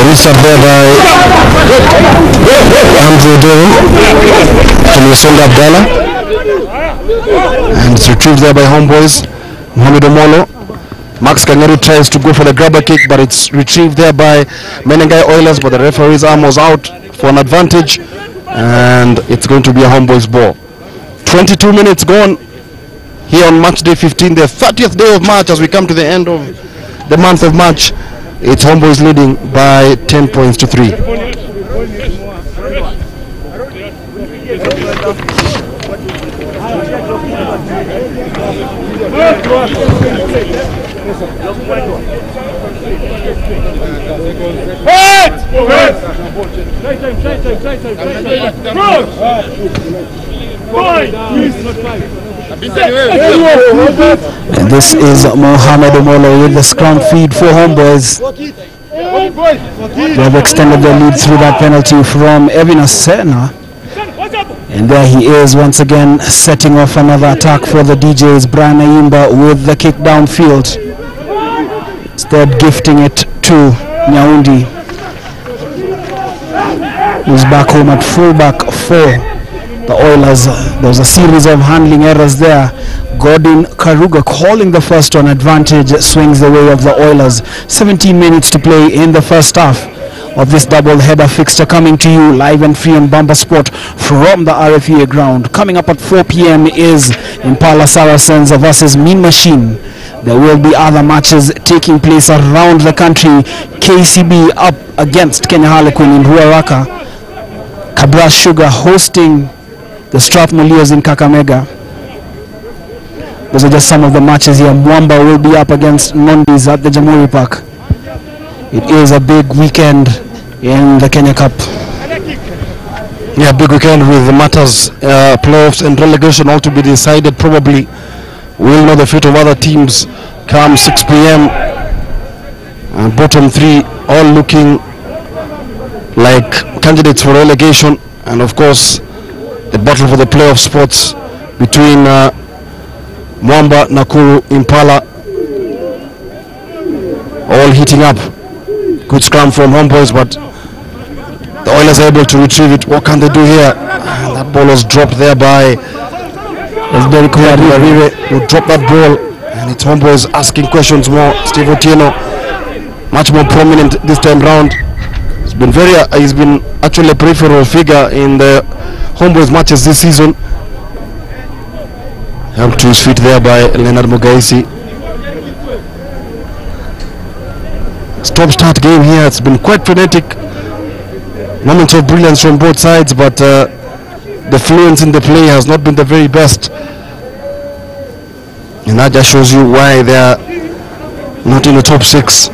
restart there by Andrew Dillon to Musonga Abdallah, and it's retrieved there by Homeboys. Mohamed Omolo. Max Kangaru tries to go for the grabber kick, but it's retrieved there by Menengai Oilers, but the referee's arm was out for an advantage, and it's going to be a Homeboys ball. 22 minutes gone here on match day 15, the 30th day of March. As we come to the end of the month of March, it's Homeboys leading by 10 points to 3. And this is Mohamed Omolo with the scrum feed for Homeboys. They have extended their lead through that penalty from Evin Asena. And there he is once again setting off another attack for the DJs. Brian Ayimba with the kick downfield. Instead gifting it to Nyaundi, who's back home at fullback for the Oilers. There was a series of handling errors there. Gordon Karuga calling the first one. Advantage swings the way of the Oilers. 17 minutes to play in the first half of this double header fixture, coming to you live and free on Bamba Sport from the RFEA ground. Coming up at 4 p.m. is Impala Saracens versus Mean Machine. There will be other matches taking place around the country. KCB up against Kenya Harlequin in Ruaraka. Kabras Sugar hosting the Strathmore in Kakamega. Those are just some of the matches here. Mwamba will be up against Nondis at the Jamhuri Park. It is a big weekend in the Kenya Cup. Yeah, big weekend with the matters, playoffs and relegation all to be decided. Probably we'll know the fate of other teams come 6 p.m. And bottom three all looking like candidates for relegation. And of course, the battle for the playoff spots between Mwamba, Nakuru, Impala, all heating up. Good scrum from Homeboys, but the Oilers are able to retrieve it. What can they do here? And that ball was dropped there by Esberi Kuarire, who dropped that ball. And it's Homeboys asking questions more. Steve Otieno, much more prominent this time round. He's been actually a peripheral figure in the Homeboys matches this season. Helped to his feet there by Leonard Mugaisi. Stop-start game here. It's been quite frenetic. Moments of brilliance from both sides, but the fluence in the play has not been the very best. And that just shows you why they are not in the top 6.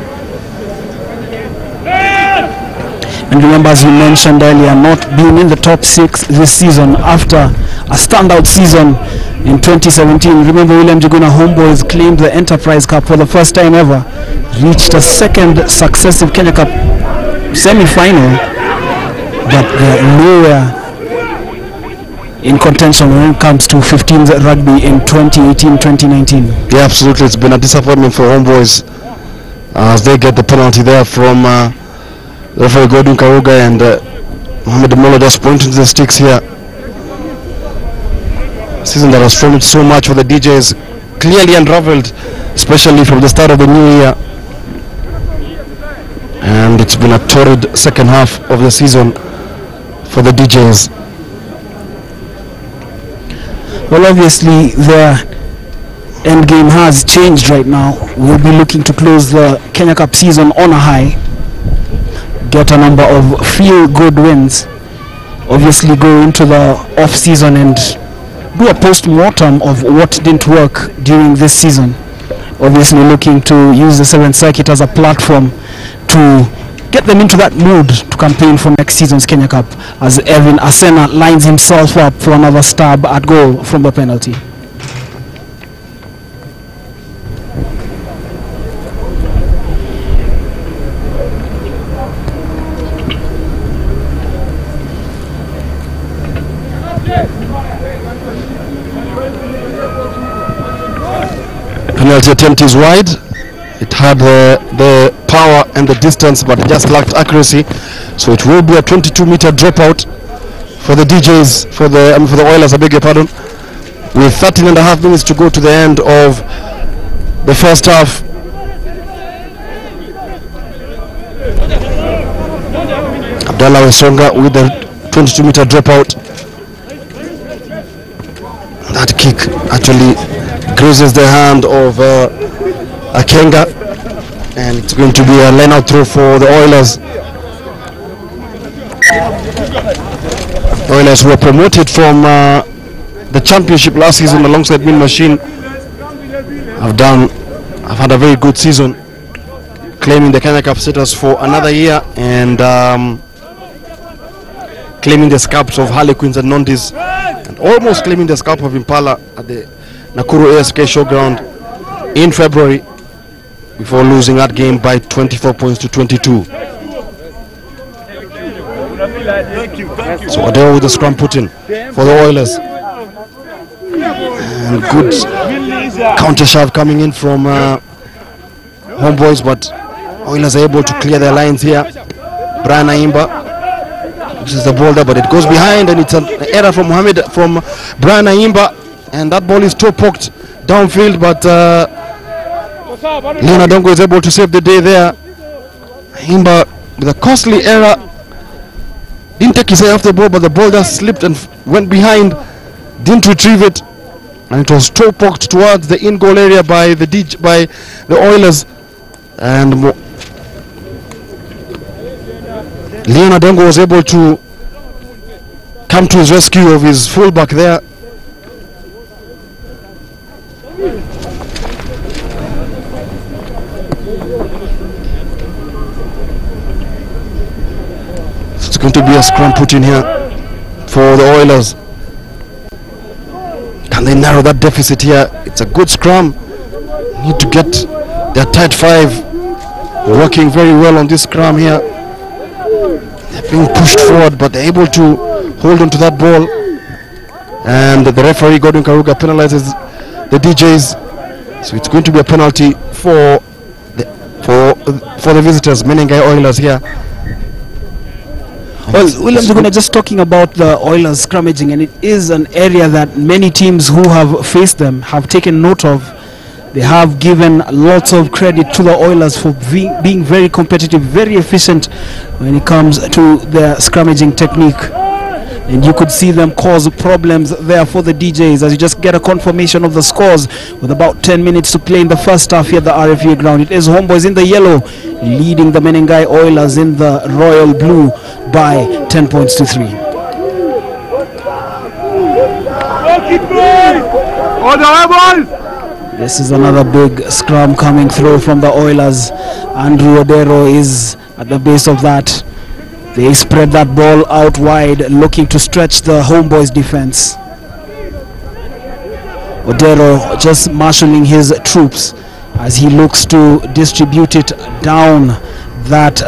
And remember, as you mentioned earlier, not being in the top 6 this season after a standout season in 2017. Remember, William Juguna Homeboys claimed the Enterprise Cup for the first time ever, reached a second successive Kenya Cup semi-final, but they're nowhere in contention when it comes to 15s rugby in 2018-2019. Yeah, absolutely. It's been a disappointment for Homeboys as they get the penalty there from referee Gordon Karuga, and Mohamed Omolo just pointing to the sticks here. Season that has followed so much for the DJs clearly unraveled, especially from the start of the new year. And it's been a torrid second half of the season for the DJs. Well, obviously their end game has changed right now. We'll be looking to close the Kenya Cup season on a high, get a number of feel-good wins, obviously go into the off-season and do a post-mortem of what didn't work during this season. Obviously looking to use the 7th Circuit as a platform to get them into that mood to campaign for next season's Kenya Cup, as Evin Asena lines himself up for another stab at goal from the penalty. Penalty attempt is wide. It had the power and the distance, but just lacked accuracy. So it will be a 22-meter dropout for the DJs, for the Oilers, I beg your pardon, with 13 and a half minutes to go to the end of the first half. Abdallah Wesonga with the 22-meter dropout. That kick actually grazes the hand of Akenga, and it's going to be a line-out throw for the Oilers. Oilers were promoted from the championship last season alongside Mean Machine. I've had a very good season, claiming the Kenya Cup status for another year, and claiming the scalps of Harlequins and Nondis, and almost claiming the scalp of Impala at the Nakuru ASK showground in February, before losing that game by 24 points to 22. So Odero with the scrum put in for the Oilers, and good counter shove coming in from Homeboys, but Oilers are able to clear their lines here. Brian Aimba, this is the ball there, but it goes behind, and it's an error from Brian Aimba, and that ball is toe poked downfield, but Leonard Dongo is able to save the day there. Aimba with a costly error, didn't take his eye off the ball, but the ball just slipped and went behind, didn't retrieve it, and it was toe poked towards the in goal area by the Oilers, and Leonard Dongo was able to come to his rescue of his fullback there. It's going to be a scrum put in here for the Oilers. Can they narrow that deficit here? It's a good scrum. Need to get their tight five working very well on this scrum here. They're being pushed forward, but they're able to hold on to that ball. And the referee, Godwin Karuga, penalizes the DJs. So it's going to be a penalty for the visitors, Menengai Oilers here. Well, William Zuguna, just talking about the Oilers scrummaging, and it is an area that many teams who have faced them have taken note of. They have given lots of credit to the Oilers for being very competitive, very efficient when it comes to their scrummaging technique. And you could see them cause problems there for the DJs as you just get a confirmation of the scores with about 10 minutes to play in the first half here at the RFA ground. It is Homeboys in the yellow leading the Menengai Oilers in the royal blue by 10 points to 3. This is another big scrum coming through from the Oilers. Andrew Odero is at the base of that. They spread that ball out wide, looking to stretch the Homeboys defense. Odero just marshalling his troops as he looks to distribute it down that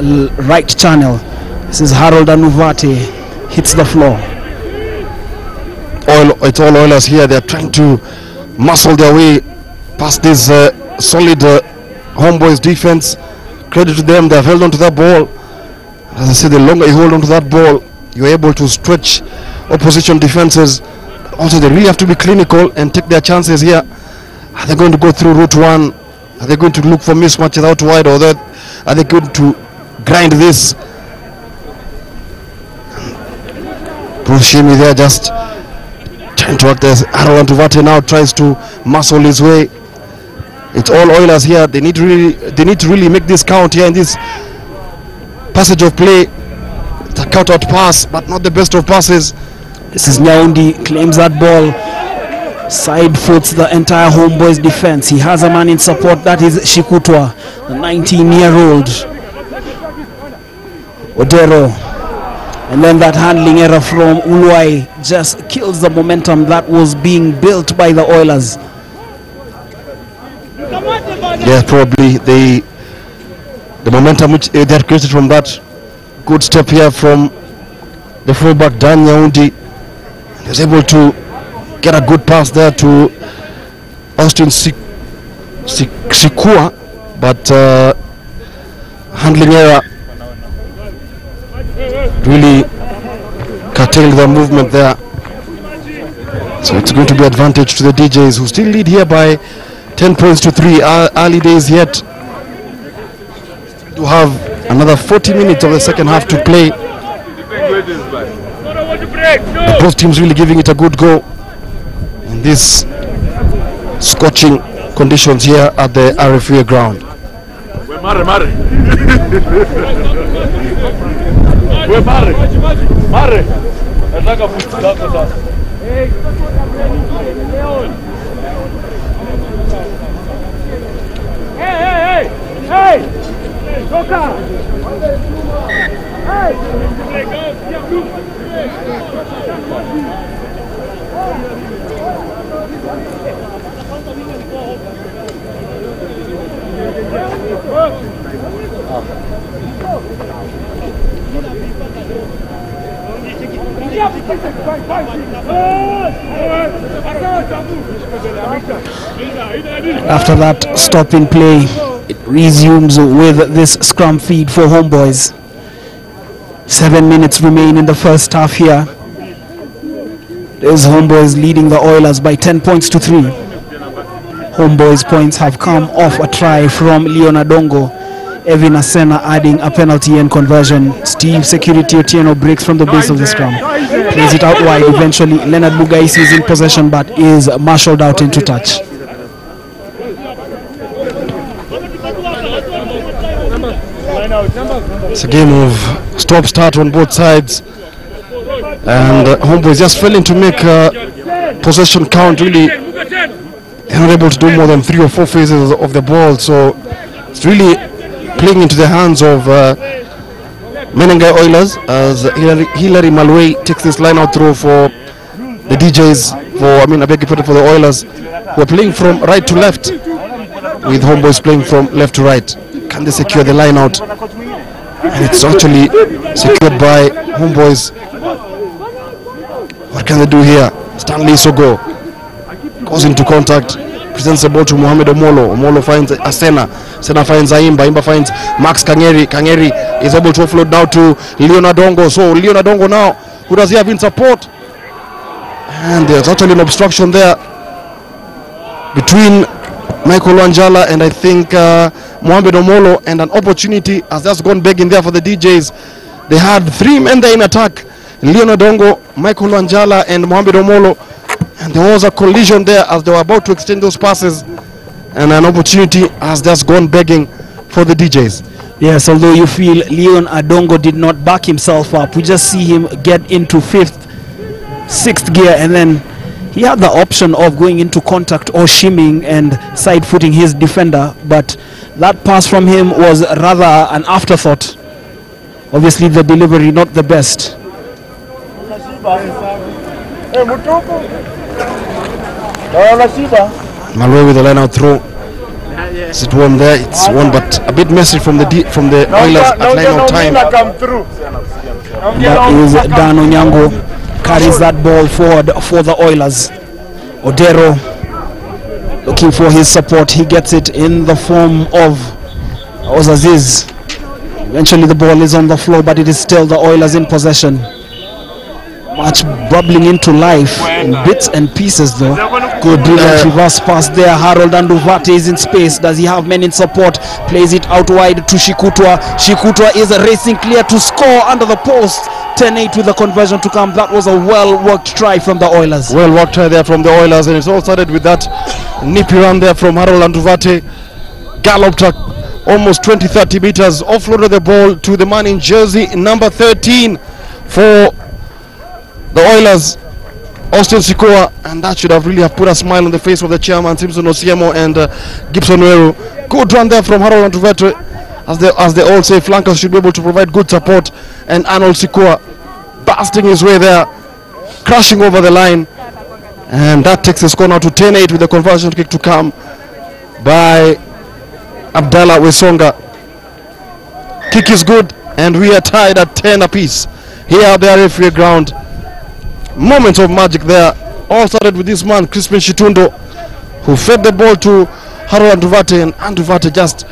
right channel. This is Harold Anuvate, hits the floor. It's all Oilers here. They're trying to muscle their way past this solid Homeboys defense. Credit to them, they've held on to that ball. As I said, the longer you hold on to that ball, you're able to stretch opposition defenses. Also, they really have to be clinical and take their chances here. Are they going to go through route one? Are they going to look for mismatches out wide, or are they going to grind this? Bruce Shimi there just trying to work this. Harold Antuvate now tries to muscle his way. It's all Oilers here. They need to really make this count here in this passage of play. It's a cut-out pass, but not the best of passes. This is Nyaundi, claims that ball, side foots the entire Homeboys defense. He has a man in support, that is Shikutwa, the 19-year-old. Odero, and then that handling error from Uluai just kills the momentum that was being built by the Oilers. Yeah, probably the momentum which they had created from that good step here from the fullback Dan Nyaundi. He was able to get a good pass there to Austin Sikua, but handling error really curtailed the movement there. So it's going to be advantage to the DJs, who still lead here by 10 points to 3. Early days yet. To have another 40 minutes of the second half to play. Both teams really giving it a good go in these scorching conditions here at the RFA ground. After that stop in play, it resumes with this scrum feed for Homeboys. 7 minutes remain in the first half here. There's Homeboys leading the Oilers by 10 points to 3. Homeboys points have come off a try from Leon Adongo. Evin Asena adding a penalty and conversion. Steve Security Otieno breaks from the base of the scrum. Plays it out wide. Eventually, Leonard Mugaisi is in possession but is marshaled out into touch. It's a game of stop-start on both sides. And Homeboys just failing to make possession count. Really, they're not able to do more than 3 or 4 phases of the ball. So it's really playing into the hands of Menengai Oilers as Hilary Malway takes this line out throw for the DJs, for the Oilers, who are playing from right to left, with Homeboys playing from left to right. Can they secure the line out? And it's actually secured by Homeboys. What can they do here? Stanley Sogo goes into contact, presents the ball to Mohamed Omolo. Omolo finds Asena. Asena finds Aimba. Aimba finds Max Kangeri. Kangeri is able to offload now to Leon Adongo. So Leon Adongo now, who does he have in support? And there's actually an obstruction there between Michael Wanjala and I think Mohamed Omolo, and an opportunity has just gone begging there for the DJs. They had 3 men there in attack: Leon Adongo, Michael Wanjala and Mohamed Omolo, and there was a collision there as they were about to extend those passes, and an opportunity has just gone begging for the DJs. Yes, although you feel Leon Adongo did not back himself up, we just see him get into 5th, 6th gear, and then he had the option of going into contact or shimming and side footing his defender, but that pass from him was rather an afterthought. Obviously the delivery not the best. Malway with the line out throw. Is it one there? It's one, but a bit messy from the Oilers at line out time. That is Dan Onyango carries that ball forward for the Oilers. Odero looking for his support. He gets it in the form of Ozaziz. Eventually the ball is on the floor, but it is still the Oilers in possession. Much bubbling into life in bits and pieces though. Good brilliant reverse pass there. Harold Anduvate is in space. Does he have men in support? Plays it out wide to Shikutwa. Shikutwa is racing clear to score under the post. 10-8 with the conversion to come. That was a well-worked try from the Oilers. Well-worked try there from the Oilers, and it's all started with that nippy run there from Harold Anduvate. Galloped almost 20-30 meters, offloaded the ball to the man in jersey number 13 for the Oilers, Austin Sikoa, and that should have really put a smile on the face of the chairman, Simpson Osiemo and Gibson Weru. Good run there from Harold Anduvate. As they all say, flankers should be able to provide good support, and Arnold Sikoa blasting his way there, crashing over the line, and that takes the score now to 10-8 with the conversion kick to come by Abdallah Wesonga. Kick is good, and we are tied at 10 apiece here at the RFA ground. Moments of magic there. All started with this man, Crispin Shitundo, who fed the ball to Harold Anduvate, and Anduvate just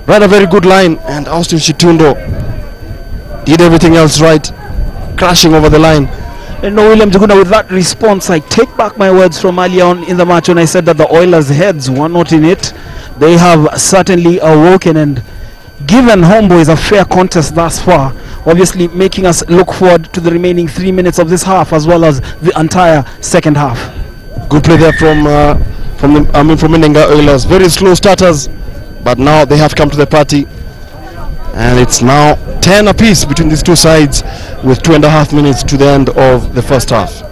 ran a very good line, and Austin Chitundo did everything else right, crashing over the line. And no, William Juguna, with that response, I take back my words from earlier on in the match when I said that the Oilers' heads were not in it. They have certainly awoken and given Homeboys a fair contest thus far, obviously making us look forward to the remaining 3 minutes of this half as well as the entire second half. Good play there from Menengai Oilers. Very slow starters, but now they have come to the party, and it's now 10 apiece between these two sides with 2.5 minutes to the end of the first half.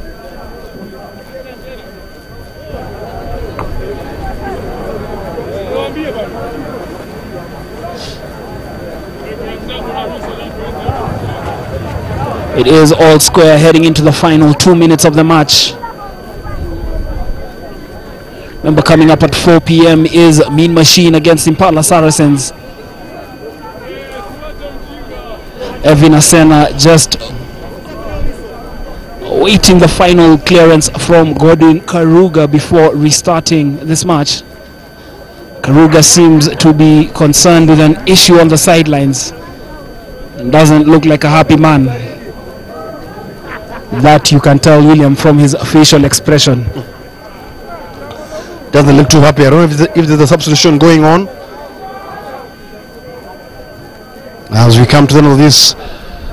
It is all square heading into the final 2 minutes of the match. Remember, coming up at 4 p.m. is Mean Machine against Impala Saracens. Evin Asena just waiting the final clearance from Godwin Karuga before restarting this match. Karuga seems to be concerned with an issue on the sidelines and doesn't look like a happy man. That you can tell, William, from his facial expression. Doesn't look too happy. I don't know if there's a substitution going on. As we come to the end of this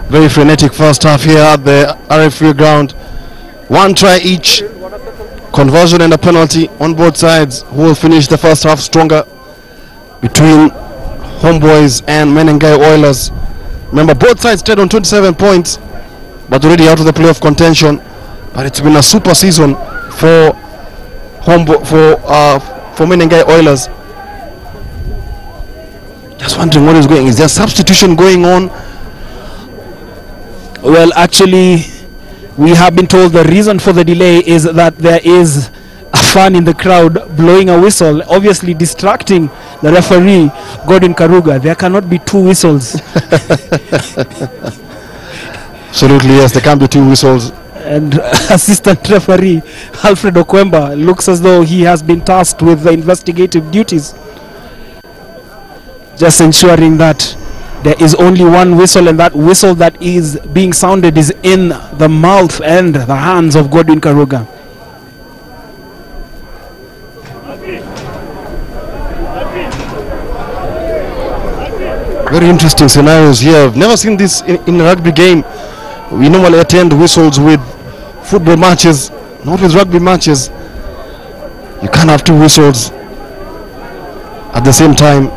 very frenetic first half here at the RFU ground, one try each, conversion and a penalty on both sides. Who will finish the first half stronger between Homeboys and Menengai Oilers? Remember, both sides stayed on 27 points, but already out of the playoff contention. But it's been a super season for Menengai Oilers. Just wondering what is going. Is there substitution going on? Well, actually, we have been told the reason for the delay is that there is a fan in the crowd blowing a whistle, obviously distracting the referee, Godwin Karuga. There cannot be two whistles. Absolutely, yes, there can be two whistles. And assistant referee Alfred Okwemba looks as though he has been tasked with the investigative duties, just ensuring that there is only one whistle, and that whistle that is being sounded is in the mouth and the hands of Godwin Karuga. Very interesting scenarios here. I've never seen this in a rugby game. We normally attend whistles with football matches, not with rugby matches. You can't have two whistles at the same time.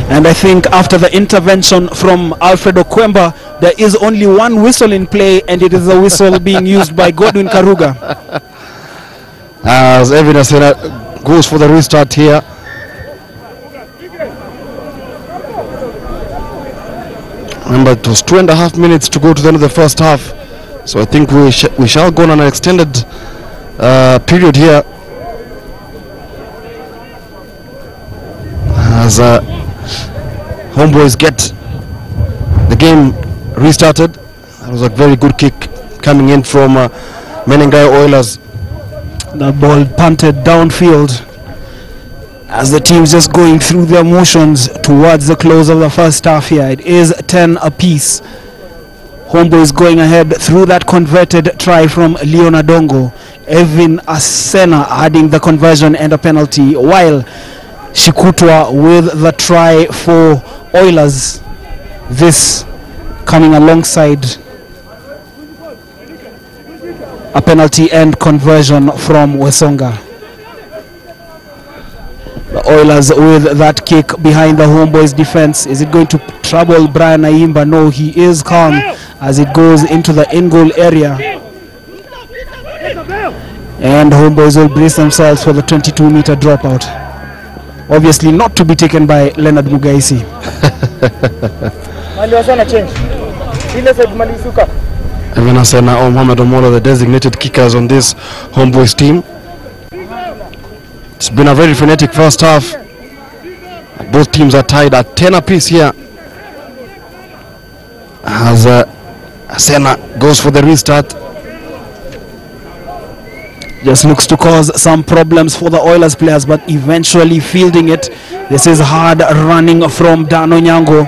And I think after the intervention from Alfred Okwemba, there is only one whistle in play, and it is the whistle being used by Godwin Karuga. As Evin Asena goes for the restart here. Remember, it was 2.5 minutes to go to the end of the first half, so I think we shall go on an extended period here. As Homeboys get the game restarted. That was a very good kick coming in from Menengai Oilers. The ball punted downfield as the team's just going through their motions towards the close of the first half here. It is 10 apiece. Homeboys going ahead through that converted try from Leon Adongo. Evin Asena adding the conversion and a penalty, while Shikutwa with the try for Oilers. This coming alongside a penalty and conversion from Wesonga. The Oilers with that kick behind the Homeboys defense. Is it going to trouble Brian Ayimba? No, he is calm as it goes into the in-goal area. And Homeboys will brace themselves for the 22-meter dropout. Obviously not to be taken by Leonard Mugaisi. Evin Asena or Mohamed Omola, the designated kickers on this Homeboys team. It's been a very frenetic first half. Both teams are tied at 10 apiece here. As Asena goes for the restart. Just looks to cause some problems for the Oilers players, but eventually fielding it. This is hard running from Dan Onyango.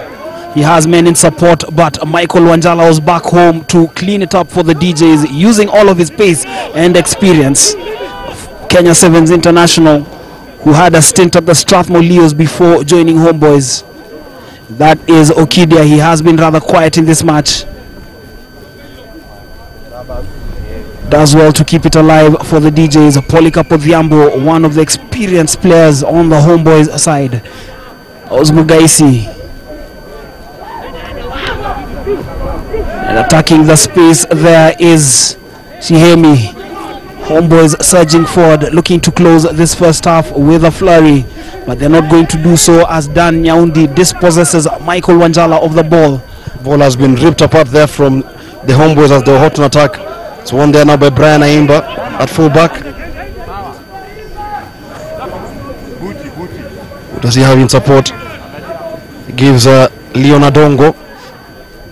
He has men in support, but Michael Wanjala was back home to clean it up for the DJs using all of his pace and experience. Kenya Sevens international, who had a stint at the Strathmore Leos before joining Homeboys. That is Okidia. He has been rather quiet in this match. Does well to keep it alive for the DJs. Polycarp Odhiambo, one of the experienced players on the Homeboys side. Osmugaisi. And attacking the space there is Shihemi. Homeboys surging forward, looking to close this first half with a flurry. But they're not going to do so as Dan Nyaundi dispossesses Michael Wanjala of the ball. Ball has been ripped apart there from the Homeboys as they were hot on attack. It's one there now by Brian Aimba at fullback. Who does he have in support? He gives Leon Adongo.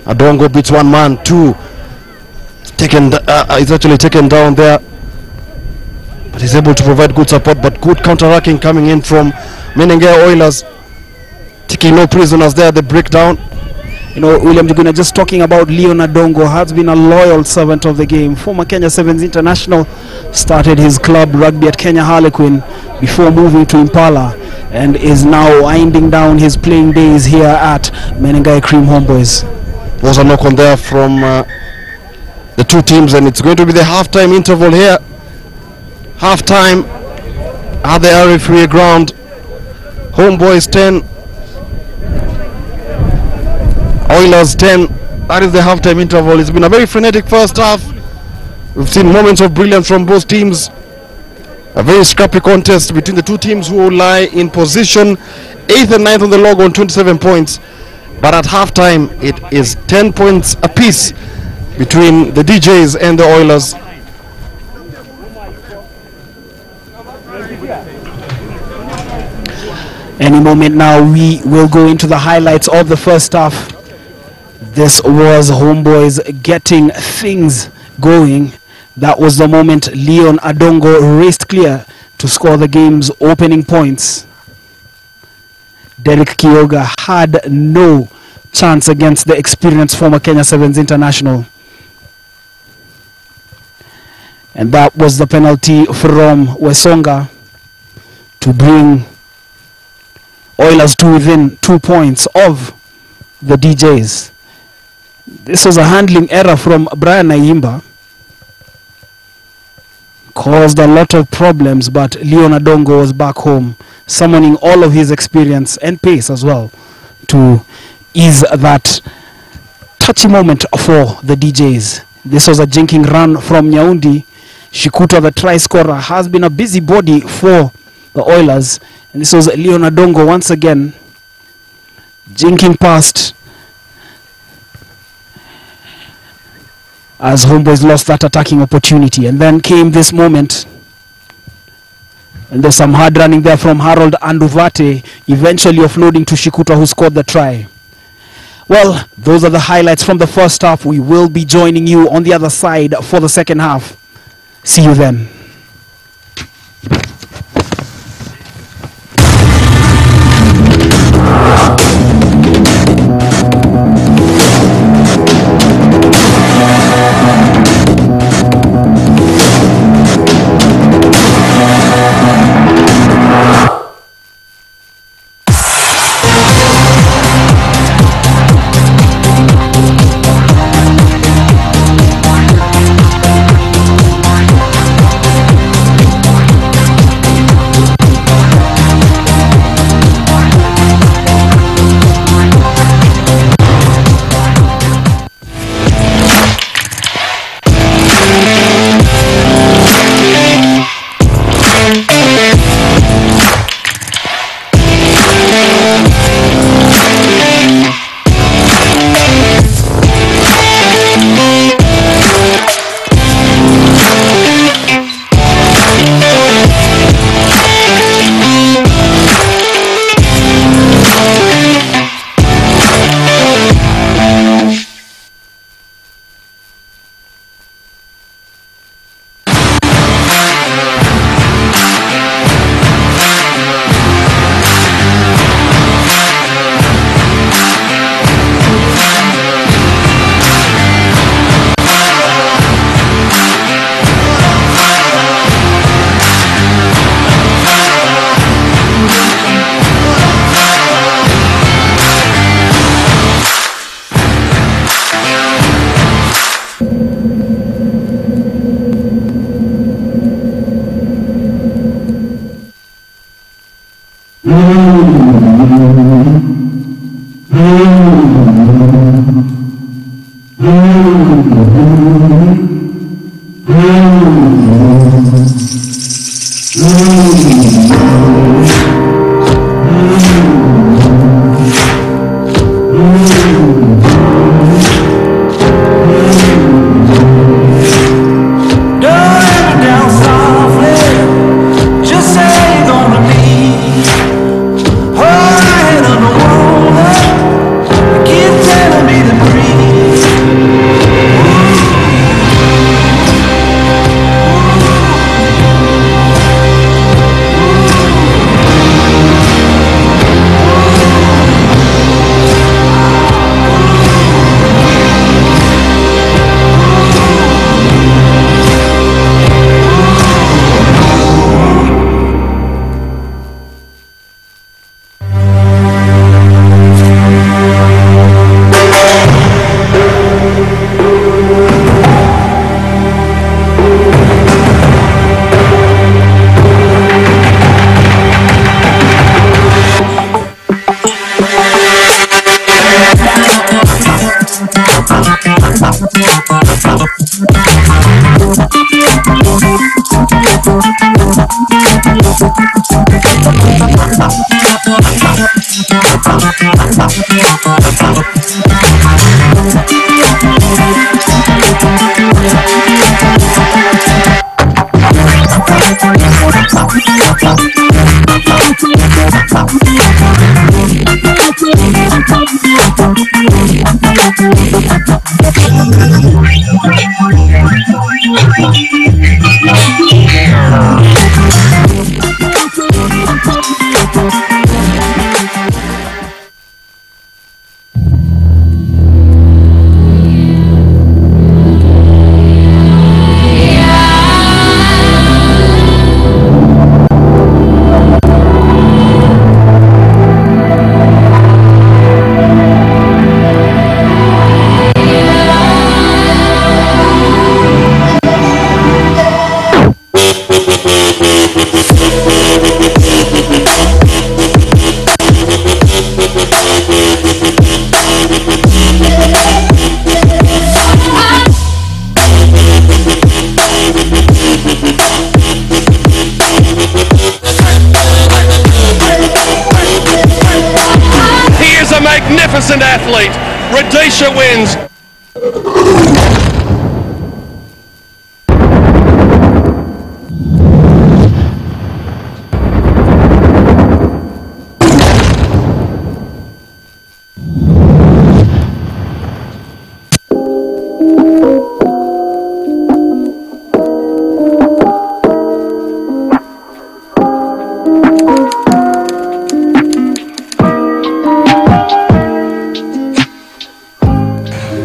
Adongo beats one man, two. He's actually taken down there. But he's able to provide good support, but good counter-attacking coming in from Menengai Oilers. Taking no prisoners there, the breakdown. You know, William Juguna, just talking about Leon Adongo, has been a loyal servant of the game. Former Kenya Sevens international, started his club rugby at Kenya Harlequin before moving to Impala, and is now winding down his playing days here at Menengai Cream Homeboys. Was a knock on there from the two teams, and it's going to be the halftime interval here. Halftime at the RFA ground. Homeboys 10, Oilers 10. That is the halftime interval. It's been a very frenetic first half. We've seen moments of brilliance from both teams. A very scrappy contest between the two teams who lie in position 8th and 9th on the log on 27 points. But at halftime, it is 10 points apiece between the DJs and the Oilers. Any moment now, we will go into the highlights of the first half. This was Homeboys getting things going. That was the moment Leon Adongo raced clear to score the game's opening points. Derek Kioga had no chance against the experienced former Kenya Sevens international. And that was the penalty from Wesonga to bring Oilers to within 2 points of the DJs. This was a handling error from Brian Aimba. Caused a lot of problems, but Leon Adongo was back home, summoning all of his experience and pace as well to ease that touchy moment for the DJs. This was a jinking run from Nyaundi. Shikuta, the try scorer, has been a busy body for the Oilers. And this was Leon Adongo once again jinking past as Homeboys lost that attacking opportunity. And then came this moment, and there's some hard running there from Harold Anduvate, eventually offloading to Shikuta, who scored the try. Well, those are the highlights from the first half. We will be joining you on the other side for the second half. See you then. Magnificent athlete, Radisha wins.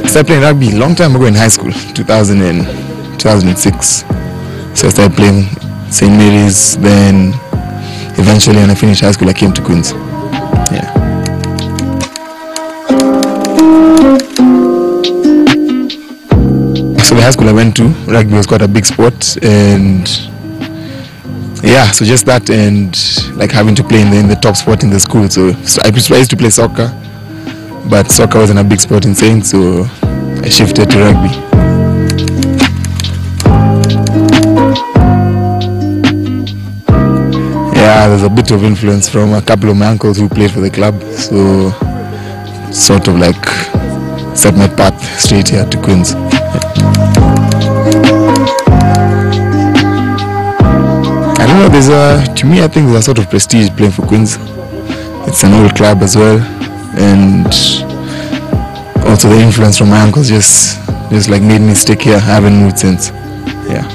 I started playing rugby a long time ago in high school, 2006. So I started playing St. Mary's, then eventually when I finished high school I came to Queens. Yeah. So the high school I went to, rugby was quite a big sport, and yeah, so just that and like having to play in the top sport in the school. So I used to play soccer, but soccer wasn't a big sport in Saint, so I shifted to rugby. Yeah, there's a bit of influence from a couple of my uncles who played for the club, so sort of like set my path straight here to Queens. I don't know, to me I think there's a sort of prestige playing for Queens. It's an old club as well, and also the influence from my uncles just like made me stick here. I haven't moved since. Yeah.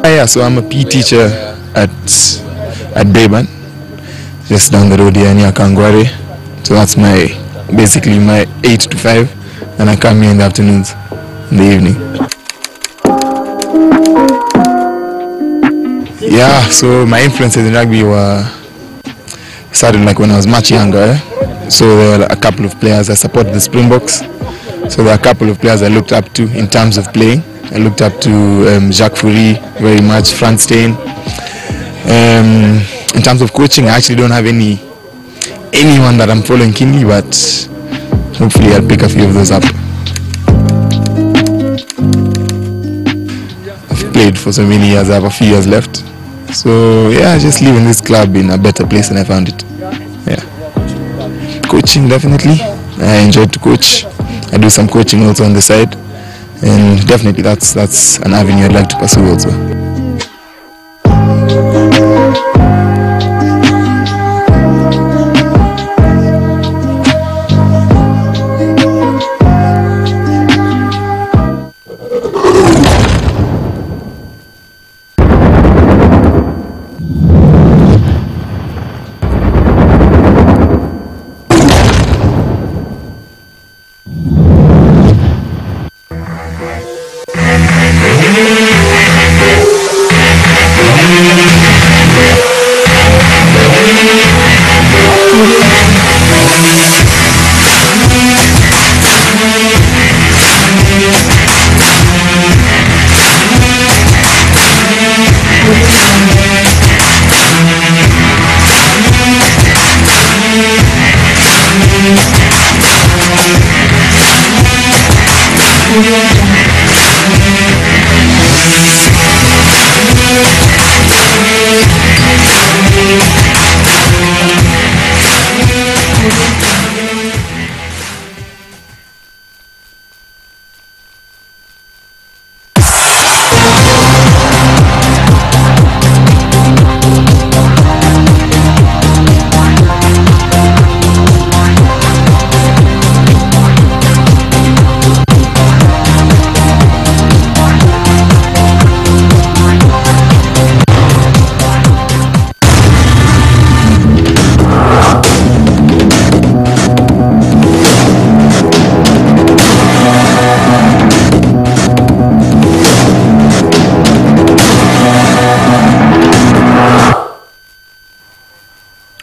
Yeah, so I'm a PE teacher at Brayburn, just down the road here near Kangware. So that's basically my 8 to 5, and I come here in the afternoons, in the evening. Yeah, so my influences in rugby started like when I was much younger. So there were a couple of players I supported the Springboks. So there are a couple of players I looked up to in terms of playing. I looked up to Jacques Fourie very much, Frans Steyn. In terms of coaching, I actually don't have anyone that I'm following keenly, but hopefully I'll pick a few of those up. I've played for so many years, I have a few years left. So yeah, just leaving this club in a better place than I found it. Yeah. Coaching, definitely. I enjoy to coach. I do some coaching also on the side, and definitely that's an avenue I'd like to pursue also.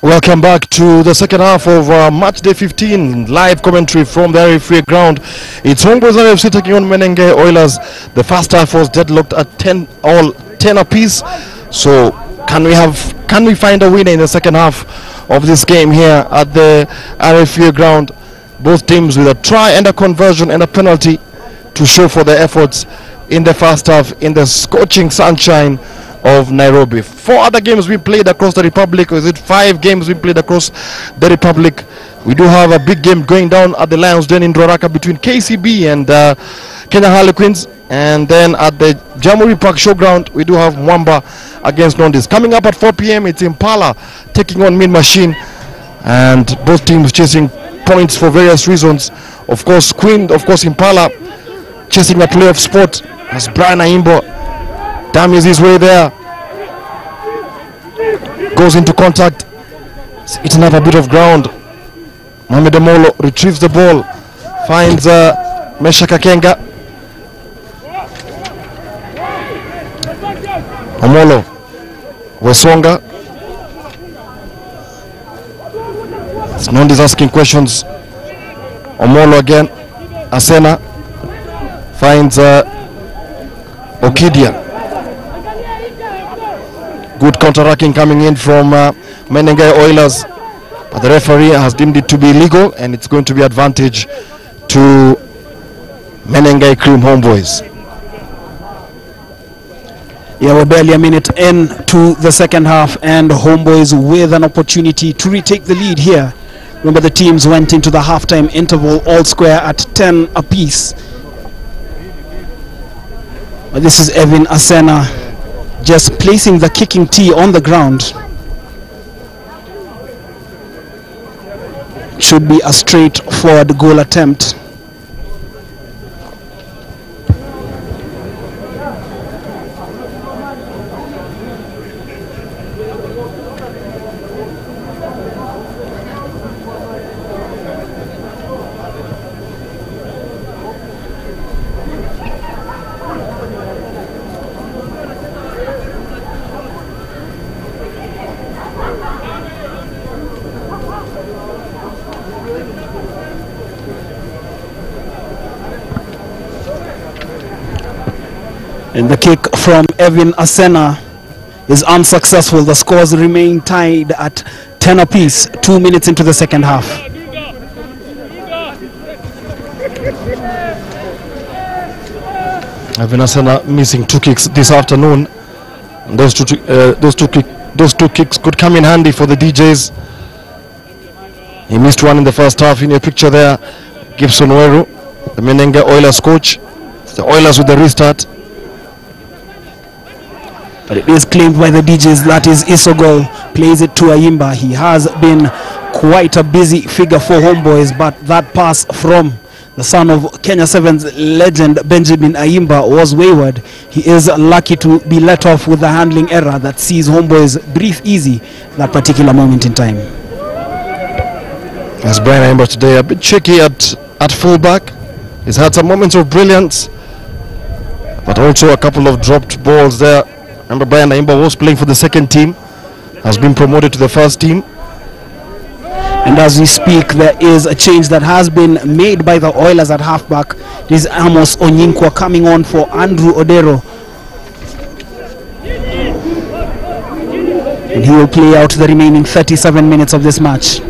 Welcome back to the second half of match day 15, live commentary from the Free Ground. It's Homeboys FC taking on Menengai Oilers. The first half was deadlocked at 10 apiece. So can we find a winner in the second half of this game here at the Free Ground? Both teams with a try and a conversion and a penalty to show for their efforts in the first half in the scorching sunshine of Nairobi. 4 other games we played across the Republic, or is it 5 games we played across the Republic? We do have a big game going down at the Lions Den in Ruaraka between KCB and Kenya Harlequins, and then at the Jamhuri Park Showground we do have Mwamba against Nondis. Coming up at 4 p.m. it's Impala taking on Mean Machine, and both teams chasing points for various reasons. Of course Impala chasing a playoff spot as Brian Aimbo dummies his way there, goes into contact, it's another bit of ground. Mohamed Omolo retrieves the ball, finds Meshak Akenga. Omolo, Wesonga. Nondis asking questions. Omolo again, Asena finds Okidia. Good counter-attacking coming in from Menengai Oilers, but the referee has deemed it to be illegal, and it's going to be advantage to Menengai Cream Homeboys. Yeah, we're barely a minute into the second half, and Homeboys with an opportunity to retake the lead here. Remember, the teams went into the halftime interval all square at 10 apiece. But this is Evan Asena just placing the kicking tee on the ground. Should be a straightforward goal attempt. And the kick from Evan Asena is unsuccessful. The scores remain tied at 10 apiece, 2 minutes into the second half. Evan Asena missing 2 kicks this afternoon. And those two kicks could come in handy for the DJs. He missed one in the first half. In your picture there, Gibson Weru, the Menengai Oilers coach. The Oilers with the restart. But it is claimed by the DJs that is Isogol plays it to Ayimba. He has been quite a busy figure for Homeboys, but that pass from the son of Kenya Sevens legend Benjamin Ayimba was wayward. He is lucky to be let off with the handling error that sees Homeboys breathe easy that particular moment in time. As Brian Ayimba today a bit shaky at fullback. He's had some moments of brilliance, but also a couple of dropped balls there. Remember, Brian Ayimba was playing for the second team, has been promoted to the first team. And as we speak, there is a change that has been made by the Oilers at halfback. This is Amos Onyinkwa coming on for Andrew Odero. And he will play out the remaining 37 minutes of this match.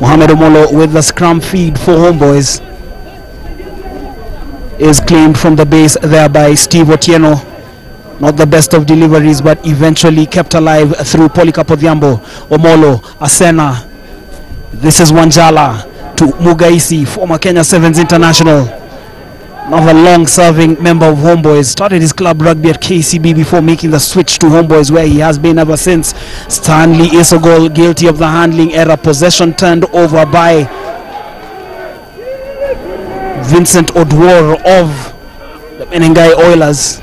Mohamed Omolo with the scrum feed for Homeboys. is claimed from the base there by Steve Otieno. Not the best of deliveries, but eventually kept alive through Polycarp Odhiambo. Omolo, Asena. This is Wanjala to Mugaisi, former Kenya Sevens international. Another long-serving member of Homeboys. Started his club rugby at KCB before making the switch to Homeboys, where he has been ever since. Stanley Isogol, guilty of the handling error. Possession turned over by Vincent Odwor of the Menengai Oilers.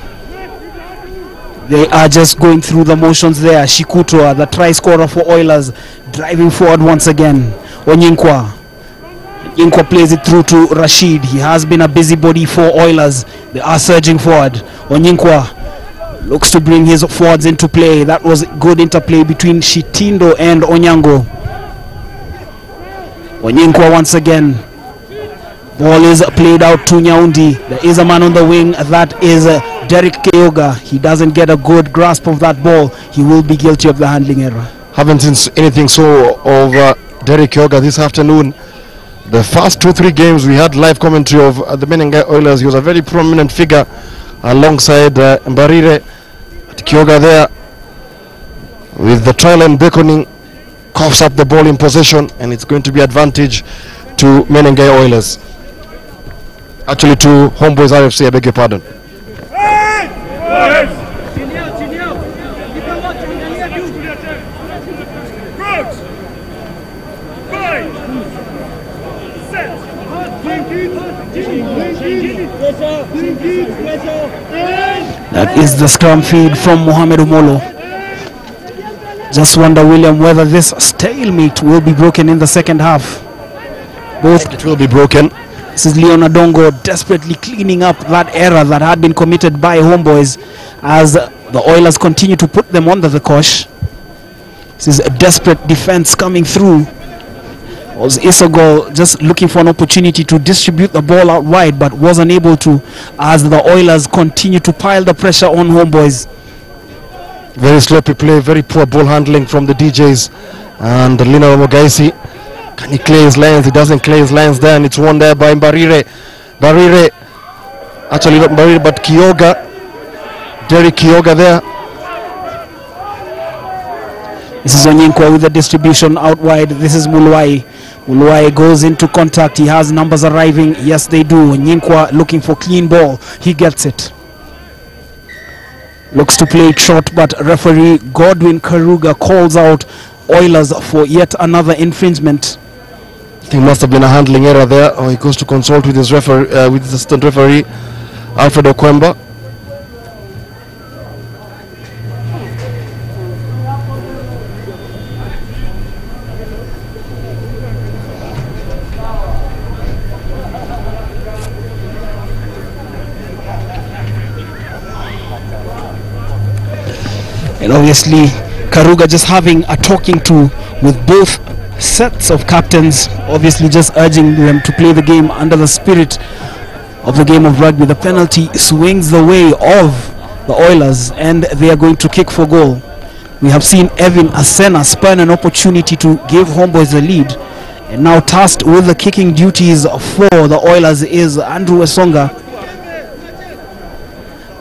They are just going through the motions there. Shikutua, the try scorer for Oilers, driving forward once again. Onyinkwa. Onyinkwa plays it through to Rashid. He has been a busybody for Oilers. They are surging forward. Onyinkwa looks to bring his forwards into play. That was good interplay between Shitindo and Onyango. Onyinkwa once again. Ball is played out to Nyaundi. There is a man on the wing. That is Derek Keoga. He doesn't get a good grasp of that ball. He will be guilty of the handling error. Haven't seen anything so of Derek Keoga this afternoon. The first 2-3 games we had live commentary of the Menengai Oilers. He was a very prominent figure alongside Mbarire. Keoga there with the trial and beckoning coughs up the ball in possession, and it's going to be advantage to Menengai Oilers. Actually to Homeboys RFC, I beg your pardon. That is the scrum feed from Mohamed Omolo. Just wonder, William, whether this stalemate will be broken in the second half. It will be broken. This is Leon Adongo desperately cleaning up that error that had been committed by Homeboys as the Oilers continue to put them under the cosh. This is a desperate defense coming through. Was Isogol just looking for an opportunity to distribute the ball out wide, but was unable to, as the Oilers continue to pile the pressure on Homeboys. Very sloppy play, very poor ball handling from the DJs. And Lina Mogaisi, can he clear his lines? He doesn't clear his lines there, and it's won there by Mbarire. Actually not Mbarire, but Keoga. Derek Keoga there. This is Onyinkwa with the distribution out wide. This is Mulwai. Mulwai goes into contact. He has numbers arriving. Yes, they do. Onyinkwa looking for clean ball. He gets it. Looks to play it short, but referee Godwin Karuga calls out Oilers for yet another infringement. I think must have been a handling error there. Or he goes to consult with his referee, with his assistant referee, Alfred Okwemba. And obviously Karuga just having a talking to with both sets of captains, obviously just urging them to play the game under the spirit of the game of rugby. The penalty swings the way of the Oilers, and they are going to kick for goal. We have seen Evan Asena spurn an opportunity to give Homeboys the lead, and now tasked with the kicking duties for the Oilers is Andrew Esonga.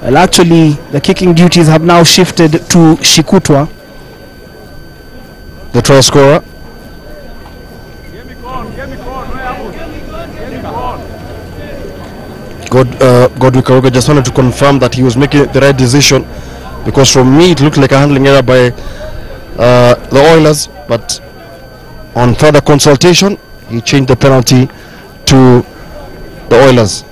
Well, actually, the kicking duties have now shifted to Shikutwa, the try scorer. Godwin Karuga just wanted to confirm that he was making the right decision, because from me it looked like a handling error by the Oilers, but on further consultation he changed the penalty to the Oilers.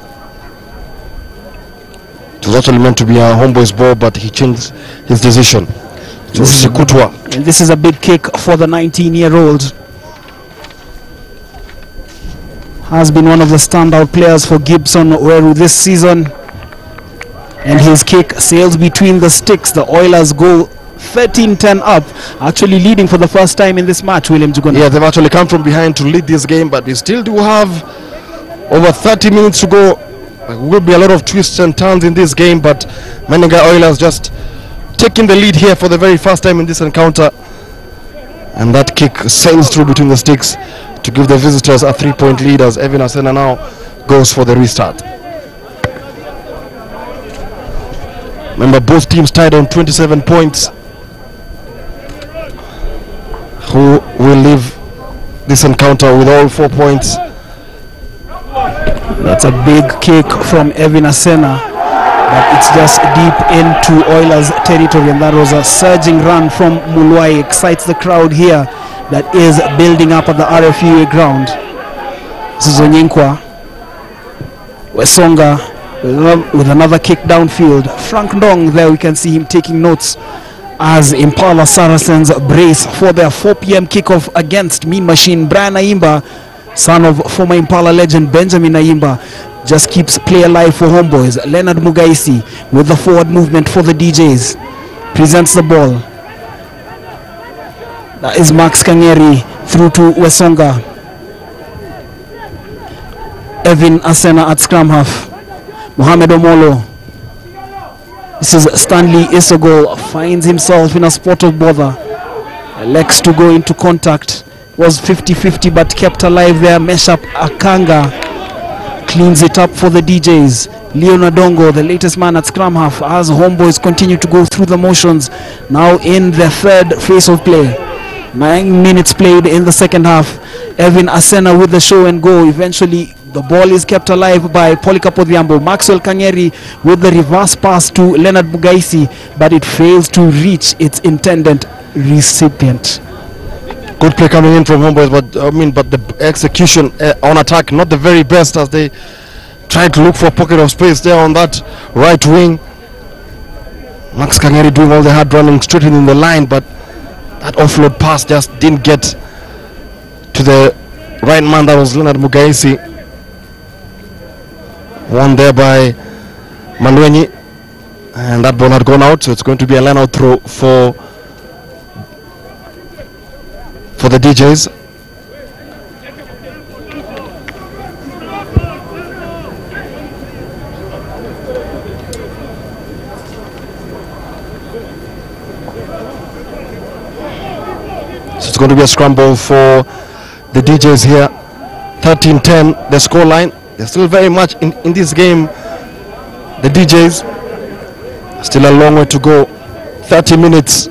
It was actually meant to be a Homeboys ball, but he changed his decision to Shikutwa. And this is a big kick for the 19-year-old. Has been one of the standout players for Gibson Weru this season, and his kick sails between the sticks. The Oilers go 13-10 up, actually leading for the first time in this match, William Juguna. Yeah, they've actually come from behind to lead this game, but we still do have over 30 minutes to go. There will be a lot of twists and turns in this game, but Menengai Oilers just taking the lead here for the very first time in this encounter, and that kick sails through between the sticks to give the visitors a 3-point lead as Evan Asena now goes for the restart. Remember, both teams tied on 27 points. Who will leave this encounter with all 4 points? That's a big kick from Evin Asena, but it's just deep into Oilers territory, and that was a surging run from Mulwai. Excites the crowd here that is building up at the RFUA ground. This is Onyinkwa. Wesonga with another kick downfield. Frank Ndong there, we can see him taking notes as Impala Saracens brace for their 4 p.m. kickoff against Mean Machine. Brian Naimba, son of former Impala legend Benjamin Naimba, just keeps play alive for Homeboys. Leonard Mugaisi with the forward movement for the DJs. Presents the ball. That is Max Kangeri through to Wesonga. Evin Asena at scrum half. Mohamed Omolo. This is Stanley Isogol, finds himself in a spot of bother. Elects to go into contact. Was 50-50 but kept alive there. Meshap Akanga cleans it up for the DJs. Leon Adongo, the latest man at scrum half, as Homeboys continue to go through the motions. Now in the third phase of play. 9 minutes played in the second half. Evin Asena with the show and go. Eventually the ball is kept alive by Polycarp Odhiambo. Maxwell Kangeri with the reverse pass to Leonard Mugaisi, but it fails to reach its intended recipient. Good play coming in from Homeboys, but the execution on attack not the very best, as they tried to look for a pocket of space there on that right wing. Max Kangeri doing all the hard running straight in the line, but that offload pass just didn't get to the right man. That was Leonard Mugaisi. Won there by Malwenyi, and that ball had gone out, so it's going to be a line out throw for the DJs. So it's going to be a scramble for the DJs here. 13-10 the score line. They're still very much in this game. The DJs still a long way to go. 30 minutes.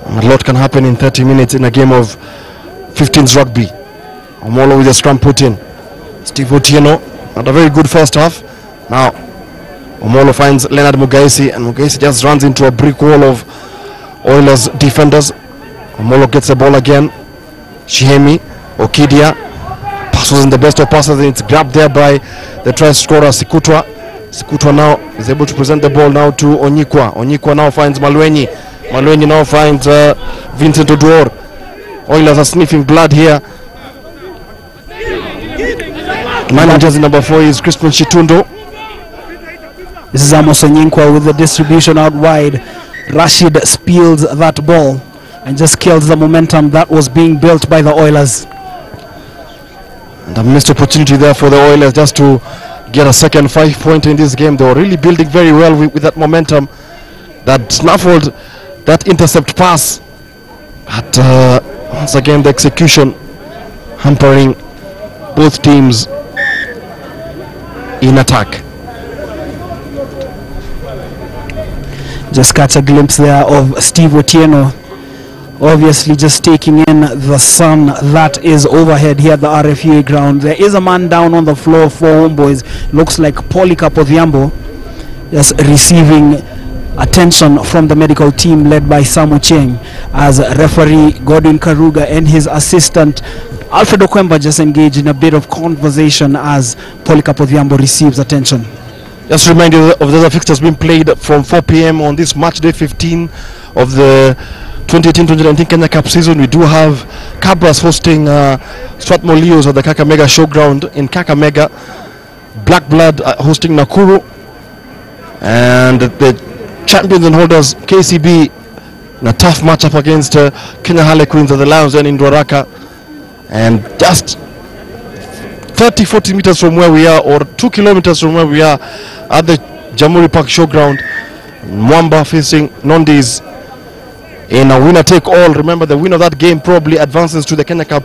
A lot can happen in 30 minutes in a game of 15s rugby. Omolo with a scrum put in. Steve Otieno had a very good first half. Now Omolo finds Leonard Mugaisi, and Mugaisi just runs into a brick wall of Oilers defenders. Omolo gets the ball again. Shihemi Okidia. Pass wasn't the best of passes, and it's grabbed there by the try scorer Sikutwa. Sikutwa now is able to present the ball now to Onyikwa. Onyikwa now finds Malwenyi. Malwenyi now finds Vincent Oduor. Oilers are sniffing blood here. Manager number 4 is Crispin Shitundo. This is Amos Onyinkwa with the distribution out wide. Rashid spills that ball and just kills the momentum that was being built by the Oilers. And a missed opportunity there for the Oilers just to get a second 5-pointer in this game. They were really building very well with that momentum that snaffled that intercept pass. But once again the execution hampering both teams in attack. Just catch a glimpse there of Steve Otieno, obviously just taking in the sun that is overhead here at the RFUA ground. There is a man down on the floor for Homeboys. Looks like Polycarp Odhiambo, just receiving attention from the medical team led by Samu Cheng, as referee Godwin Karuga and his assistant Alfred Okwemba just engaged in a bit of conversation as Polycarp Odhiambo receives attention. Just remind you of the other fixtures being played from 4 p.m. on this match day 15 of the 2018-2019 Kenya Cup season. We do have Cabras hosting Strathmore Leos at the Kakamega Showground in Kakamega. Black Blood hosting Nakuru, and the champions and holders KCB in a tough matchup against Kenya Harlequins at the Lions Den in Ruaraka. And just 30-40 meters from where we are, or 2 kilometers from where we are, at the Jamhuri Park Showground, Mwamba facing Nondis in a winner-take-all. Remember, the winner of that game probably advances to the Kenya Cup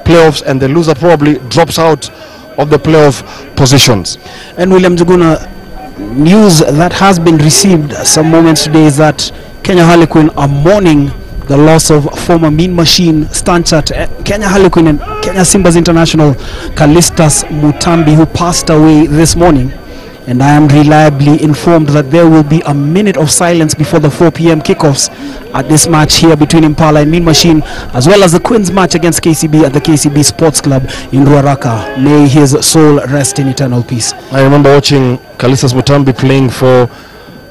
playoffs, and the loser probably drops out of the playoff positions. And William Juguna, news that has been received some moments today is that Kenya Harlequin are mourning the loss of former Mean Machine Stanchat, Kenya Harlequin and Kenya Simbas International Kalistas Mutambi, who passed away this morning. And I am reliably informed that there will be a minute of silence before the 4 p.m. kickoffs at this match here between Impala and Mean Machine, as well as the Queens match against KCB at the KCB Sports Club in Ruaraka. May his soul rest in eternal peace. I remember watching Kalistas Mutambi playing for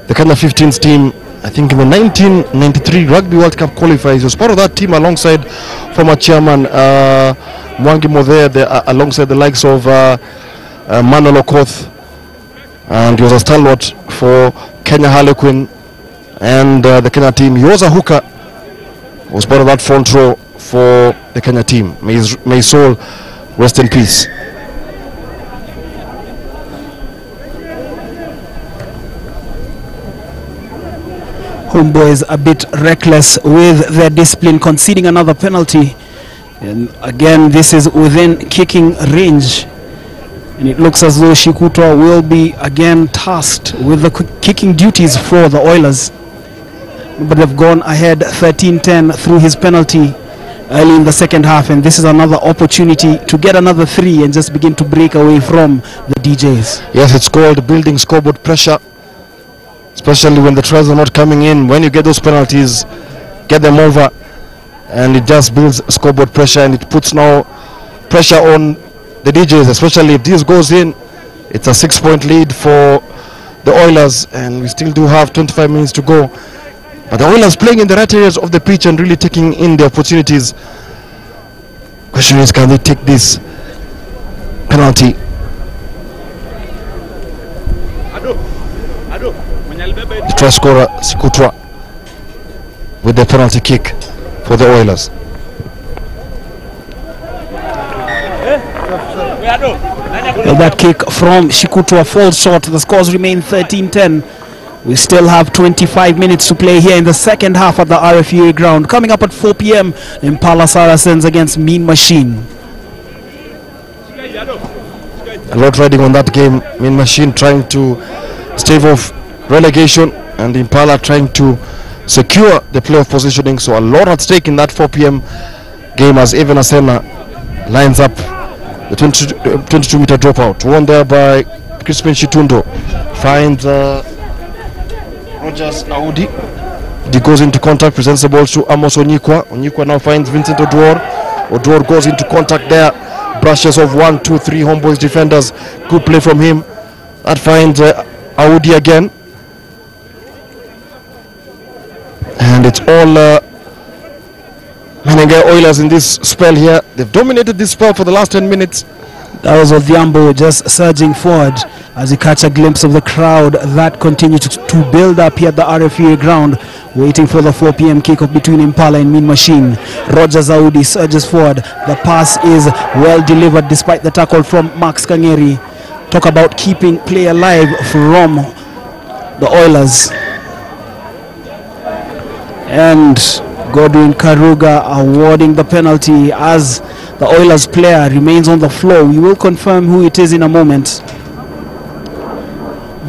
the Kenya 15s team, I think in the 1993 Rugby World Cup qualifiers. He was part of that team alongside former chairman Mwangi Modhe, alongside the likes of Manuel Okoth. And he was a stalwart for Kenya Harlequin and the Kenya team. He was a hooker, was part of that front row for the Kenya team. May his soul rest in peace. Homeboys a bit reckless with their discipline, conceding another penalty. And again, this is within kicking range. And it looks as though Shikutwa will be again tasked with the kicking duties for the Oilers. But they've gone ahead 13-10 through his penalty early in the second half, and this is another opportunity to get another 3 and just begin to break away from the DJs. Yes, it's called building scoreboard pressure, especially when the tries are not coming in. When you get those penalties, get them over, and it just builds scoreboard pressure, and it puts now pressure on the DJs, especially if this goes in. It's a 6-point lead for the Oilers, and we still do have 25 minutes to go. But the Oilers playing in the right areas of the pitch and really taking in the opportunities. Question is, can they take this penalty? The try scorer Sikutwa with the penalty kick for the Oilers. Well, that kick from Shikutwa falls short. The scores remain 13-10. We still have 25 minutes to play here in the second half at the RFUA ground. Coming up at 4 p.m. Impala Saracens against Mean Machine. A lot riding on that game. Mean Machine trying to stave off relegation, and Impala trying to secure the playoff positioning. So a lot at stake in that 4 p.m. game as Evan Asena lines up the 22-meter dropout. Won there by Crispin Shitundo. Finds Rogers Audi. He goes into contact, presents the ball to Amos Onyikwa. Onyikwa now finds Vincent Odwor. Odwor goes into contact there. Brushes of 1, 2, 3 Homeboys defenders. Good play from him. That finds Audi again. And it's all Menengai Oilers in this spell here. They've dominated this spell for the last 10 minutes. That was Odhiambo just surging forward as he catch a glimpse of the crowd that continues to build up here at the RFUA ground, waiting for the 4 p.m. kickoff between Impala and Mean Machine. Roger Zaudi surges forward. The pass is well delivered despite the tackle from Max Kangeri. Talk about keeping play alive from the Oilers. And Godwin Karuga awarding the penalty as the Oilers player remains on the floor. We will confirm who it is in a moment.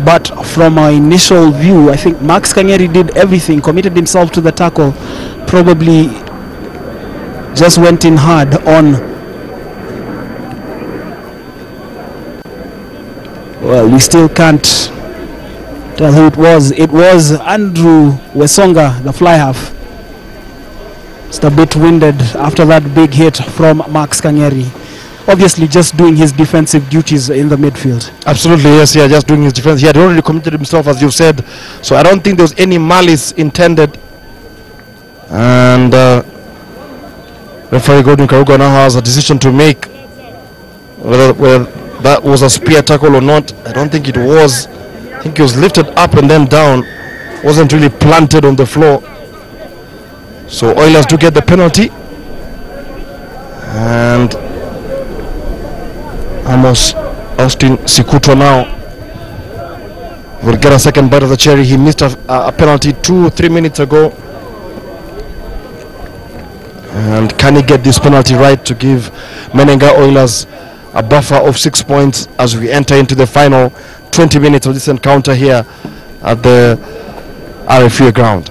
But from our initial view, I think Max Kangeri did everything, committed himself to the tackle, probably just went in hard on. Well, we still can't tell who it was. It was Andrew Wesonga, the fly half. Just a bit winded after that big hit from Max Kangeri. Obviously just doing his defensive duties in the midfield. Absolutely, yes, yeah, just doing his defense. He had already committed himself, as you said. So I don't think there was any malice intended. And referee Godwin Karuga now has a decision to make. Whether that was a spear tackle or not, I don't think it was. I think he was lifted up and then down. Wasn't really planted on the floor. So Oilers do get the penalty. And Amos Austin Sikutwa now will get a second bite of the cherry. He missed a penalty 2-3 minutes ago. And can he get this penalty right to give Menengai Oilers a buffer of 6 points as we enter into the final 20 minutes of this encounter here at the RFA ground.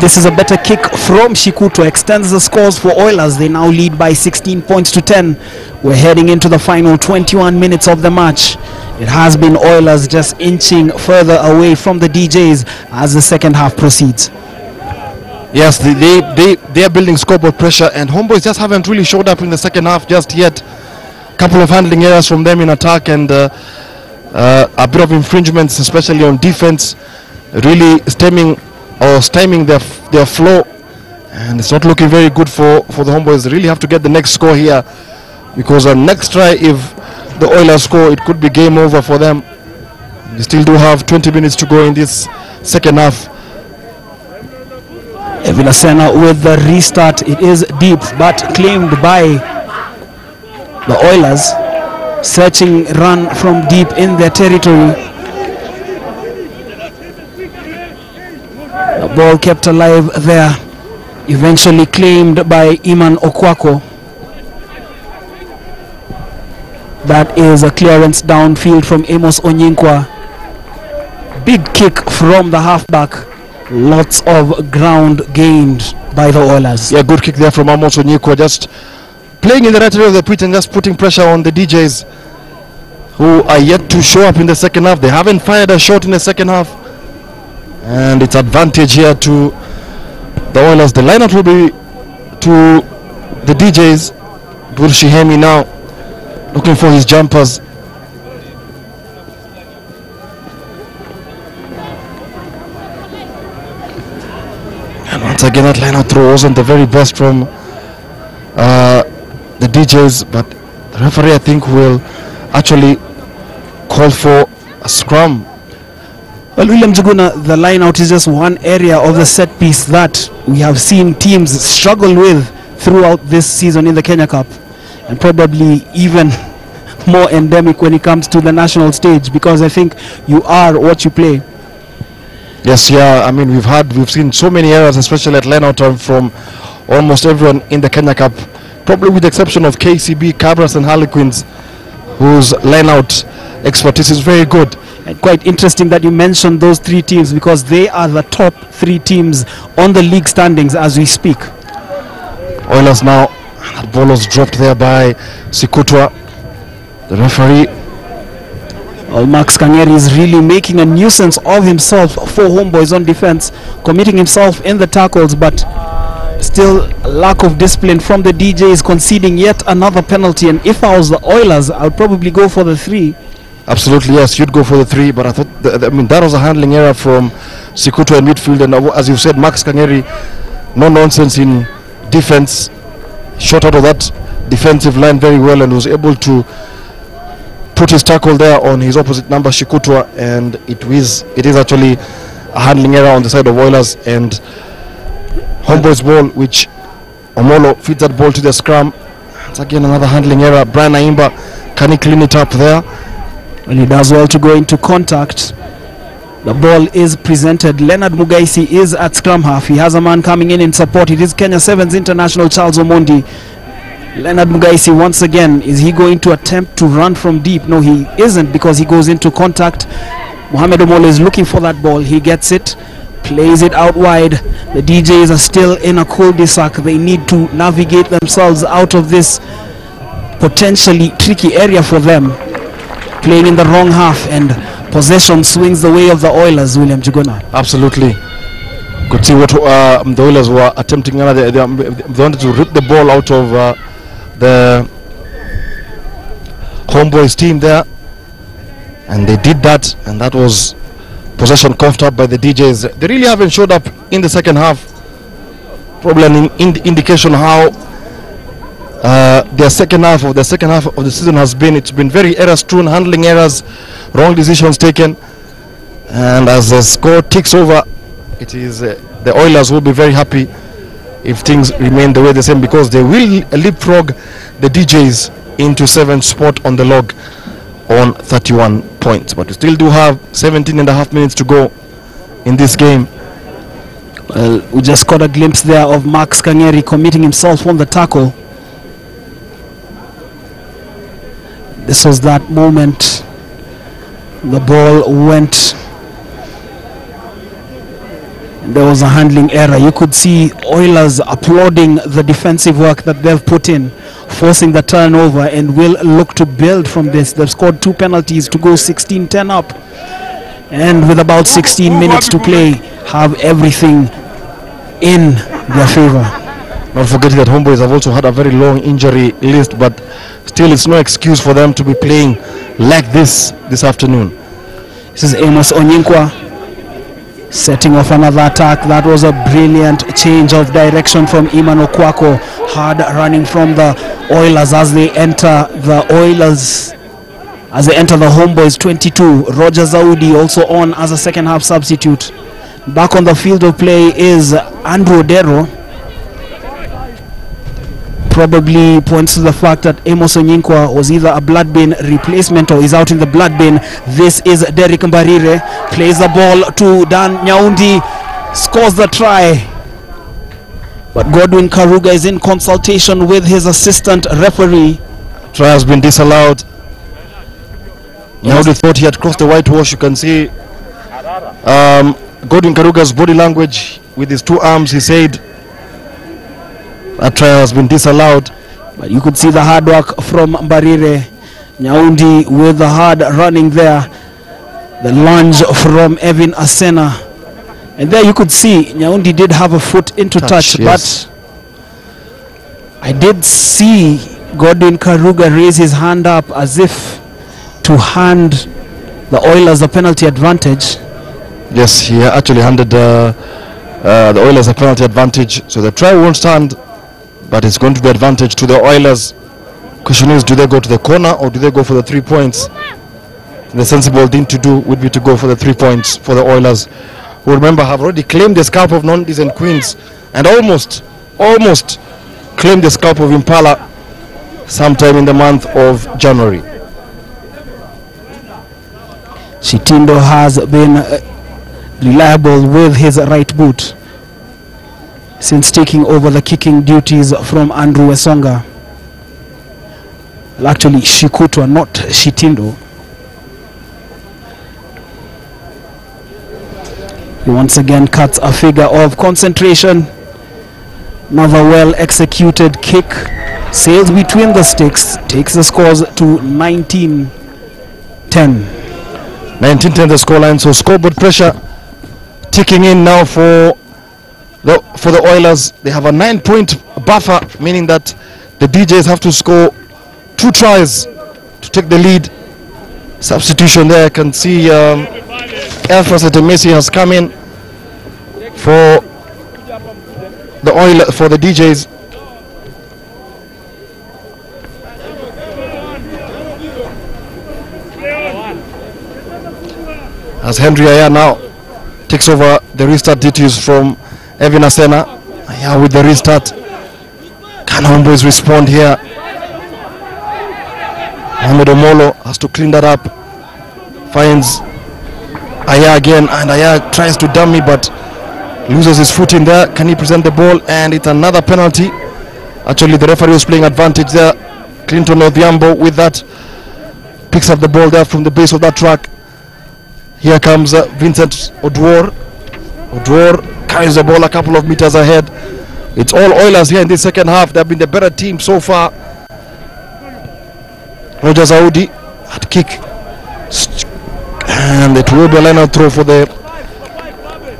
This is a better kick from Shikuto, extends the scores for Oilers. They now lead by 16 points to 10. We're heading into the final 21 minutes of the match. It has been Oilers just inching further away from the DJs as the second half proceeds. Yes, they are building scoreboard pressure, and Homeboys just haven't really showed up in the second half just yet. Couple of handling errors from them in attack, and a bit of infringements, especially on defense, really stymieing their flow, and it's not looking very good for the Homeboys. They really have to get the next score here, because on next try, if the Oilers score, it could be game over for them. They still do have 20 minutes to go in this second half. Vilasena with the restart. It is deep but claimed by the Oilers. Searching run from deep in their territory. The ball kept alive there, eventually claimed by Iman Okwako. That is a clearance downfield from Amos Onyinkwa. Big kick from the halfback. Lots of ground gained by the Oilers. Yeah, good kick there from Amos Onyinkwa, just playing in the right area of the pitch and just putting pressure on the DJs, who are yet to show up in the second half. They haven't fired a shot in the second half, and it's advantage here to the Oilers. The lineup will be to the DJs. Burshihemi now looking for his jumpers. And once again, that lineup throw wasn't the very best from the DJs, but the referee, I think, will actually call for a scrum. Well, William Juguna, the line out is just one area of the set piece that we have seen teams struggle with throughout this season in the Kenya Cup, and probably even more endemic when it comes to the national stage, because I think you are what you play. Yes, yeah, I mean, we've seen so many errors, especially at line out from almost everyone in the Kenya Cup, probably with the exception of KCB, Cabras and Harlequins, whose line out expertise is very good. And quite interesting that you mentioned those three teams, because they are the top three teams on the league standings as we speak. Oilers now, that ball was dropped there by Sikutwa, the referee. Well, Max Kangeri is really making a nuisance of himself for Homeboys on defense, committing himself in the tackles, but still lack of discipline from the DJs, conceding yet another penalty. And if I was the Oilers, I'll probably go for the 3. Absolutely, yes, you'd go for the 3, but I thought that was a handling error from Sikutwa in midfield, and as you said, Max Kangeri, no nonsense in defense, shot out of that defensive line very well, and was able to put his tackle there on his opposite number, Shikutwa, and it is actually a handling error on the side of Oilers, and Homeboys ball, which Omolo feeds that ball to the scrum. It's again another handling error. Brian Aimba, can he clean it up there? Well, he does well to go into contact. The ball is presented. Leonard Mugaisi is at scrum half. He has a man coming in support. It is Kenya 7's international Charles Omondi. Leonard Mugaisi once again, is he going to attempt to run from deep? No, he isn't, because he goes into contact. Mohamed Omolo is looking for that ball. He gets it, plays it out wide. The DJs are still in a cul-de-sac. They need to navigate themselves out of this potentially tricky area for them. Playing in the wrong half, and possession swings the way of the Oilers, William Juguna. Absolutely. Could see what the Oilers were attempting. They wanted to rip the ball out of the Homeboys team there, and they did that, and that was possession coughed up by the DJs. They really haven't showed up in the second half. Probably an indication how the second half of the season has been. It's been very error-strewn, handling errors, wrong decisions taken, and as the score ticks over, it is the Oilers will be very happy if things remain the way the same, because they will leapfrog the DJs into 7th spot on the log on 31 points. But we still do have 17 and a half minutes to go in this game. Well, we just got a glimpse there of Max Kangeri committing himself on the tackle. This was that moment the ball went. There was a handling error. You could see Oilers applauding the defensive work that they've put in, forcing the turnover, and will look to build from this. They've scored 2 penalties to go 16-10 up, and with about 16 minutes to play, have everything in their favor. Not forgetting that Homeboys have also had a very long injury list, but still it's no excuse for them to be playing like this afternoon. This is Amos Onyinkwa setting off another attack. That was a brilliant change of direction from Iman Okwako. Hard running from the Oilers as they enter the Homeboys 22. Roger Zaudi also on as a second half substitute. Back on the field of play is Andrew Odero. Probably points to the fact that Amos Onyinkwa was either a blood bin replacement or is out in the blood bin. This is Derek Mbarire, plays the ball to Dan Nyaundi, scores the try. But Godwin Karuga is in consultation with his assistant referee. Try has been disallowed. Nyaundi thought he had crossed the whitewash. You can see Godwin Karuga's body language with his 2 arms. He said that try has been disallowed. But you could see the hard work from Mbarire. Nyaundi with the hard running there. The lunge from Evan Asena. And there you could see Nyaundi did have a foot into touch, yes. But I did see Godwin Karuga raise his hand up as if to hand the Oilers a penalty advantage. Yes, he actually handed the Oilers a penalty advantage. So the try won't stand, but it's going to be advantage to the Oilers. Question is, do they go to the corner or do they go for the 3 points? The sensible thing to do would be to go for the 3 points for the Oilers, who, remember, have already claimed the scalp of Nondis and Queens and almost claimed the scalp of Impala sometime in the month of January. Shitindo has been reliable with his right boot since taking over the kicking duties from Andrew Wesonga. Well, actually Shikutwa, not Shitindo. He once again cuts a figure of concentration. Another well executed kick sails between the sticks, takes the scores to 19-10. 19-10 the scoreline. So scoreboard pressure ticking in now for the Oilers. They have a 9-point buffer, meaning that the DJs have to score 2 tries to take the lead. Substitution there. I can see Elfas Etemesi has come in for the DJs. As Henry Aya now takes over the restart duties from Evan Asena. Aya with the restart. Can Homeboys respond here? Mohamed Omolo has to clean that up. Finds Aya again, and Aya tries to dummy but loses his foot in there. Can he present the ball? And it's another penalty. Actually, the referee was playing advantage there. Clinton Odhiambo with that picks up the ball there from the base of that track. Here comes Vincent Odwor. Odwor carries the ball a couple of meters ahead. It's all Oilers here in this second half. They've been the better team so far. Roger Zaudi at kick, and it will be a line-out throw for the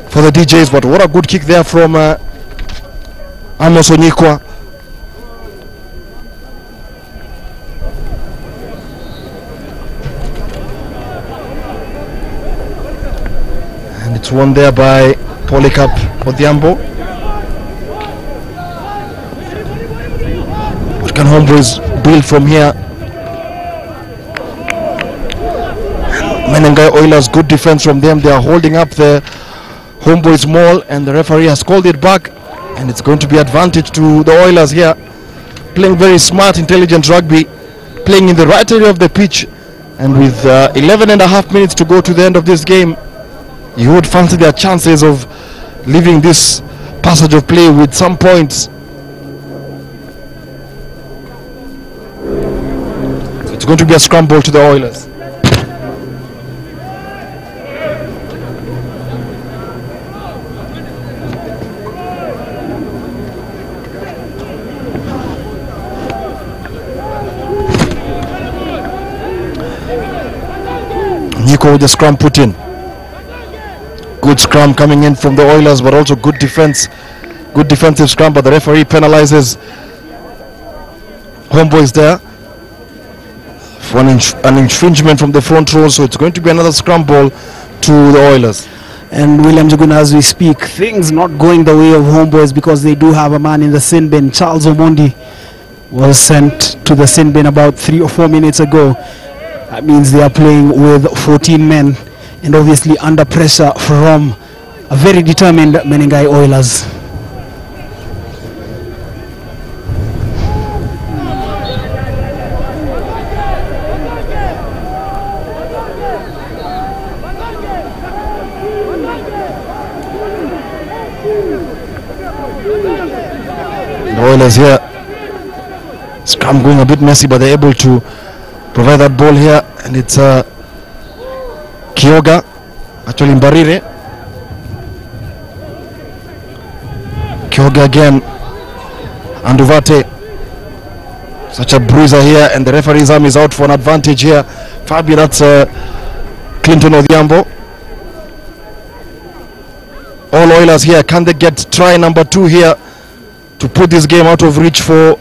DJs. But what a good kick there from Amos Onyinkwa. And it's won there by Polycarp Odhiambo. What can Homeboys build from here? Menengai Oilers, good defense from them. They are holding up the Homeboys maul, and the referee has called it back, and it's going to be advantage to the Oilers here, playing very smart, intelligent rugby, playing in the right area of the pitch, and with 11.5 minutes to go to the end of this game, you would fancy their chances of leaving this passage of play with some points. It's going to be a scramble to the Oilers. Nico with the scrum put in. Good scrum coming in from the Oilers, but also good defense. Good defensive scrum, but the referee penalizes Homeboys there for an infringement from the front row, so it's going to be another scrum ball to the Oilers. And William Njuguna, as we speak, things not going the way of Homeboys because they do have a man in the sin bin. Charles Omondi was sent to the sin bin about 3 or 4 minutes ago. That means they are playing with 14 men and obviously under pressure from a very determined Menengai Oilers. The Oilers here, scrum going a bit messy, but they're able to provide that ball here, and it's Kyoga, actually Mbarire. Kyoga again, Anduvate, such a bruiser here, and the referee's arm is out for an advantage here. Fabi, that's Clinton Odhiambo. All Oilers here, can they get try number 2 here to put this game out of reach for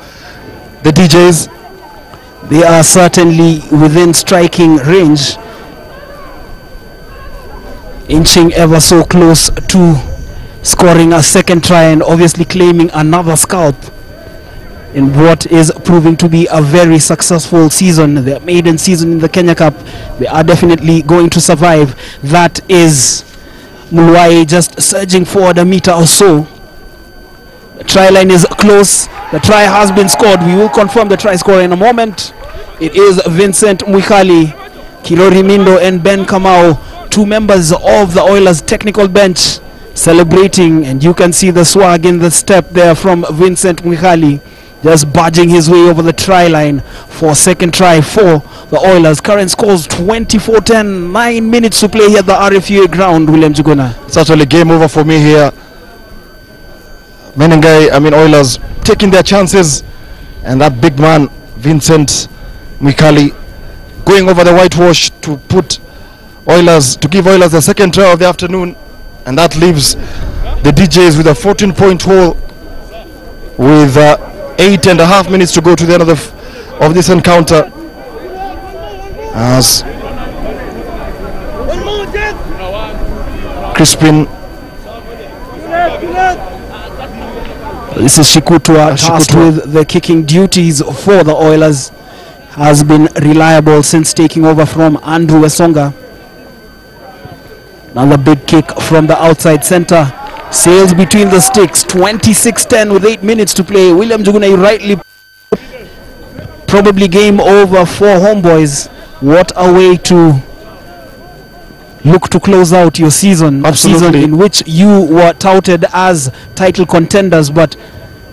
the DJs? They are certainly within striking range, inching ever so close to scoring a second try and obviously claiming another scalp in what is proving to be a very successful season, their maiden season in the Kenya Cup. They are definitely going to survive. That is Mulwai just surging forward a meter or so. The try line is close. The try has been scored. We will confirm the try scorer in a moment. It is Vincent Mwikali, Kilori Mindo and Ben Kamau, 2 members of the Oilers technical bench, celebrating, and you can see the swag in the step there from Vincent Mwikali, just barging his way over the try line for second try for the Oilers. Current scores 24-10, 9 minutes to play here at the RFUA ground, William Njuguna. It's actually game over for me here. Menengai, Oilers taking their chances, and that big man, Vincent Mwikali, going over the whitewash to put Oilers, to give Oilers the second try of the afternoon, and that leaves the DJs with a 14-point haul with 8.5 minutes to go to the end of this encounter. As Crispin, this is Shikutwa, tasked with the kicking duties for the Oilers, has been reliable since taking over from Andrew Wesonga. Another big kick from the outside center, sails between the sticks. 26-10 with 8 minutes to play. William Njuguna, you rightly, probably game over for Homeboys. What a way to look to close out your season. Absolutely. A season in which you were touted as title contenders, but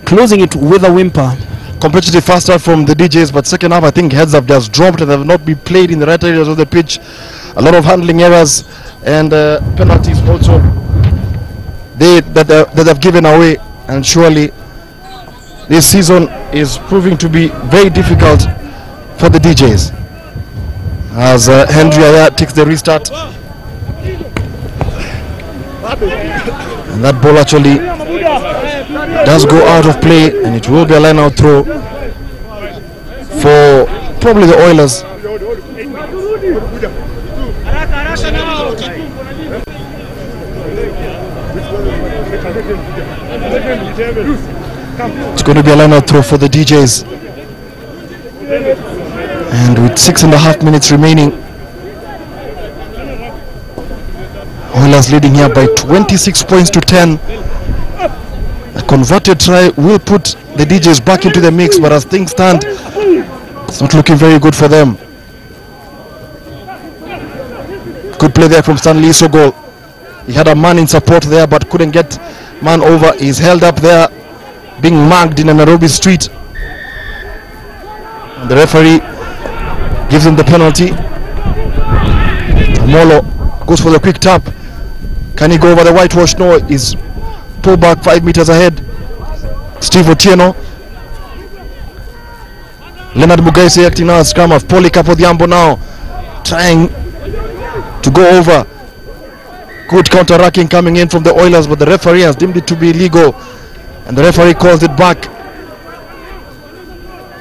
closing it with a whimper. Competitive first half from the DJs, but second half I think heads have just dropped and have not been played in the right areas of the pitch. A lot of handling errors and penalties also that have given away, and surely this season is proving to be very difficult for the DJs as Henry Aya takes the restart, and that ball actually does go out of play, and it will be a line out throw for probably the Oilers. It's going to be a line out throw for the DJs, and with 6.5 minutes remaining, Oilers leading here by 26 points to 10. A converted try will put the DJs back into the mix, but as things stand, it's not looking very good for them. Good play there from Stanley Isogol. He had a man in support there but couldn't get man over. He's held up there being marked in a Nairobi street. And the referee gives him the penalty. Molo goes for the quick tap. Can he go over the whitewash? No, he's pulled back 5 meters ahead. Steve Otieno. Leonard Mugaisi acting now as scrum of Polycarp Odhiambo now trying to go over. Good counter-racking coming in from the Oilers, but the referee has deemed it to be illegal and the referee calls it back.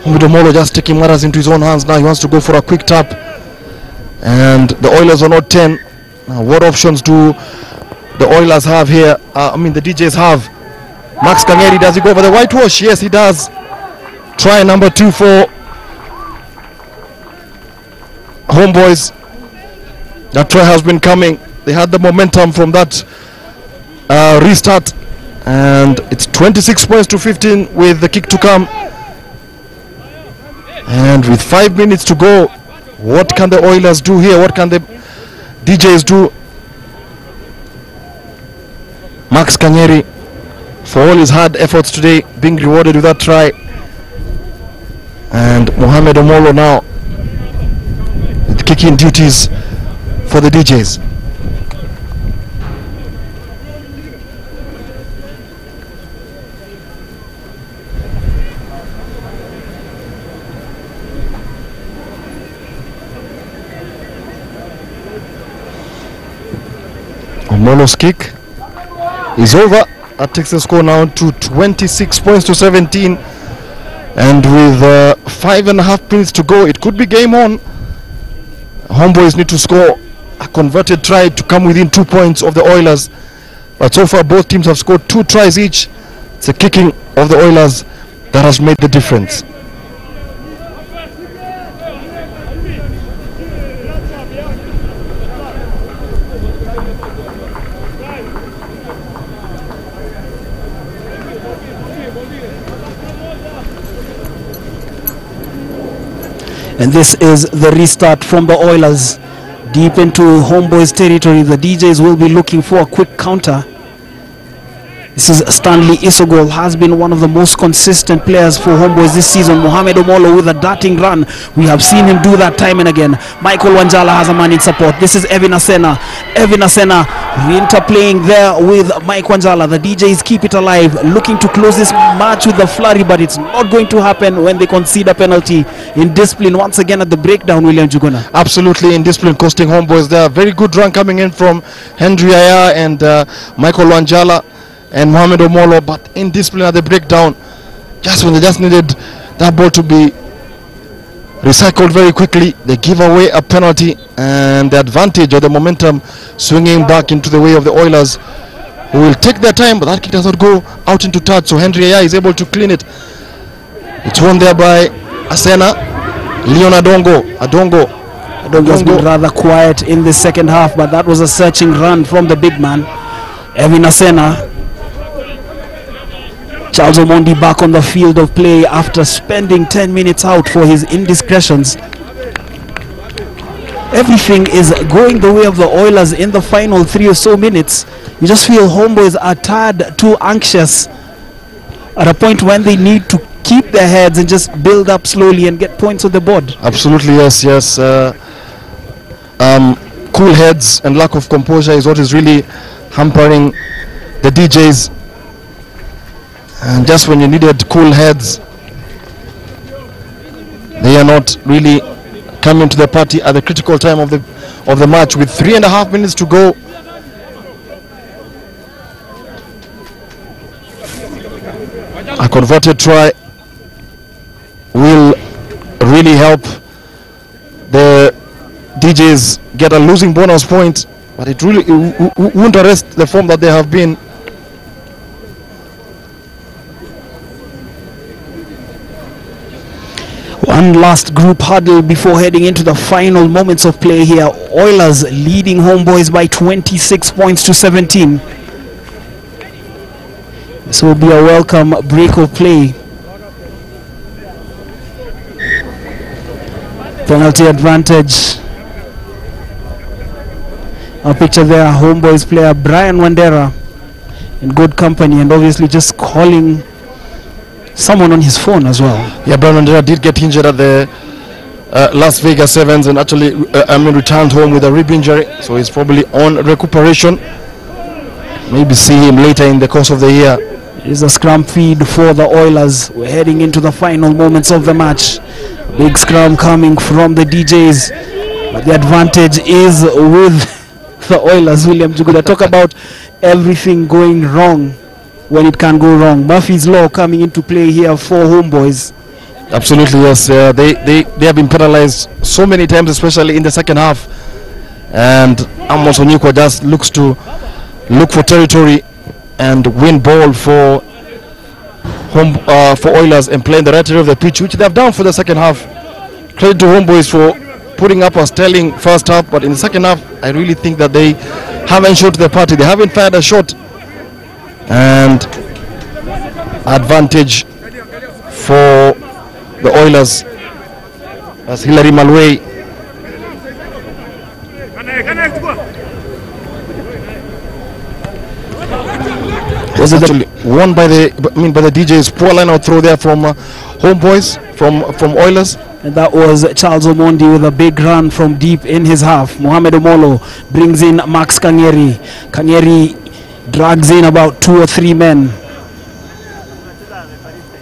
Humido Molo just taking matters into his own hands now. He wants to go for a quick tap and the Oilers are not 10. Now what options do the Oilers have here? The DJs have. Max Kangeri, does he go over the whitewash? Yes, he does. Try number 2 for Homeboys. That try has been coming. They had the momentum from that restart, and it's 26 points to 15 with the kick to come. And with 5 minutes to go, what can the Oilers do here? What can the DJs do? Max Kangeri, for all his hard efforts today, being rewarded with that try. And Mohamed Omolo now with kicking duties for the DJs. Omolo's kick is over. That takes the score now to 26 points to 17. And with 5.5 minutes to go, it could be game on. Homeboys need to score a converted try to come within 2 points of the Oilers. But so far, both teams have scored 2 tries each. It's the kicking of the Oilers that has made the difference. And this is the restart from the Oilers deep into Homeboys territory. The DJs will be looking for a quick counter. This is Stanley Isogol, has been one of the most consistent players for Homeboys this season. Mohamed Omolo with a darting run. We have seen him do that time and again. Michael Wanjala has a man in support. This is Evin Asena. Evin Asena interplaying there with Mike Wanjala. The DJs keep it alive, looking to close this match with a flurry, but it's not going to happen when they concede a penalty. In discipline once again at the breakdown, William Juguna. Absolutely in discipline, costing Homeboys there. Very good run coming in from Henry Aya and Michael Wanjala and Mohamed Omolo, but in discipline at the breakdown, just when they just needed that ball to be recycled very quickly, they give away a penalty, and the advantage or the momentum swinging back into the way of the Oilers, who will take their time, but that kick does not go out into touch, so Henry Aya is able to clean it. It's won there by Asena. Leon Adongo has been rather quiet in the second half, but that was a searching run from the big man. Evin Asena. Charles Omondi back on the field of play after spending 10 minutes out for his indiscretions. Everything is going the way of the Oilers in the final 3 or so minutes. You just feel Homeboys are tired, too anxious at a point when they need to keep their heads and just build up slowly and get points on the board. Absolutely, yes. Cool heads and lack of composure is what is really hampering the DJs. And just when you needed cool heads, they are not really coming to the party at the critical time of the match with 3.5 minutes to go. A converted try will really help the DJs get a losing bonus point, but it really won't arrest the form that they have been. One last group huddle before heading into the final moments of play here. Oilers leading Homeboys by 26 points to 17. This will be a welcome break of play. Penalty advantage. Our picture there, Homeboys player Brian Wandera in good company, and obviously just calling someone on his phone as well. Yeah, Brian Wandera did get injured at the Las Vegas Sevens, and actually returned home with a rib injury, so he's probably on recuperation. Maybe see him later in the course of the year. It is a scrum feed for the Oilers. We're heading into the final moments of the match. Big scrum coming from the DJs, but the advantage is with the Oilers. William Juguda, talk about everything going wrong when it can go wrong. Murphy's Law coming into play here for Homeboys. Absolutely, yes. They have been penalized so many times, especially in the second half. And Amos Onyekwa just looks to look for territory and win ball for Oilers and play in the right area of the pitch, which they have done for the second half. Credit to Homeboys for putting up a sterling first half, but in the second half, I really think that they haven't shot the party. They haven't fired a shot. And advantage for the Oilers as Hilary Malway was actually won by the DJs. Poor line out throw there from Homeboys from Oilers. And that was Charles Omondi with a big run from deep in his half. Mohamed Omolo brings in Max Kanyeri. Kanyeri drags in about 2 or 3 men.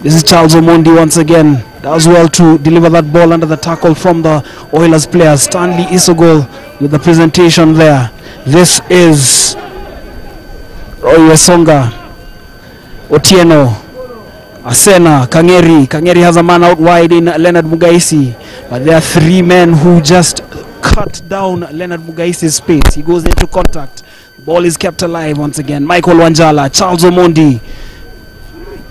This is Charles Omondi once again. Does well to deliver that ball under the tackle from the Oilers player. Stanley Isogol with the presentation there. This is Roy Wesonga, Otieno, Asena, Kangeri. Kangeri has a man out wide in Leonard Mugaisi, but there are 3 men who just cut down Leonard Mugaisi's space. He goes into contact. Ball is kept alive once again. Michael Wanjala, Charles Omondi.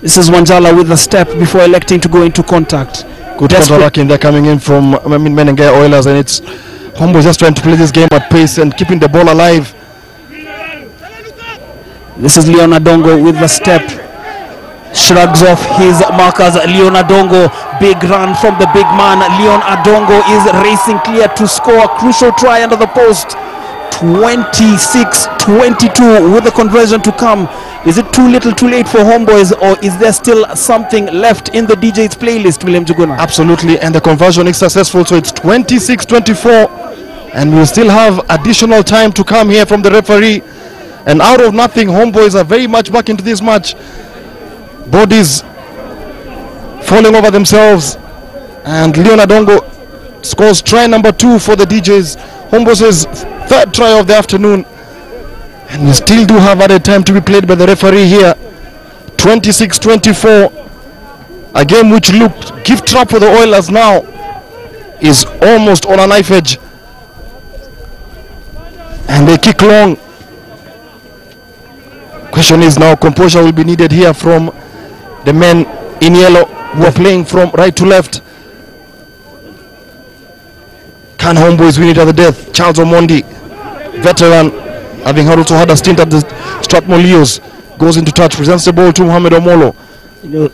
This is Wanjala with a step before electing to go into contact. Good counter-attacking. They're coming in from Menengai Oilers, and it's Homeboys just trying to play this game at pace and keeping the ball alive. This is Leon Adongo with the step. Shrugs off his markers. Leon Adongo, big run from the big man. Leon Adongo is racing clear to score a crucial try under the post. 26-22 with the conversion to come. Is it too little too late for Homeboys, or is there still something left in the DJ's playlist, William Juguna? Absolutely, and the conversion is successful, so it's 26-24, and we'll still have additional time to come here from the referee. And out of nothing, Homeboys are very much back into this match. Bodies falling over themselves, and Leon Adongo scores try number 2 for the DJs. Homeboys' 3rd try of the afternoon, and we still do have added time to be played by the referee here. 26-24, a game which looked gift trap for the Oilers now is almost on a knife edge, and they kick long. Question is now, composure will be needed here from the men in yellow who are playing from right to left. Can Homeboys win it at the death? Charles Omondi, veteran, having also had a stint at the Strathmore Leos, goes into touch, presents the ball to Mohamed Omolo. You know,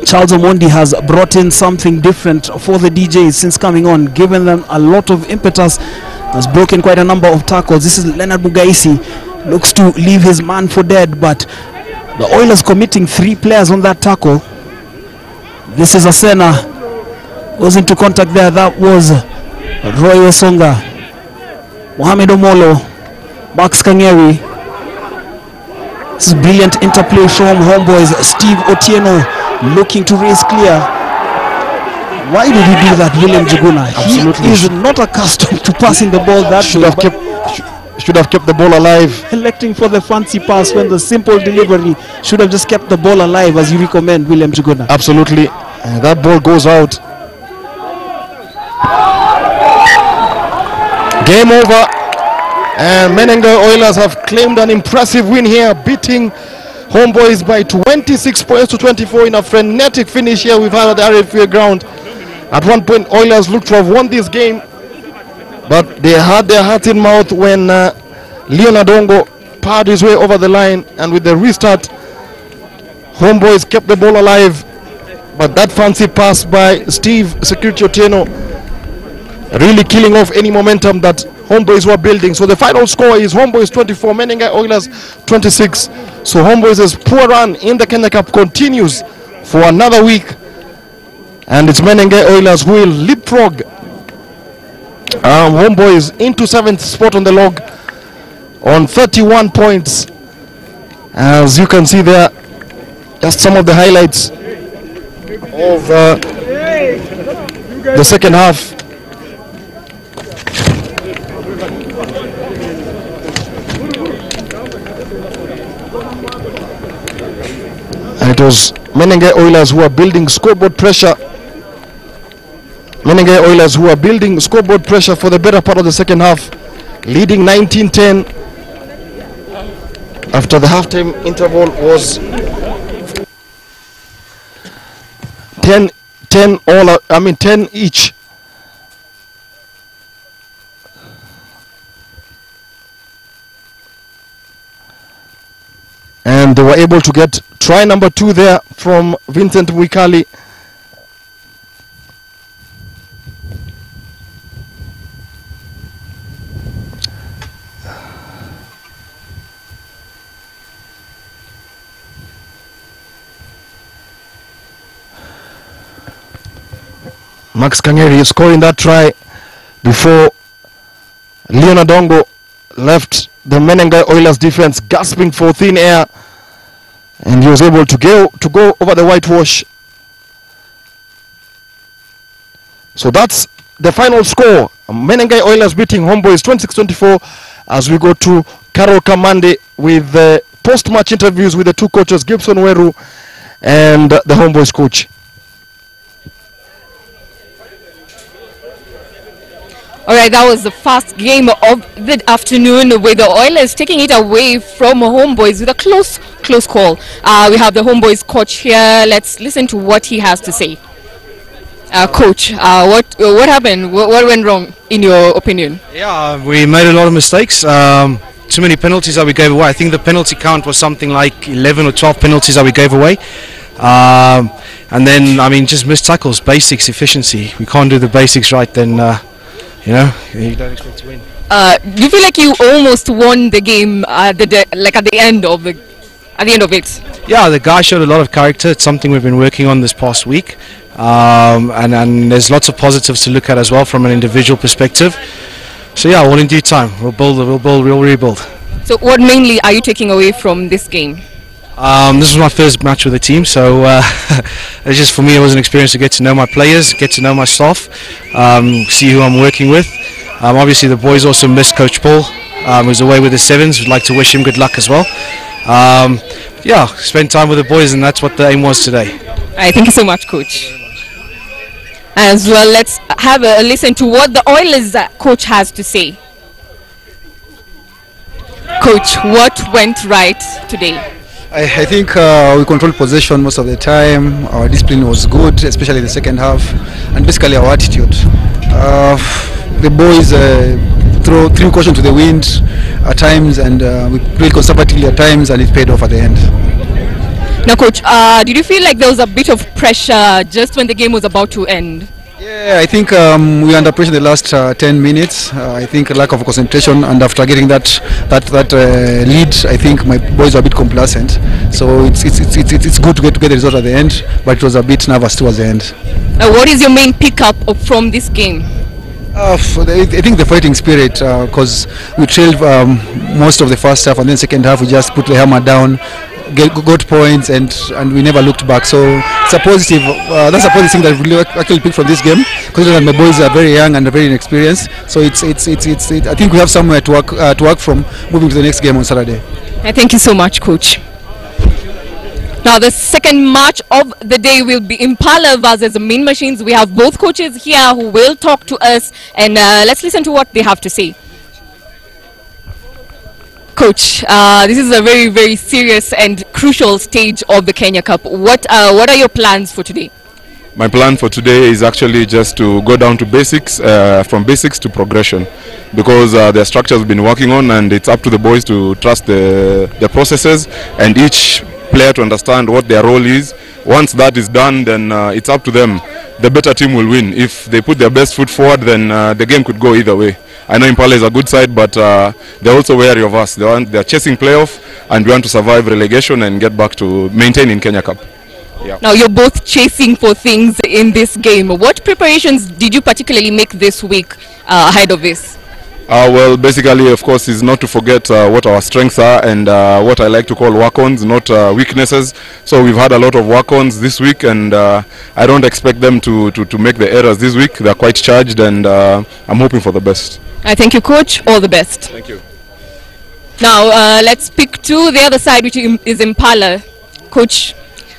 Charles Omondi has brought in something different for the DJs since coming on, given them a lot of impetus, has broken quite a number of tackles. This is Leonard Mugaisi, looks to leave his man for dead, but the Oilers committing 3 players on that tackle. This is Asena, goes into contact there. That was Roy Wesonga, Mohamed Omolo, Max Kangeri. This is brilliant interplay from Homeboys. Steve Otieno looking to race clear. Why did he do that, William Juguna? Absolutely. He is not accustomed to passing the ball that Should have kept the ball alive. Electing for the fancy pass when the simple delivery should have just kept the ball alive, as you recommend, William Juguna. Absolutely. And that ball goes out. Game over. And Menengai Oilers have claimed an impressive win here, beating Homeboys by 26 points to 24 in a frenetic finish here we've had at the RFA ground. At one point, Oilers looked to have won this game, but they had their hearts in mouth when Leon Adongo powered his way over the line, and with the restart, Homeboys kept the ball alive, but that fancy pass by Steve Security Otieno really killing off any momentum that Homeboys were building. So the final score is Homeboys 24, Menengai Oilers 26. So Homeboys' poor run in the Kenya Cup continues for another week, and it's Menengai Oilers who will leapfrog Homeboys into 7th spot on the log on 31 points. As you can see there, just some of the highlights of the second half. And it was Menengai Oilers who are building scoreboard pressure. Menengai Oilers who are building scoreboard pressure for the better part of the second half, leading 19-10 after the halftime interval was 10 each. And they were able to get try number 2 there from Vincent Mwikali. Max Kangeri scoring that try before Leonard Dongo left the Menengai Oilers defense gasping for thin air, and he was able to go over the whitewash. So that's the final score. Menengai Oilers beating Homeboys 26-24. As we go to Carol Kamande with the post-match interviews with the two coaches, Gibson Weru and the Homeboys coach. All right, that was the first game of the afternoon with the Oilers taking it away from Homeboys with a close call. We have the Homeboys coach here. Let's listen to what he has to say. Coach, what happened? What went wrong in your opinion? Yeah, we made a lot of mistakes. Too many penalties that we gave away. I think the penalty count was something like 11 or 12 penalties that we gave away. And then, I mean, just missed tackles, basics, efficiency. We can't do the basics right, then... you know, you don't expect to win. Do you feel like you almost won the game at the end of it? Yeah, the guy showed a lot of character. It's something we've been working on this past week, and there's lots of positives to look at as well from an individual perspective. So yeah, all in due time. We'll rebuild. So what mainly are you taking away from this game? This was my first match with the team, so it's just for me it was an experience to get to know my players, get to know my staff, see who I'm working with. Obviously the boys also missed Coach Paul, who's away with the Sevens. We'd like to wish him good luck as well. Yeah, spend time with the boys, and that's what the aim was today. All right, thank you so much, Coach. As well, let's have a listen to what the Oilers coach has to say. Coach, what went right today? I think we controlled possession most of the time. Our discipline was good, especially in the second half, and basically our attitude. The boys threw caution to the wind at times, and we played conservatively at times, and it paid off at the end. Now, Coach, did you feel like there was a bit of pressure just when the game was about to end? Yeah, I think we were under pressure the last 10 minutes. I think a lack of concentration, and after getting that lead, I think my boys were a bit complacent. So it's good to get the result at the end, but it was a bit nervous towards the end. What is your main pickup from this game? I think the fighting spirit, because we trailed most of the first half, and then second half we just put the hammer down, got points, and we never looked back. So it's a positive. That's a positive thing that we actually picked from this game, considering that my boys are very young and very inexperienced. So I think we have somewhere to work from moving to the next game on Saturday. Thank you so much, Coach. Now the second match of the day will be Impala versus Mean Machines. We have both coaches here who will talk to us, and let's listen to what they have to say. Coach, this is a very, very serious and crucial stage of the Kenya Cup. What are your plans for today? My plan for today is actually just to go down to basics, from basics to progression, because the structure has been working on, and it's up to the boys to trust the processes, and each player to understand what their role is. Once that is done, then it's up to them. The better team will win. If they put their best foot forward, then the game could go either way. I know Impala is a good side, but they're also wary of us. They're chasing playoff, and we want to survive relegation and get back to maintaining Kenya Cup. Yeah. Now you're both chasing for things in this game. What preparations did you particularly make this week ahead of this? Well, basically, of course, is not to forget what our strengths are and what I like to call work-ons, not weaknesses. So we've had a lot of work-ons this week, and I don't expect them to make the errors this week. They're quite charged, and I'm hoping for the best. I thank you, Coach. All the best. Thank you. Now let's pick to the other side, which is Impala. Coach,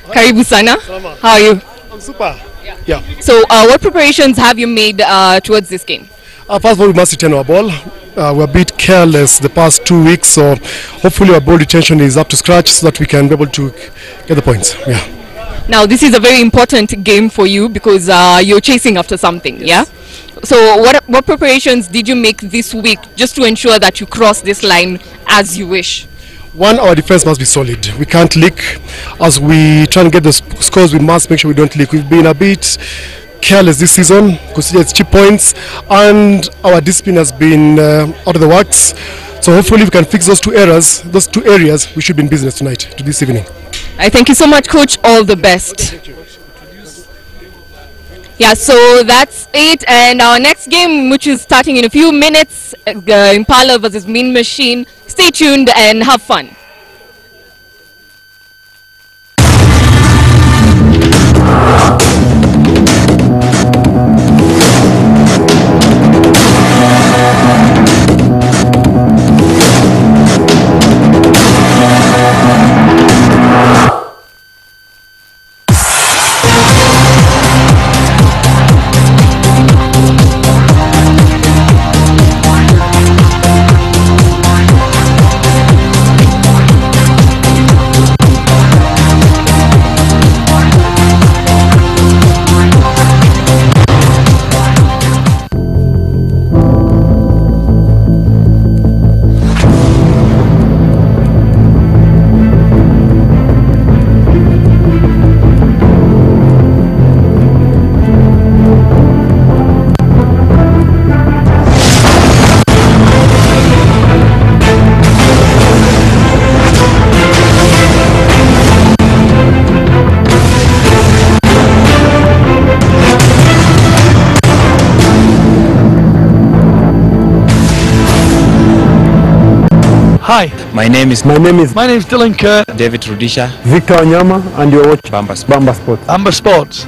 karibu sana. How are you? I'm super. Yeah. So what preparations have you made towards this game? First of all, we must retain our ball. We're a bit careless the past 2 weeks, so hopefully our ball retention is up to scratch so that we can be able to get the points. Yeah. Now this is a very important game for you because you're chasing after something. Yes. Yeah. So what preparations did you make this week just to ensure that you cross this line as you wish? One, our defense must be solid. We can't leak. As we try and get the scores, we must make sure we don't leak. We've been a bit careless this season, consider it's cheap points, and our discipline has been out of the works. So hopefully we can fix those two areas, we should be in business tonight, to this evening. I thank you so much, Coach. All the best. Thank you. Yeah, so that's it, and our next game, which is starting in a few minutes, Impala versus Mean Machine. Stay tuned and have fun. Hi, my name is Dylan Kerr, David Rudisha, Victor Onyama, and you're watching Bamba Sports. Bamba Sports.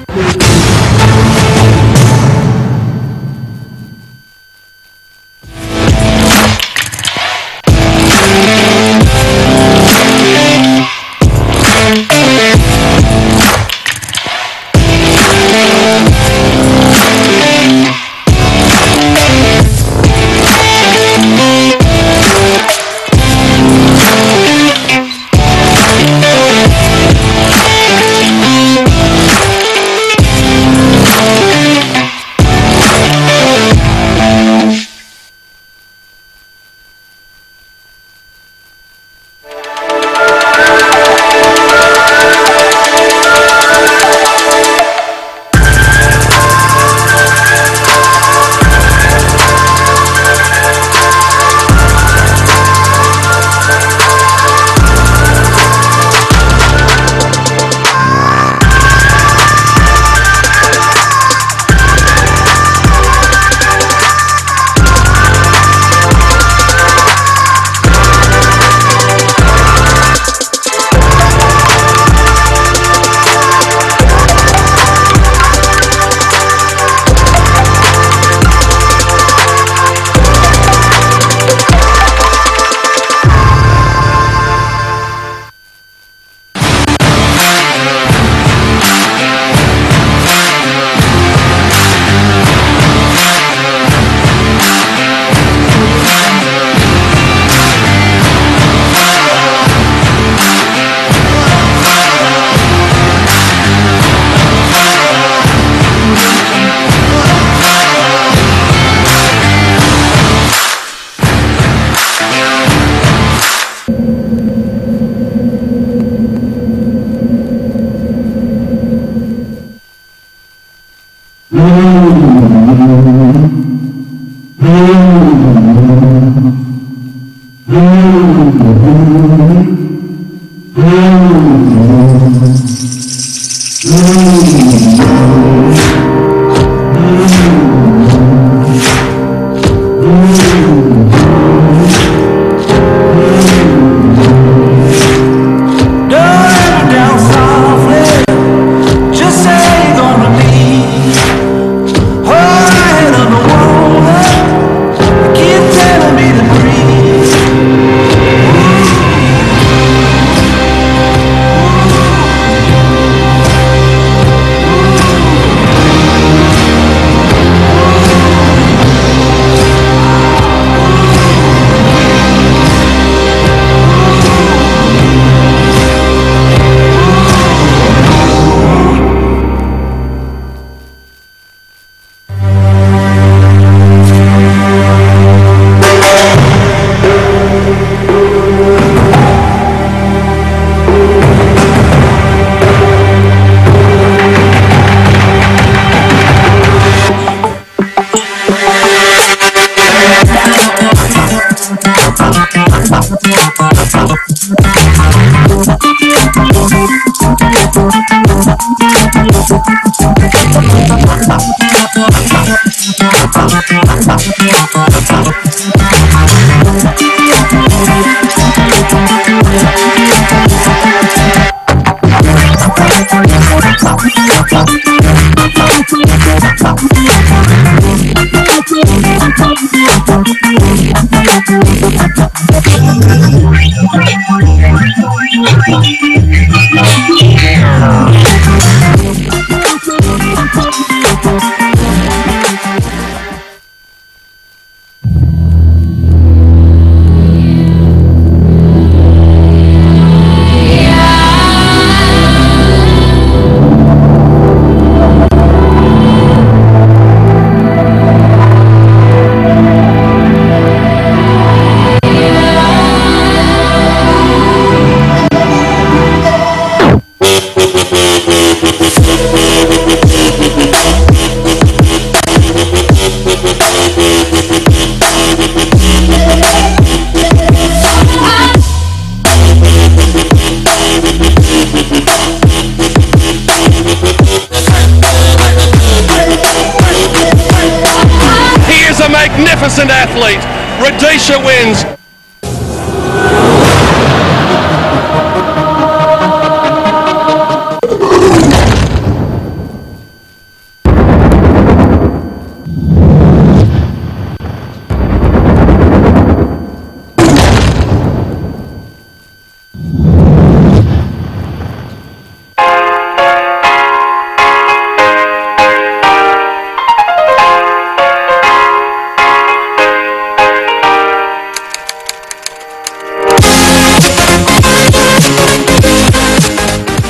Magnificent athlete. Radisha wins.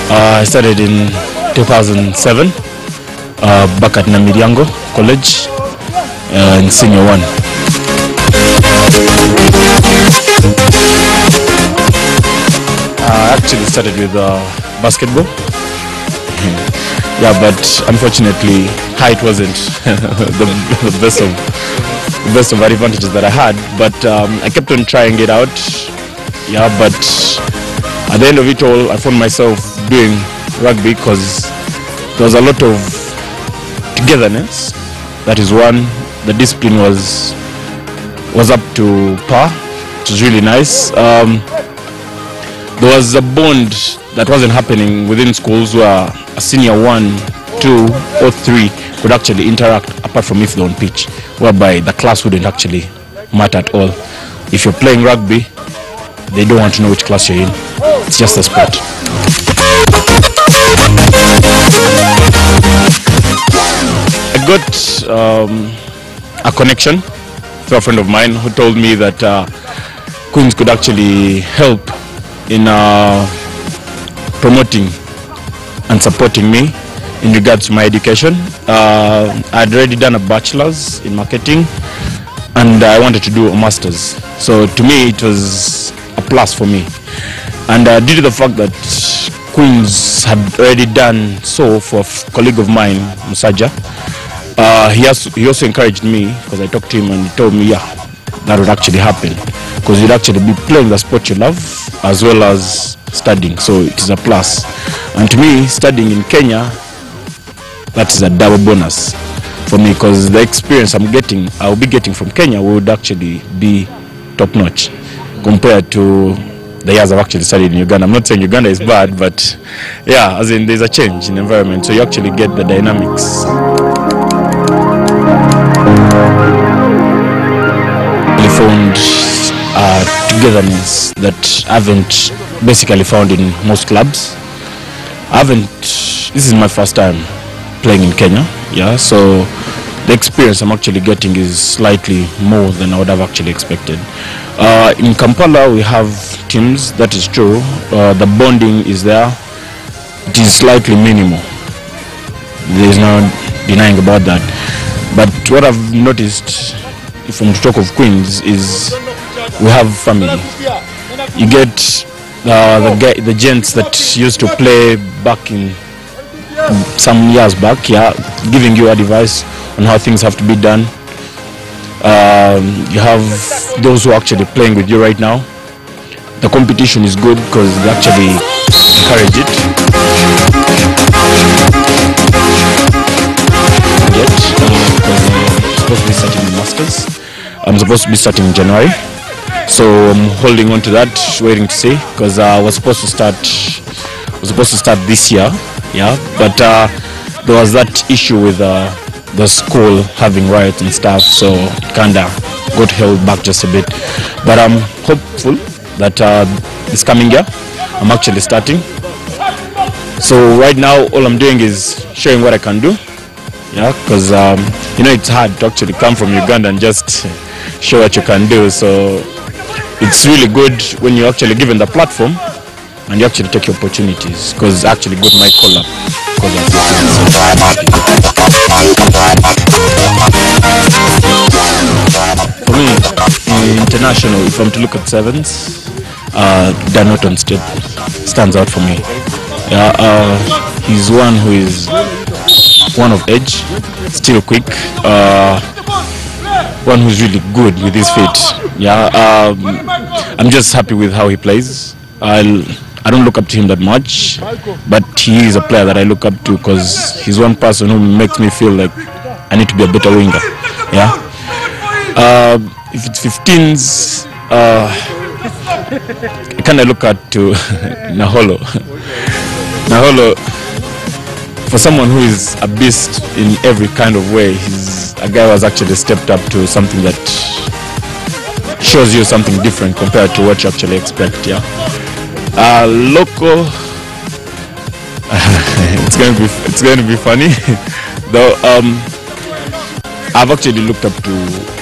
I started in 2007 back at Namiriango College in Senior 1. I actually started with basketball. Yeah, but unfortunately height wasn't the best of advantages that I had. But I kept on trying it out. Yeah, but at the end of it all, I found myself doing rugby because there was a lot of togetherness. That is one. The discipline was up to par, which was really nice. There was a bond that wasn't happening within schools where a senior 1, 2 or 3 could actually interact apart from if they're on pitch, whereby the class wouldn't actually matter at all. If you're playing rugby, they don't want to know which class you're in. It's just a sport. I got a connection through a friend of mine who told me that Queens could actually help in promoting and supporting me in regards to my education. I'd already done a bachelor's in marketing and I wanted to do a master's. So to me it was a plus for me. And due to the fact that Queens had already done so for a colleague of mine, Musaja, he also encouraged me, because I talked to him and he told me, yeah, that would actually happen. Because you'd actually be playing the sport you love as well as studying, so it is a plus. And to me, studying in Kenya, that is a double bonus for me, because the experience I'll be getting from Kenya would actually be top notch compared to the years I've actually studied in Uganda. I'm not saying Uganda is bad, but yeah, as in there's a change in environment, so you actually get the dynamics. I found togetherness that I haven't basically found in most clubs. This is my first time playing in Kenya, yeah, so the experience I'm actually getting is slightly more than I would have actually expected. In Kampala we have teams, that is true. The bonding is there. It is slightly minimal. There is no denying about that. But what I've noticed, if I'm to talk of Queens, is we have family. You get the gents that used to play back in some years back, yeah, giving you advice on how things have to be done. You have those who are actually playing with you right now. The competition is good because they actually encourage it. supposed to be starting the Masters. I'm supposed to be starting in January. So I'm holding on to that, waiting to see, because I was supposed to start this year, yeah. But there was that issue with the school having riots and stuff, so it kinda got held back just a bit. But I'm hopeful that this coming year I'm actually starting. So right now all I'm doing is showing what I can do, yeah, because you know, it's hard to actually come from Uganda and just show what you can do. So it's really good when you're actually given the platform and you actually take your opportunities, because I actually got my call up because of for me, international, if I'm to look at sevens, Dan Norton stands out for me. Yeah, he's one who is one of edge, still quick, one who's really good with his feet. Yeah, I'm just happy with how he plays. I don't look up to him that much, but he is a player that I look up to because he's one person who makes me feel like I need to be a better winger. Yeah. If it's 15s, I kind of look at to Naholo. Naholo, for someone who is a beast in every kind of way, he's a guy who has actually stepped up to something that shows you something different compared to what you actually expect. Yeah. Local, it's going to be funny though. I've actually looked up to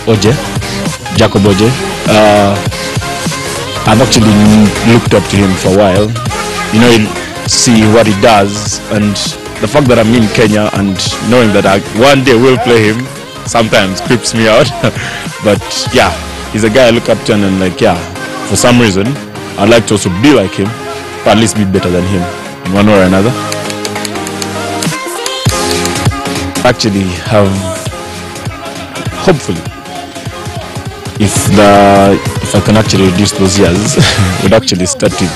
Oje, Jacob Oje. I've actually looked up to him for a while, you know, see what he does, and the fact that I'm in Kenya and knowing that I one day will play him sometimes creeps me out. But yeah, he's a guy I look up to, and I'm like, yeah, for some reason I'd like to also be like him, but at least be better than him in one way or another. Actually have, hopefully, if I can actually reduce those years, would actually start with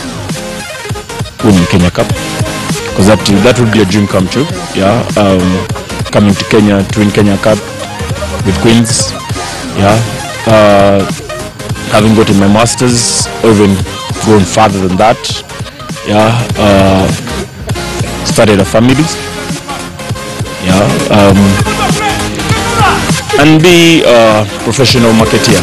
winning Kenya Cup, because that would be a dream come true. Yeah, coming to Kenya to win Kenya Cup with Queens. Yeah, having gotten my masters, or even going farther than that. Yeah, started a family. Yeah, and be a professional marketeer.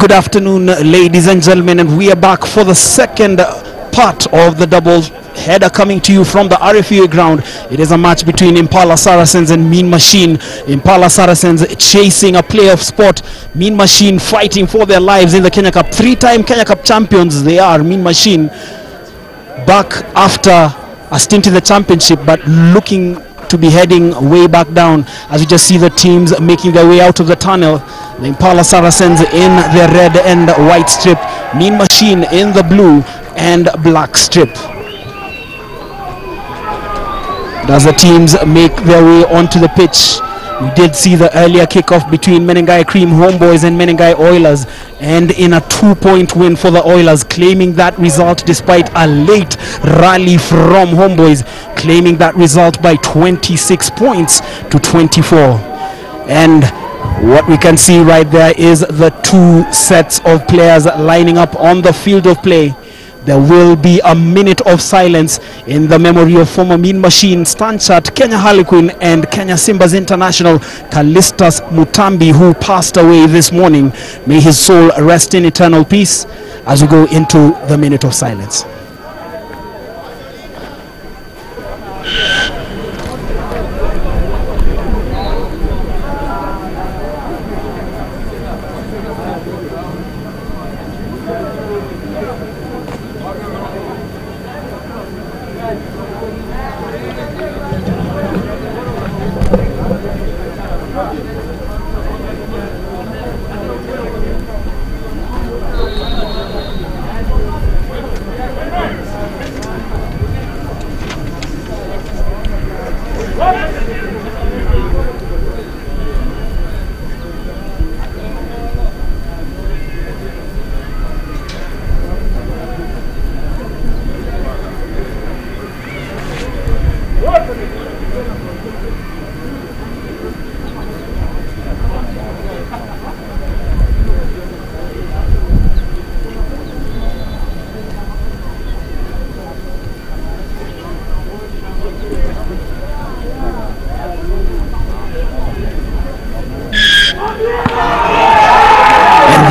Good afternoon, ladies and gentlemen, and we are back for the second part of the double header coming to you from the RFUA ground. It is a match between Impala Saracens and Mean Machine. Impala Saracens chasing a playoff spot, Mean Machine fighting for their lives in the Kenya Cup. Three-time Kenya Cup champions they are. Mean Machine back after a stint in the championship, but looking to be heading way back down as you just see the teams making their way out of the tunnel. The Impala Saracens in their red and white strip, Mean Machine in the blue and black strip. As the teams make their way onto the pitch, we did see the earlier kickoff between Menengai Cream Homeboys and Menengai Oilers, and in a 2-point win for the Oilers, claiming that result despite a late rally from Homeboys, claiming that result by 26 points to 24. And what we can see right there is the two sets of players lining up on the field of play. there will be a minute of silence in the memory of former Mean Machine, Stanchart, Kenya Harlequin and Kenya Simbas International Callistus Mutambi, who passed away this morning. May his soul rest in eternal peace as we go into the minute of silence.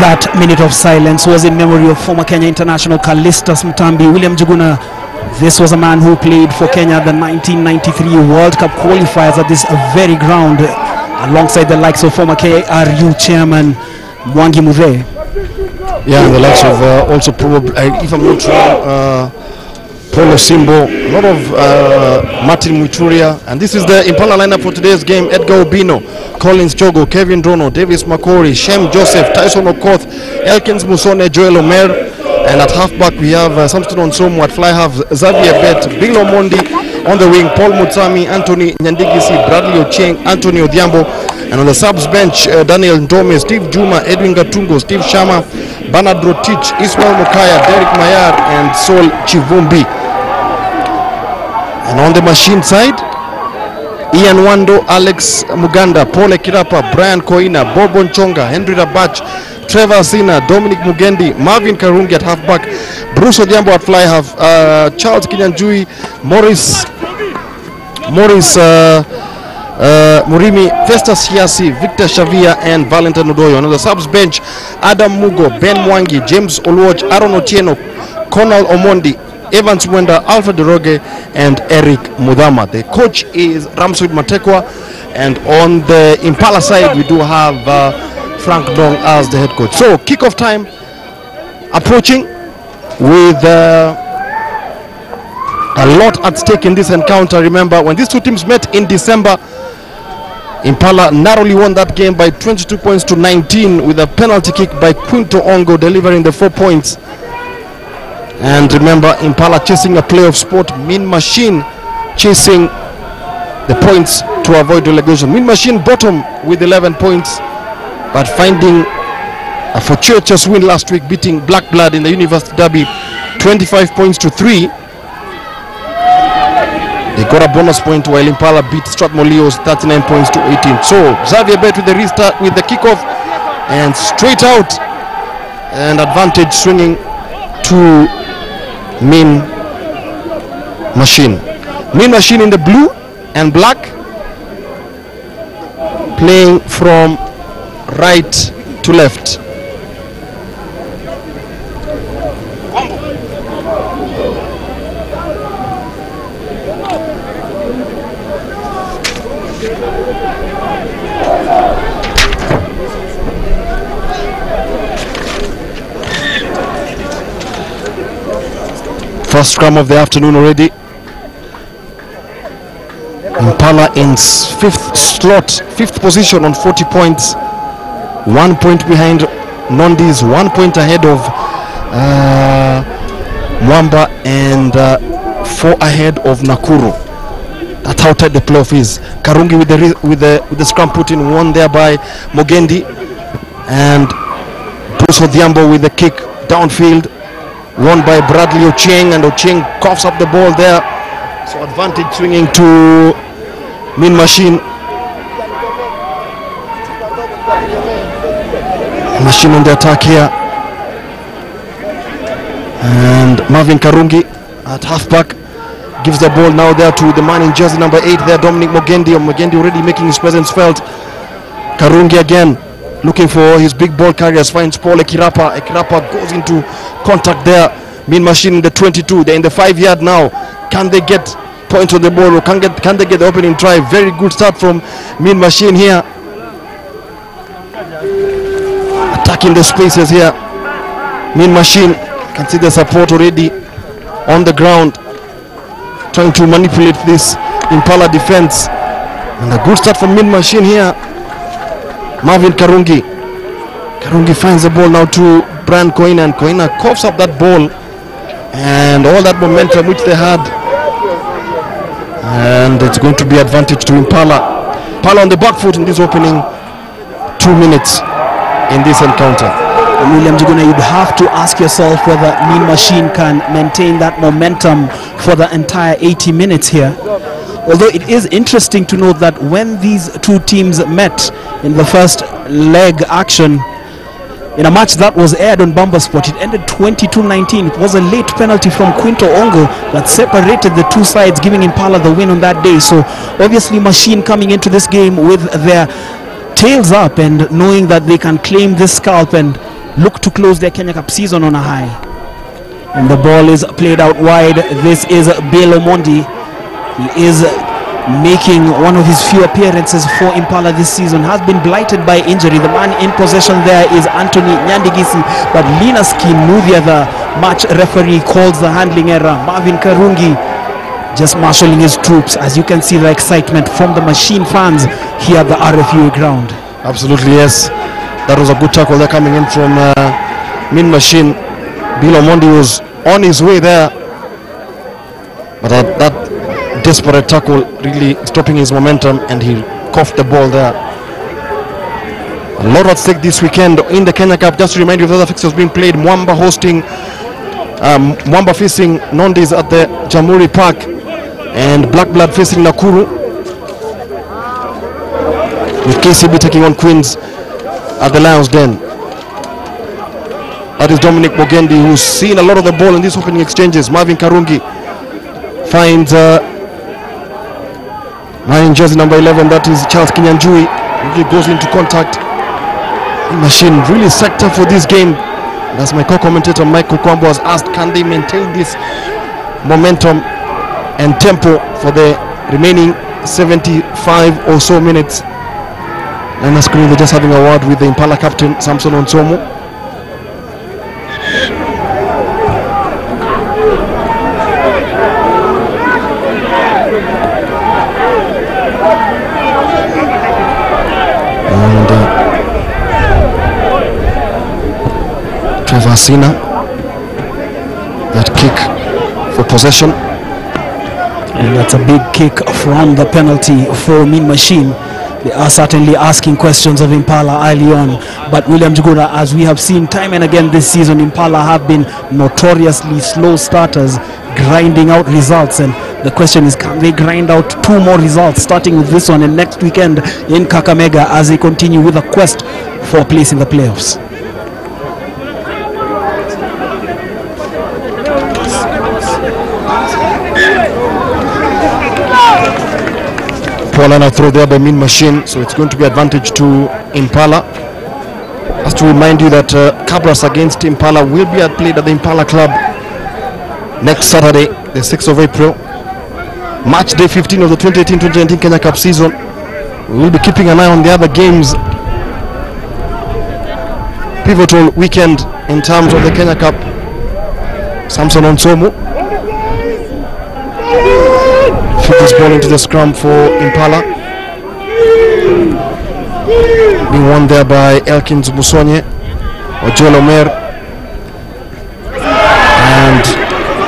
That minute of silence was in memory of former Kenya international Callistus Mutambi. William Juguna, this was a man who played for Kenya at the 1993 World Cup qualifiers at this very ground, alongside the likes of former KRU chairman Mwangi Muthee. Yeah, and the likes of also probably, if I'm not wrong, Paulo Simbo, a lot of Martin Muturia, and this is the Impala lineup for today's game. Edgar Obino, Collins Chogo, Kevin Drono, Davis Makori, Shem Joseph, Tyson Okoth, Elkins Musone, Joel Omer, and at halfback we have Samson Onsomo, at fly half Xavier Bet, Bill Omondi, on the wing Paul Mutsami, Anthony Nyandigisi, Bradley Ochieng, Anthony Odhiambo, and on the subs bench Daniel Ndome, Steve Juma, Edwin Gatungo, Steve Shama, Bernard Rotich, Ismail Mukaya, Derek Mayar, and Sol Chivumbi. And on the machine side, Ian Wando, Alex Muganda, Paul Kirapa, Brian Koina, Bobon Chonga, Henry Rabach, Trevor Sina, Dominic Mugendi, Marvin Karungi at halfback, Bruce Odhiambo at fly half, Charles Kinyanjui, Morris Murimi, Festus Hiasi, Victor Shavia, and Valentin Odoyo. On the subs bench, Adam Mugo, Ben Mwangi, James Oluoch, Aaron Otieno, Conal Omondi, Evans Wenda, Alfred Roge, and Eric Mudama. The coach is Ramsud Matekwa, and on the Impala side we do have Frank Dong as the head coach. So kickoff time approaching with a lot at stake in this encounter. Remember, when these two teams met in December, Impala narrowly won that game by 22 points to 19 with a penalty kick by Quinto Ongo delivering the 4 points. And remember, Impala chasing a playoff spot, Mean Machine chasing the points to avoid relegation. Mean Machine bottom with 11 points, but finding a fortuitous win last week, beating Black Blood in the University Derby 25 points to 3. They got a bonus point while Impala beat Strathmore Leos 39 points to 18. So Xavier Bet with the restart, with the kickoff, and straight out, and advantage swinging to Mean Machine. Mean Machine in the blue and black, playing from right to left. First scrum of the afternoon already. Impala in fifth position on 40 points, 1 point behind Nondis, 1 point ahead of Mwamba, and 4 ahead of Nakuru. That's how tight the playoff is. Karungi with the scrum put in, won there by Mugendi, and Bruce Odhiambo with the kick downfield, won by Bradley Ochieng, and Ochieng coughs up the ball there. So advantage swinging to Mean Machine. Machine on the attack here. And Marvin Karungi at halfback gives the ball now there to the man in jersey number 8 there, Dominic Mogendi. Mogendi already making his presence felt. Karungi again looking for his big ball carriers, finds Paul Ekirapa. Ekirapa goes into contact there. Mean Machine in the 22, they're in the 5-yard now. Can they get points on the ball, or can they get the opening drive? Very good start from Mean Machine here, attacking the spaces here. Mean Machine can see the support already on the ground, trying to manipulate this Impala defense. And a good start from Mean Machine here. Marvin Karungi. Karungi finds the ball now to Brian Koina, and Koina coughs up that ball and all that momentum which they had. And it's going to be advantage to Impala. Impala on the back foot in this opening 2 minutes in this encounter. William Juguna, you'd have to ask yourself whether Mean Machine can maintain that momentum for the entire 80 minutes here. Although it is interesting to note that when these two teams met in the first leg action, in a match that was aired on Bamba Sport, it ended 22-19. It was a late penalty from Quinto Ongo that separated the two sides, giving Impala the win on that day. So obviously Machine coming into this game with their tails up and knowing that they can claim this scalp and look to close their Kenya Cup season on a high. And the ball is played out wide. This is Bill Omondi. He is making one of his few appearances for Impala this season, has been blighted by injury. The man in possession there is Anthony Nyandigisi, but Linus Kinuthia, the match referee, calls the handling error. Marvin Karungi just marshalling his troops. As you can see, the excitement from the Machine fans here at the RFUA ground. Absolutely, yes. That was a good tackle there coming in from Mean Machine. Bill Omondi was on his way there, but that desperate tackle really stopping his momentum, and he coughed the ball there. A lot at stake this weekend in the Kenya Cup. Just to remind you of the other fixtures being played: Mwamba hosting, Mwamba facing Nondis at the Jamhuri Park, and Black Blood facing Nakuru, with KCB taking on Queens at the Lions Den. That is Dominic Mogendi, who's seen a lot of the ball in these opening exchanges. Marvin Karungi finds man in jersey number 11, that is Charles Kinyanjui. Really goes into contact. Machine really sector for this game. And as my co-commentator Michael Kwambo has asked, can they maintain this momentum and tempo for the remaining 75 or so minutes? And on screen they're just having a word with the Impala captain Samson Onsomo. And Trevor Sina, that kick for possession. And that's a big kick from the penalty for Mean Machine. They are certainly asking questions of Impala early on. But William Jugura, as we have seen time and again this season, Impala have been notoriously slow starters, grinding out results. And the question is, can they grind out 2 more results, starting with this one and next weekend in Kakamega, as they continue with a quest for a place in the playoffs? Paulana throw there by Mean Machine, so it's going to be advantage to Impala. Just to remind you that Cabras against Impala will be played at the Impala Club next Saturday, the 6th of April, match day 15 of the 2018-2019 Kenya Cup season. We will be keeping an eye on the other games. Pivotal weekend in terms of the Kenya Cup. Samson Onsomo fit this ball into the scrum for Impala, being won there by Elkins Musonye or Joel Omer, and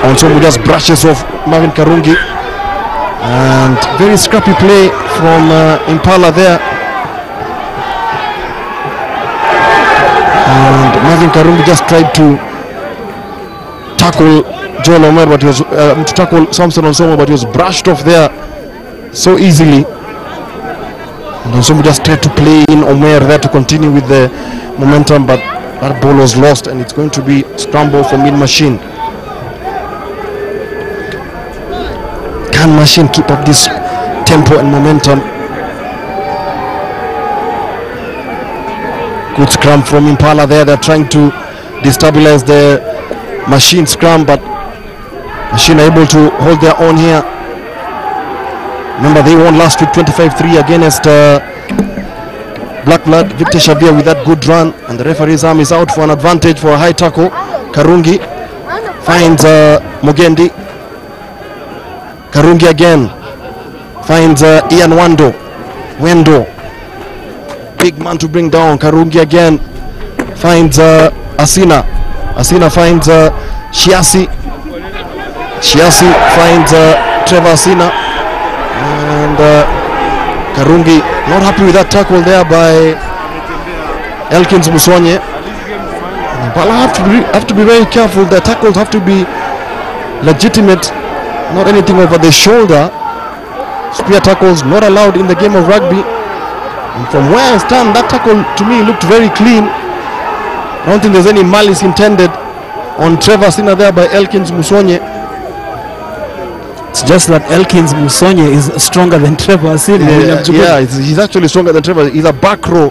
Onsomo just brushes off Marvin Karungi, and very scrappy play from Impala there, and Marvin Karungi just tried to tackle Joel Omer, but he was to tackle Samson Onsomo, but he was brushed off there so easily. And Onsomo just tried to play in Omer there to continue with the momentum, but that ball was lost, and it's going to be scramble for Mean Machine. Can Machine keep up this tempo and momentum? Good scrum from Impala there. They're trying to destabilize the Machine scrum, but Machine are able to hold their own here. Remember, they won last week 25-3 against Black Blood. Victor Shabir with that good run, and the referee's arm is out for an advantage for a high tackle. Karungi finds Mugendi. Karungi again finds Ian Wendo. Big man to bring down. Karungi again finds Asina. Asina finds Shiasi. Shiasi finds Trevor Asina. And Karungi not happy with that tackle there by Elkins Musonye. But I have to be very careful. The tackles have to be legitimate, not anything over the shoulder. Spear tackles not allowed in the game of rugby. And from where I stand, that tackle to me looked very clean. I don't think there's any malice intended on Trevor Asina there by Elkins Musonye. It's just that Elkins Musonye is stronger than Trevor Asina. Yeah, he's actually stronger than Trevor. He's a back row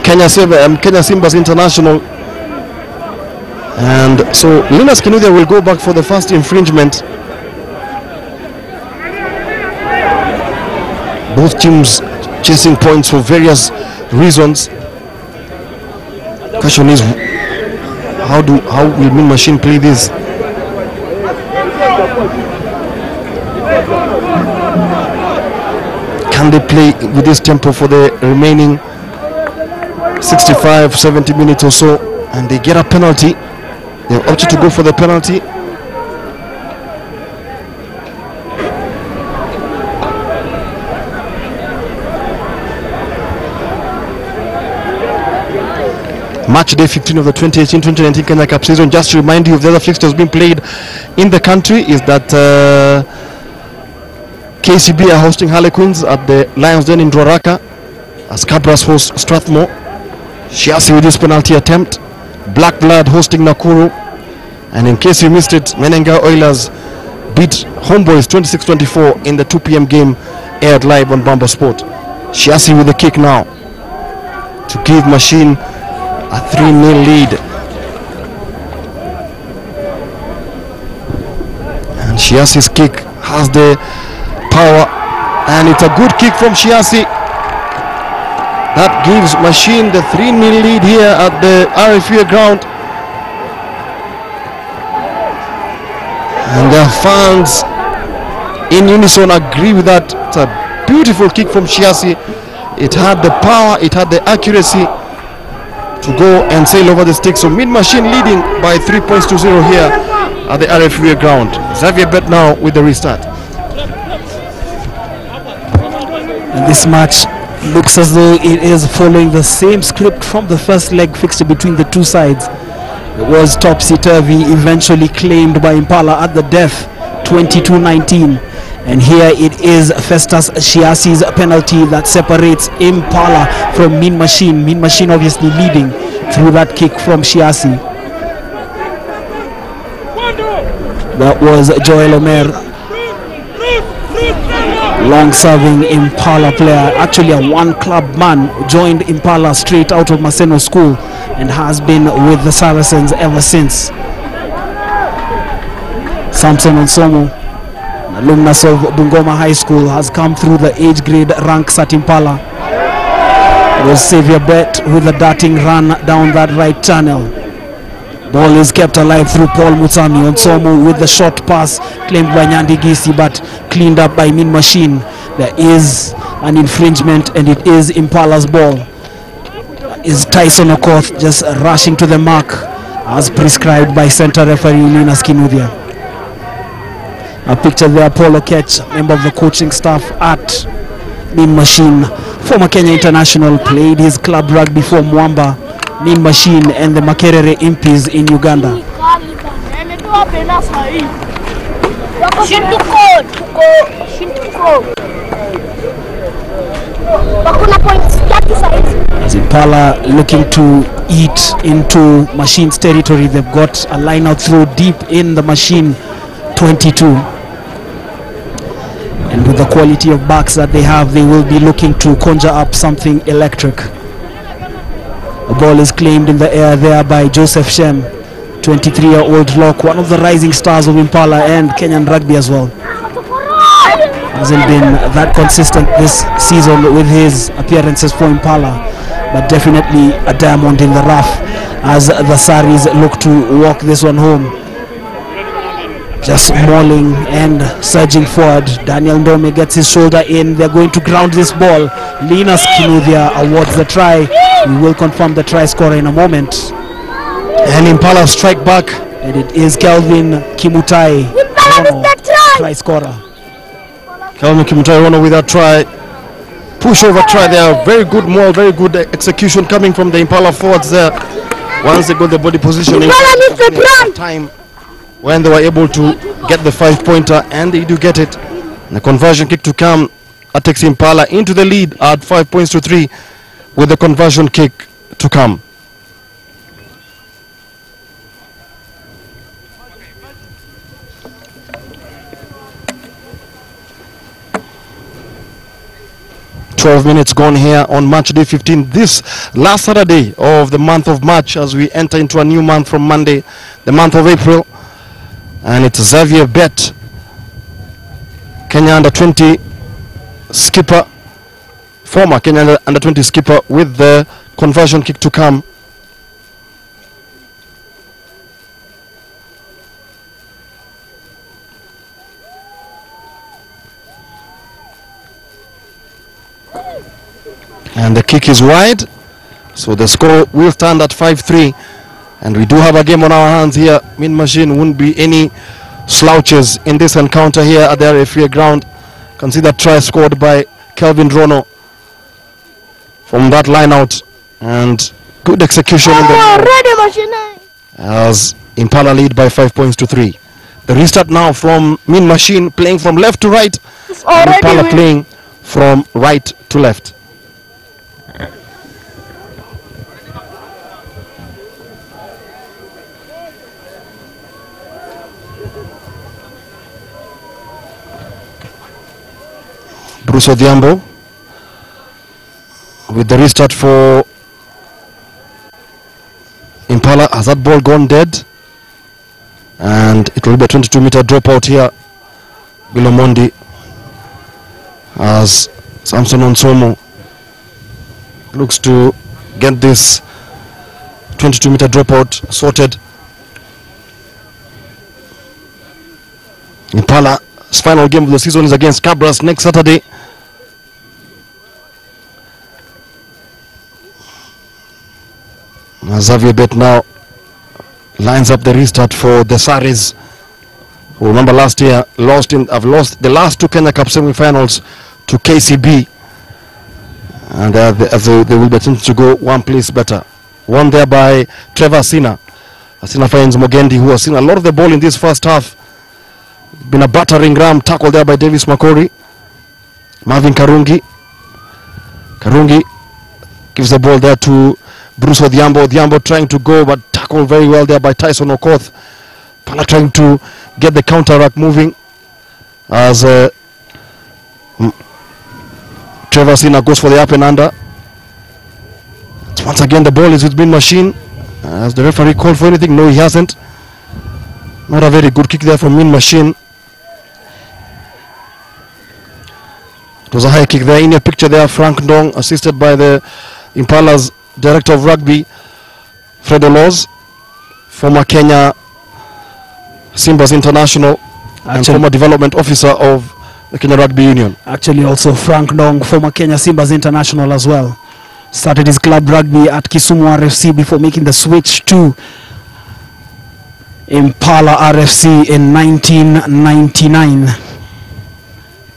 Kenya Simbas international. And so Linus Kinuthia will go back for the first infringement. Both teams chasing points for various reasons. Question is, how will Mean Machine play this? Can they play with this tempo for the remaining 65-70 minutes or so? And they get a penalty. They've opted to go for the penalty. Match day 15 of the 2018-2019 Kenya Cup season. Just to remind you of the other fixtures being played in the country is that KCB are hosting Harlequins at the Lions Den in Ruaraka, as Cabras host Strathmore. Shiasi with this penalty attempt. Black Blood hosting Nakuru. And in case you missed it, Menenga Oilers beat Homeboys 26-24 in the 2 p.m. game aired live on Bamba Sport. Shiasi with the kick now to give Machine a 3-0 lead. And Shiasi's kick has the power, and it's a good kick from Shiasi. That gives Machine the 3-0 lead here at the RFA ground. And their fans in unison agree with that. It's a beautiful kick from Shiasi. It had the power, it had the accuracy to go and sail over the stick. So Mean Machine leading by 3 points to 0 here at the RFA ground. Xavier Bet now with the restart. And this match looks as though it is following the same script from the first leg fixture between the two sides. It was topsy-turvy, eventually claimed by Impala at the death, 22-19. And here it is Festus Shiasi's penalty that separates Impala from Mean Machine. Mean Machine obviously leading through that kick from Shiasi. That was Joel Omer, long-serving Impala player, actually a one-club man, joined Impala straight out of Maseno School and has been with the Saracens ever since. Samson Onsomo, alumnus of Bungoma High School, has come through the age grade ranks at Impala. It was Xavier Bet with a darting run down that right channel. Ball is kept alive through Paul Mutsami. Onsomo with the short pass claimed by Nyandi Gisi but cleaned up by Mean Machine. There is an infringement and it is Impala's ball. Is Tyson Okoth just rushing to the mark as prescribed by center referee Linus Kinuthia. A picture there, Paul Okech, member of the coaching staff at Mean Machine, former Kenya international, played his club rugby for Mwamba, Mean Machine and the Makerere Impis in Uganda. Impala looking to eat into Machine's territory. They've got a line out through deep in the Machine 22. the quality of backs that they have, they will be looking to conjure up something electric. A ball is claimed in the air there by Joseph Shem, 23-year-old lock, one of the rising stars of Impala and Kenyan rugby as well. Hasn't been that consistent this season with his appearances for Impala, but definitely a diamond in the rough as the Saris look to walk this one home. Just mauling and surging forward. Daniel Ndome gets his shoulder in. They're going to ground this ball. Linus Kinuthia awards the try. We will confirm the try scorer in a moment. And Impala strike back. And it is Kelvin Kimutai, try scorer. Kelvin Kimutai with that try. Push over try there. Very good maul, very good execution coming from the Impala forwards there. Once they got the body positioning, time when they were able to get the 5-pointer, and they do get it. And the conversion kick to come takes Impala into the lead at 5 points to 3 with the conversion kick to come. "12 minutes gone here on match day 15, this last Saturday of the month of March, as we enter into a new month from Monday, the month of April. And it's Xavier Bet, Kenya under-20 skipper, former Kenya under-20 skipper, with the conversion kick to come. And the kick is wide, so the score will stand at 5-3. And we do have a game on our hands here. Mean Machine won't be any slouches in this encounter here at the RFA ground. Consider try scored by Kelvin Rono from that line out, and good execution in the as Impala lead by 5 points to 3. The restart now from Mean Machine, playing from left to right, and Impala playing from right to left. Bruce Odhiambo with the restart for Impala. Has that ball gone dead? And it will be a 22-meter dropout here. Bilomondi as Samson Onsomo looks to get this 22-meter dropout sorted. Impala's final game of the season is against Cabras next Saturday. Xavier Bet now lines up the restart for the Saris, who remember last year have lost the last two Kenya Cup semi-finals to KCB, and they will be attempting to go one place better. Won there by Trevor Asina. Asina finds Mogendi, who has seen a lot of the ball in this first half. Been a battering ram, tackle there by Davis Makori. Marvin Karungi gives the ball there to Bruce Odhiambo. Odhiambo trying to go, but tackled very well there by Tyson Okoth. Pala trying to get the counterattack moving as Trevor Sina goes for the up and under. Once again the ball is with Mean Machine. Has the referee called for anything? No, he hasn't. Not a very good kick there from Mean Machine. It was a high kick there. In a picture there, Frank Ndong, assisted by the Impala's Director of Rugby, Fred Laws, former Kenya Simbas International, and former Development Officer of the Kenya Rugby Union. Actually also Frank Ndong, former Kenya Simbas International as well. Started his club rugby at Kisumu RFC before making the switch to Impala RFC in 1999.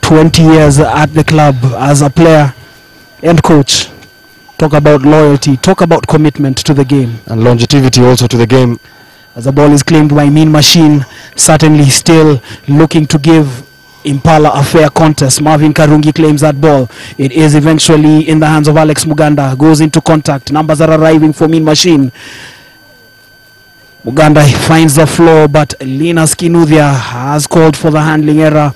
20 years at the club as a player and coach. Talk about loyalty, talk about commitment to the game. And longevity also to the game. As the ball is claimed by Mean Machine, certainly still looking to give Impala a fair contest. Marvin Karungi claims that ball. It is eventually in the hands of Alex Muganda. Goes into contact. Numbers are arriving for Mean Machine. Muganda finds the floor, but Linus Kinuthia has called for the handling error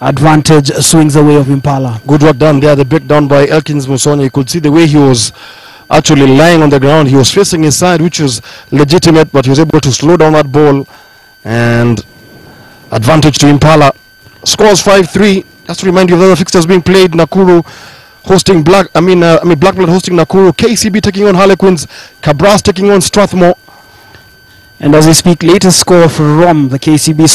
advantage swings the way of Impala. Good work done there. The breakdown by Elkins Musonya. You could see the way he was actually lying on the ground. He was facing his side, which was legitimate, but he was able to slow down that ball, and advantage to Impala. Scores 5-3. Just to remind you of the other fixtures being played. Nakuru hosting Blackblood hosting Nakuru. KCB taking on Harlequins. Cabras taking on Strathmore. And as we speak, latest score from the KCB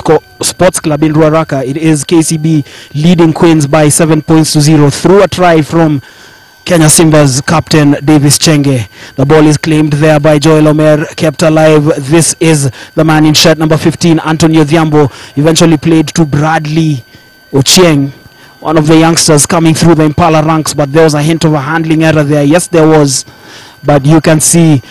Sports Club in Ruaraka. It is KCB leading Queens by 7 points to 0 through a try from Kenya Simba's captain Davis Chenge. The ball is claimed there by Joel Omer, kept alive. This is the man in shirt number 15, Antonio Dhiambo, eventually played to Bradley Ochieng, one of the youngsters coming through the Impala ranks, but there was a hint of a handling error there. Yes, there was, but you can see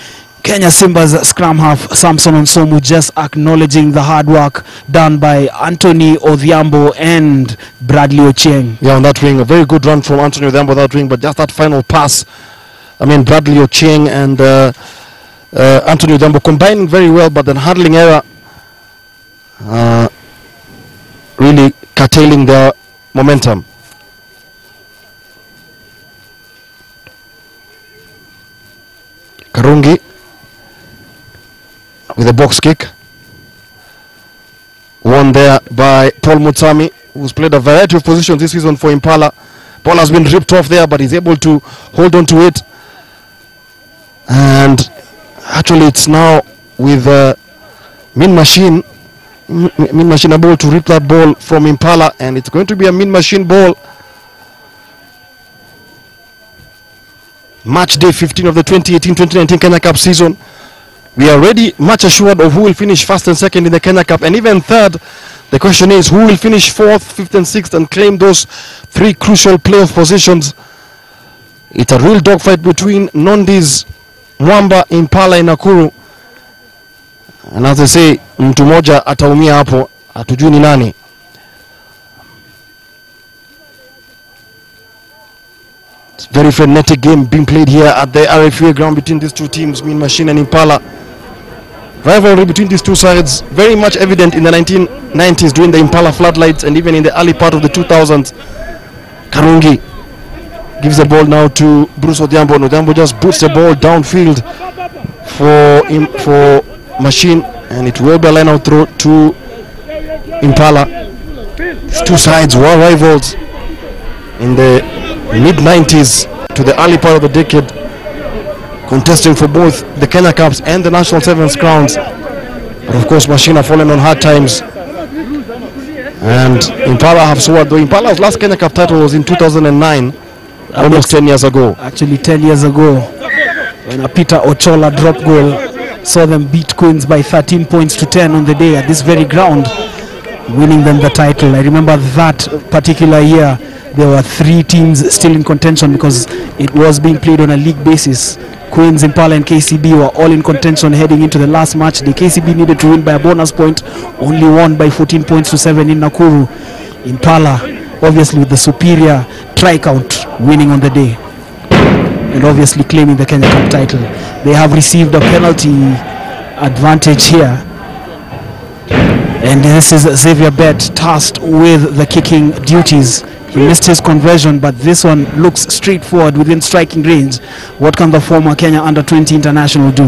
Kenya Simba's scrum half Samson Onsomu just acknowledging the hard work done by Anthony Odhiambo and Bradley Ochieng. Yeah, on that wing, a very good run from Anthony Odhiambo on that wing, but just that final pass. Bradley Ochieng and Anthony Odhiambo combining very well, but then handling error really curtailing their momentum. Karungi with a box kick, won there by Paul Mutsami, who's played a variety of positions this season for Impala. Ball has been ripped off there, but he's able to hold on to it, and actually it's now with Mean Machine able to rip that ball from Impala, and it's going to be a Mean Machine ball. Match day 15 of the 2018-2019 Kenya Cup season. We are already much assured of who will finish first and second in the Kenya Cup, and even third. The question is who will finish fourth, fifth and sixth and claim those three crucial playoff positions. It's a real dogfight between Nondi's, Mwamba, Impala and Nakuru. And as I say, mtu moja ataumia hapo, hatujui ni nani. It's a very frenetic game being played here at the RFUA ground between these two teams, Mean Machine and Impala. Rivalry between these two sides very much evident in the 1990s during the Impala floodlights, and even in the early part of the 2000s. Karungi gives the ball now to Bruce Odhiambo. Odhiambo just boots the ball downfield for Machine, and it will be a line out throw to Impala. These two sides were rivals in the mid-90s to the early part of the decade, contesting for both the Kenya Cups and the National Sevens crowns. But of course, Machine have fallen on hard times, and Impala have soared. Though Impala's last Kenya Cup title was in 2009, almost 10 years ago. Actually 10 years ago, when a Peter Ochola drop goal saw them beat Queens by 13 points to 10 on the day at this very ground, winning them the title. I remember that particular year there were three teams still in contention because it was being played on a league basis. Queens, Impala and KCB were all in contention heading into the last match. The KCB needed to win by a bonus point, only won by 14 points to 7 in Nakuru. Impala, obviously with the superior try count, winning on the day and obviously claiming the Kenya Cup title. They have received a penalty advantage here, and this is Xavier Bett tasked with the kicking duties. He missed his conversion, but this one looks straightforward within striking range. What can the former Kenya under-20 international do?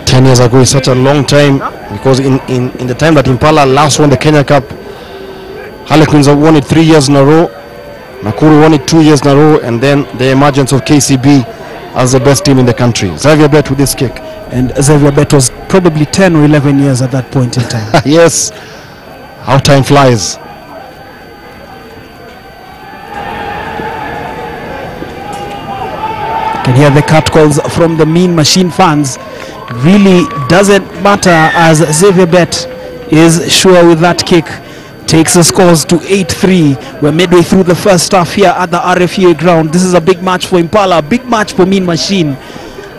10 years ago is such a long time, because in the time that Impala last won the Kenya Cup, Harlequins have won it 3 years in a row, Nakuru won it 2 years in a row, and then the emergence of KCB as the best team in the country. Xavier Bett with this kick. And Xavier Bett was probably 10 or 11 years at that point in time. Yes, how time flies. Can hear the catcalls from the Mean Machine fans. Really doesn't matter, as Xavier Bett is sure with that kick. Takes the scores to 8-3. We're midway through the first half here at the RFUA ground. This is a big match for Impala, a big match for Mean Machine.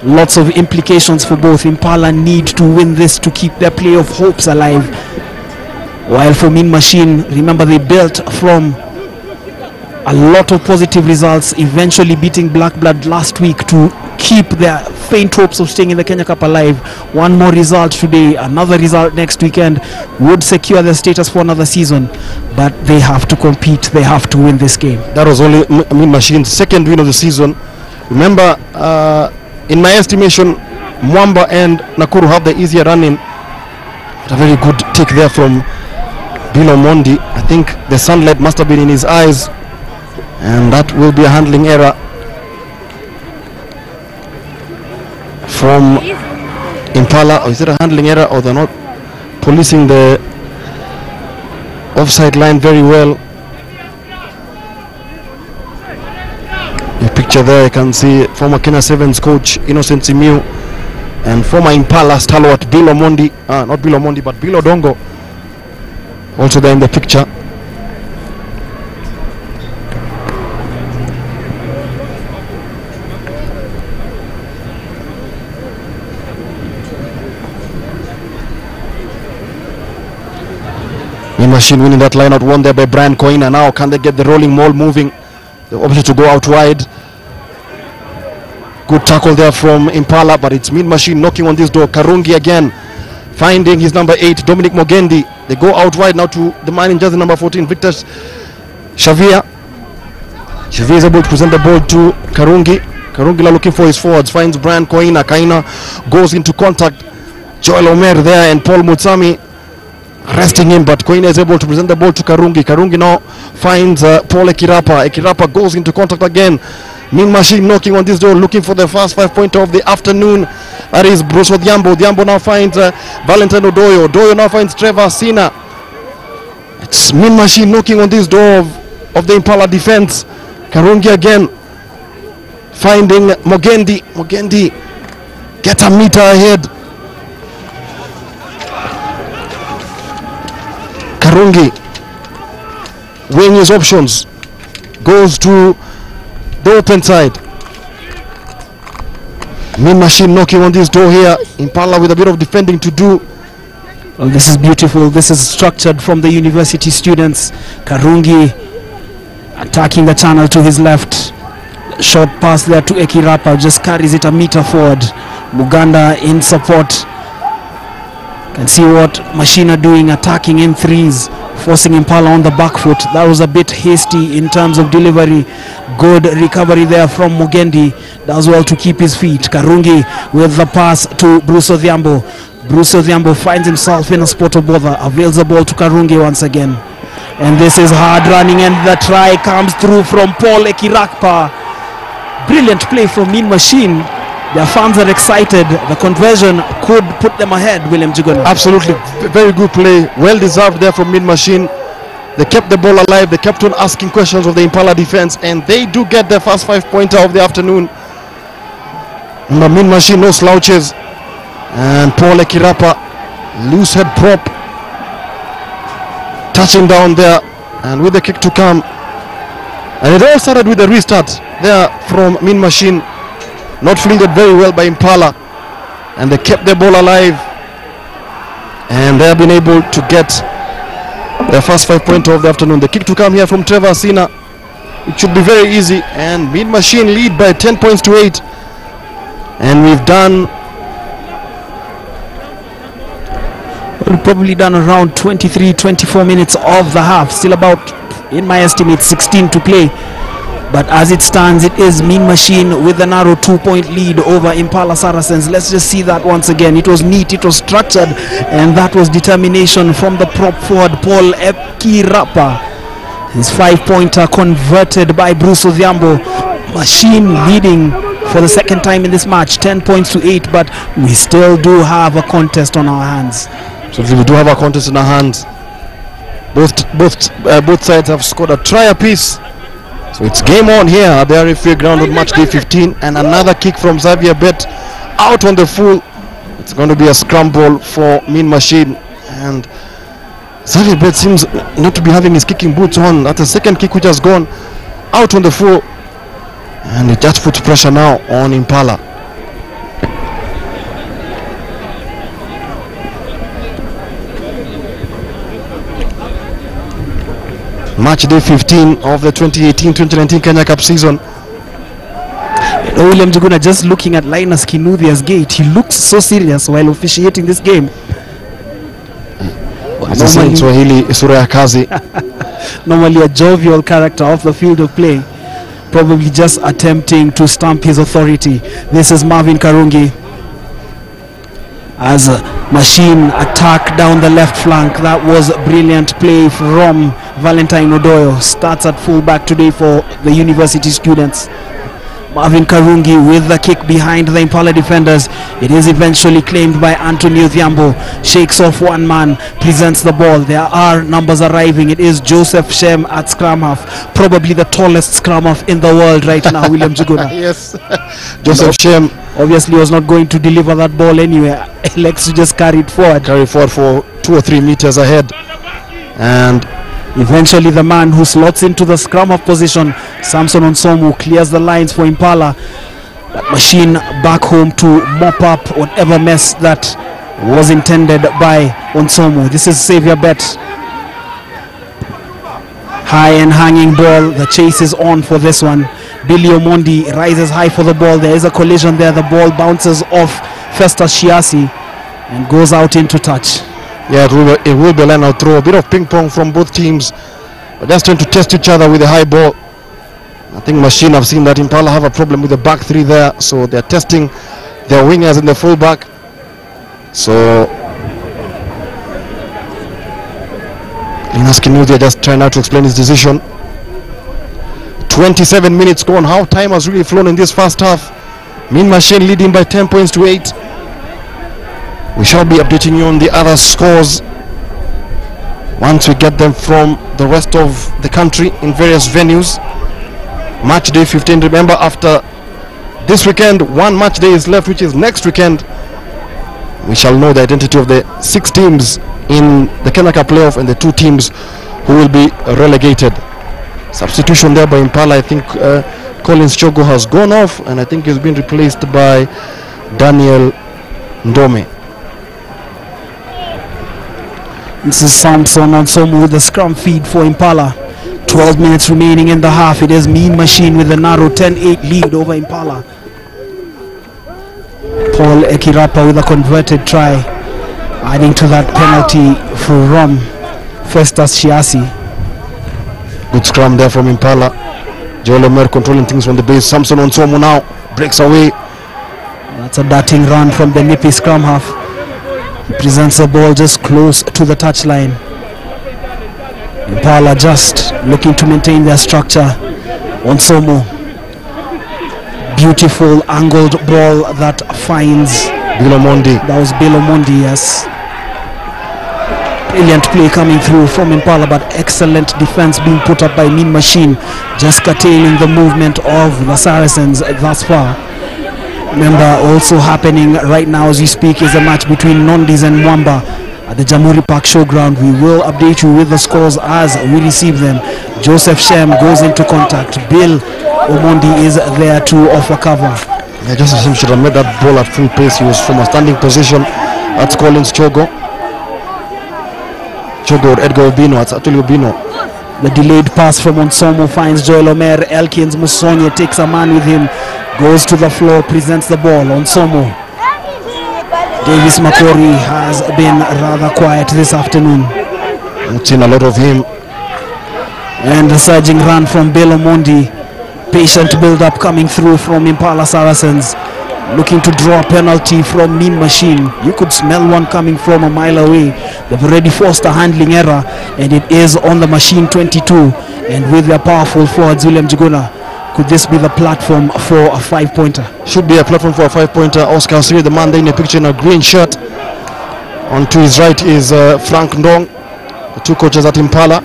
Lots of implications for both. Impala need to win this to keep their playoff hopes alive, while for Mean Machine, remember they built from a lot of positive results, eventually beating Blackblood last week to keep their faint hopes of staying in the Kenya Cup alive. One more result today, another result next weekend would secure their status for another season. But they have to compete, they have to win this game. That was only Mean Machine's second win of the season. Remember, in my estimation, Mwamba and Nakuru have the easier running. A very good take there from Bill Omondi. I think the sunlight must have been in his eyes, and that will be a handling error from Impala. Or is it a handling error, or they're not policing the offside line very well? The picture there, you can see former Kenya Sevens coach Innocent Simiu and former Impala stalwart Bill Omondi, not Bill Omondi but Bill Odongo, also there in the picture. Mean Machine winning that line out, won there by Brian Koina. Now can they get the rolling maul moving? The option to go out wide. Good tackle there from Impala, but it's Mean Machine knocking on this door. Karungi again, finding his number 8, Dominic Mogendi. They go out wide now to the man in jersey number 14, Victor Shavia. Shavia is able to present the ball to Karungi. Karungi looking for his forwards, finds Brian Koina. Kaina goes into contact. Joel Omer there and Paul Mutsami arresting him, but Koina is able to present the ball to Karungi. Karungi now finds Paul Ekirapa. Ekirapa goes into contact again. Mean Machine knocking on this door, looking for the first 5-pointer of the afternoon. That is Bruce Odhiambo. Odhiambo now finds Valentine Odoyo. Odoyo now finds Trevor Sina. It's Mean Machine knocking on this door of the Impala defense. Karungi again finding Mogendi. Mogendi get a meter ahead. Karungi weighing his options, goes to the open side. Mean Machine knocking on this door here. Impala with a bit of defending to do. Well, this is beautiful. This is structured from the university students. Karungi attacking the channel to his left. Short pass there to Ekirapa, just carries it a meter forward. Muganda in support. Can see what Machine are doing, attacking in threes, forcing Impala on the back foot. That was a bit hasty in terms of delivery. Good recovery there from Mugendi. Does well to keep his feet. Karungi with the pass to Bruce Odhiambo. Bruce Odhiambo finds himself in a spot of bother, avails the ball to Karungi once again. And this is hard running, and the try comes through from Paul Ekirakpa. Brilliant play from Mean Machine. Their fans are excited. The conversion could put them ahead, William Juguna. Absolutely, very good play. Well deserved there from Mean Machine. They kept the ball alive. They kept on asking questions of the Impala defense, and they do get their first 5-pointer of the afternoon. The Mean Machine, no slouches. And Paul Ekirapa, loose head prop, touching down there, and with the kick to come. And it all started with a restart there from Mean Machine. Not fielded very well by Impala, and they kept the ball alive, and they have been able to get their first 5-pointer of the afternoon. The kick to come here from Trevor Sina. It should be very easy, and Mean Machine lead by 10 points to 8. And we've probably done around 23-24 minutes of the half. Still about, in my estimate, 16 to play. But as it stands, it is Mean Machine with a narrow 2-point lead over Impala Saracens. Let's just see that once again. It was neat, it was structured, and that was determination from the prop forward, Paul Ekirapa. His 5-pointer converted by Bruce Odhiambo. Machine leading for the second time in this match, 10 points to 8, but we still do have a contest on our hands. So we do have a contest in our hands. Both sides have scored a try apiece. So it's game on here at the RFA ground on match day 15, and another kick from Xavier Bet out on the full. It's going to be a scramble for Mean Machine, and Xavier Bet seems not to be having his kicking boots on. That's the second kick which has gone out on the full, and it just puts pressure now on Impala. Match day 15 of the 2018-2019 Kenya Cup season. William Juguna just looking at Linus Kinudhia's gait. He looks so serious while officiating this game. Normally a jovial character off the field of play, probably just attempting to stamp his authority. This is Marvin Karungi as a machine attack down the left flank. That was brilliant play from Valentine Odoyo. Starts at fullback today for the university students. Marvin Karungi with the kick behind the Impala defenders. It is eventually claimed by Antonio Thiambo. Shakes off one man, presents the ball. There are numbers arriving. It is Joseph Shem at scrum half, probably the tallest scrum half in the world right now. William Juguna. Yes, Joseph Shem obviously was not going to deliver that ball anywhere. Elects to just carry it forward. Carry forward for 2 or 3 meters ahead, and eventually the man who slots into the scrum half position, Samson Onsomu, clears the lines for Impala. That machine back home to mop up whatever mess that was intended by Onsomu. This is Xavier Bet. High and hanging ball. The chase is on for this one. Billy Omondi rises high for the ball. There is a collision there. The ball bounces off Festus Shiasi and goes out into touch. Yeah, it will be a line out throw. A bit of ping pong from both teams. But just trying to test each other with a high ball. I think Machine have seen that Impala have a problem with the back three there. So they're testing their wingers in the fullback. So Linus Kinuthia just trying out to explain his decision. 27 minutes gone. How time has really flown in this first half. Mean Machine leading by 10 points to 8. We shall be updating you on the other scores once we get them from the rest of the country in various venues. Match day 15. Remember, after this weekend, one match day is left, which is next weekend. We shall know the identity of the 6 teams in the Kenya Cup playoff and the 2 teams who will be relegated. Substitution there by Impala. I think Collins Chogo has gone off, and I think he's been replaced by Daniel Ndome. This is Samson Onsomu with the scrum feed for Impala. 12 minutes remaining in the half. It is Mean Machine with a narrow 10-8 lead over Impala. Paul Ekirapa with a converted try, adding to that penalty from Festus Shiasi. Good scrum there from Impala. Joel Omer controlling things from the base. Samson Onsomu now breaks away. That's a darting run from the nippy scrum half. He presents the ball just close to the touchline. Impala just looking to maintain their structure. Onsomu. Beautiful angled ball that finds Bill Omondi. That was Bill Omondi, yes. Brilliant play coming through from Impala, but excellent defense being put up by Mean Machine, just curtailing the movement of the Saracens thus far. Remember, also happening right now as we speak is a match between Nondis and Mwamba at the Jamhuri Park Showground. We will update you with the scores as we receive them. Joseph Shem goes into contact. Bill Omondi is there to offer cover. Yeah, Joseph Shem should have made that ball at full pace. He was from a standing position. That's Collins Chogo. Chogo or Edgar Obino. That's actually Obino. The delayed pass from Onsomu finds Joel Omer. Elkins Musonye takes a man with him. Goes to the floor, presents the ball. Onsomu. Davis Makori has been rather quiet this afternoon. I've seen a lot of him. And the surging run from Bill Omondi. Patient build-up coming through from Impala Saracens. Looking to draw a penalty from Mean Machine. You could smell one coming from a mile away. They've already forced a handling error, and it is on the Machine 22. And with their powerful forwards, William Juguna, could this be the platform for a 5-pointer? Should be a platform for a 5-pointer. Oscar Siri, the man there in a picture in a green shirt. On to his right is Frank Ndong, the 2 coaches at Impala.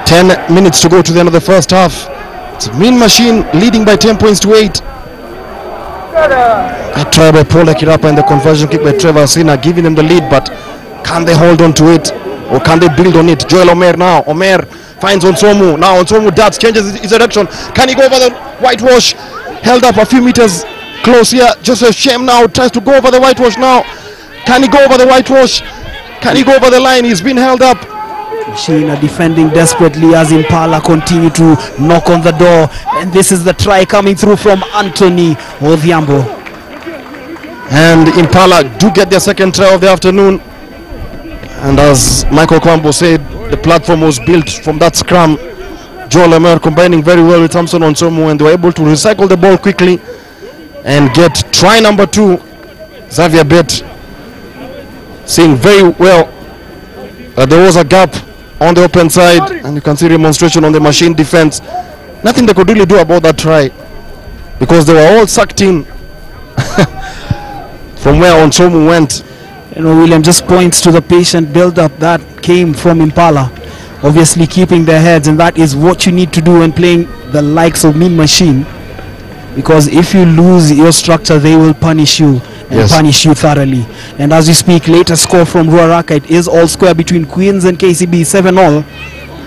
10 minutes to go to the end of the first half. It's Mean Machine leading by 10 points to 8. A try by Paul Ekirapa and the conversion kick by Trevor Sina, giving them the lead, but can they hold on to it or can they build on it? Joel Omer now. Omer finds Onsomu. Now Onsomu darts, changes his direction. Can he go over the whitewash? Held up a few meters close here. Joseph Shem now tries to go over the whitewash now. Can he go over the whitewash? Can he go over the line? He's been held up. Machine are defending desperately as Impala continue to knock on the door, and this is the try coming through from Anthony Odhiambo. And Impala do get their second try of the afternoon, and as Michael Kwambo said, the platform was built from that scrum. Joel Lemer combining very well with Samson Onsomu, and they were able to recycle the ball quickly and get try number 2. Xavier Bet seeing very well that there was a gap on the open side, and you can see demonstration on the Machine defense. Nothing they could really do about that try because they were all sucked in from where Onsomu went. You know, William just points to the patient build-up that came from Impala, obviously keeping their heads, and that is what you need to do when playing the likes of Mean Machine, because if you lose your structure, they will punish you and punish you thoroughly. And as we speak, latest score from Ruaraka, it is all square between Queens and KCB, 7-all,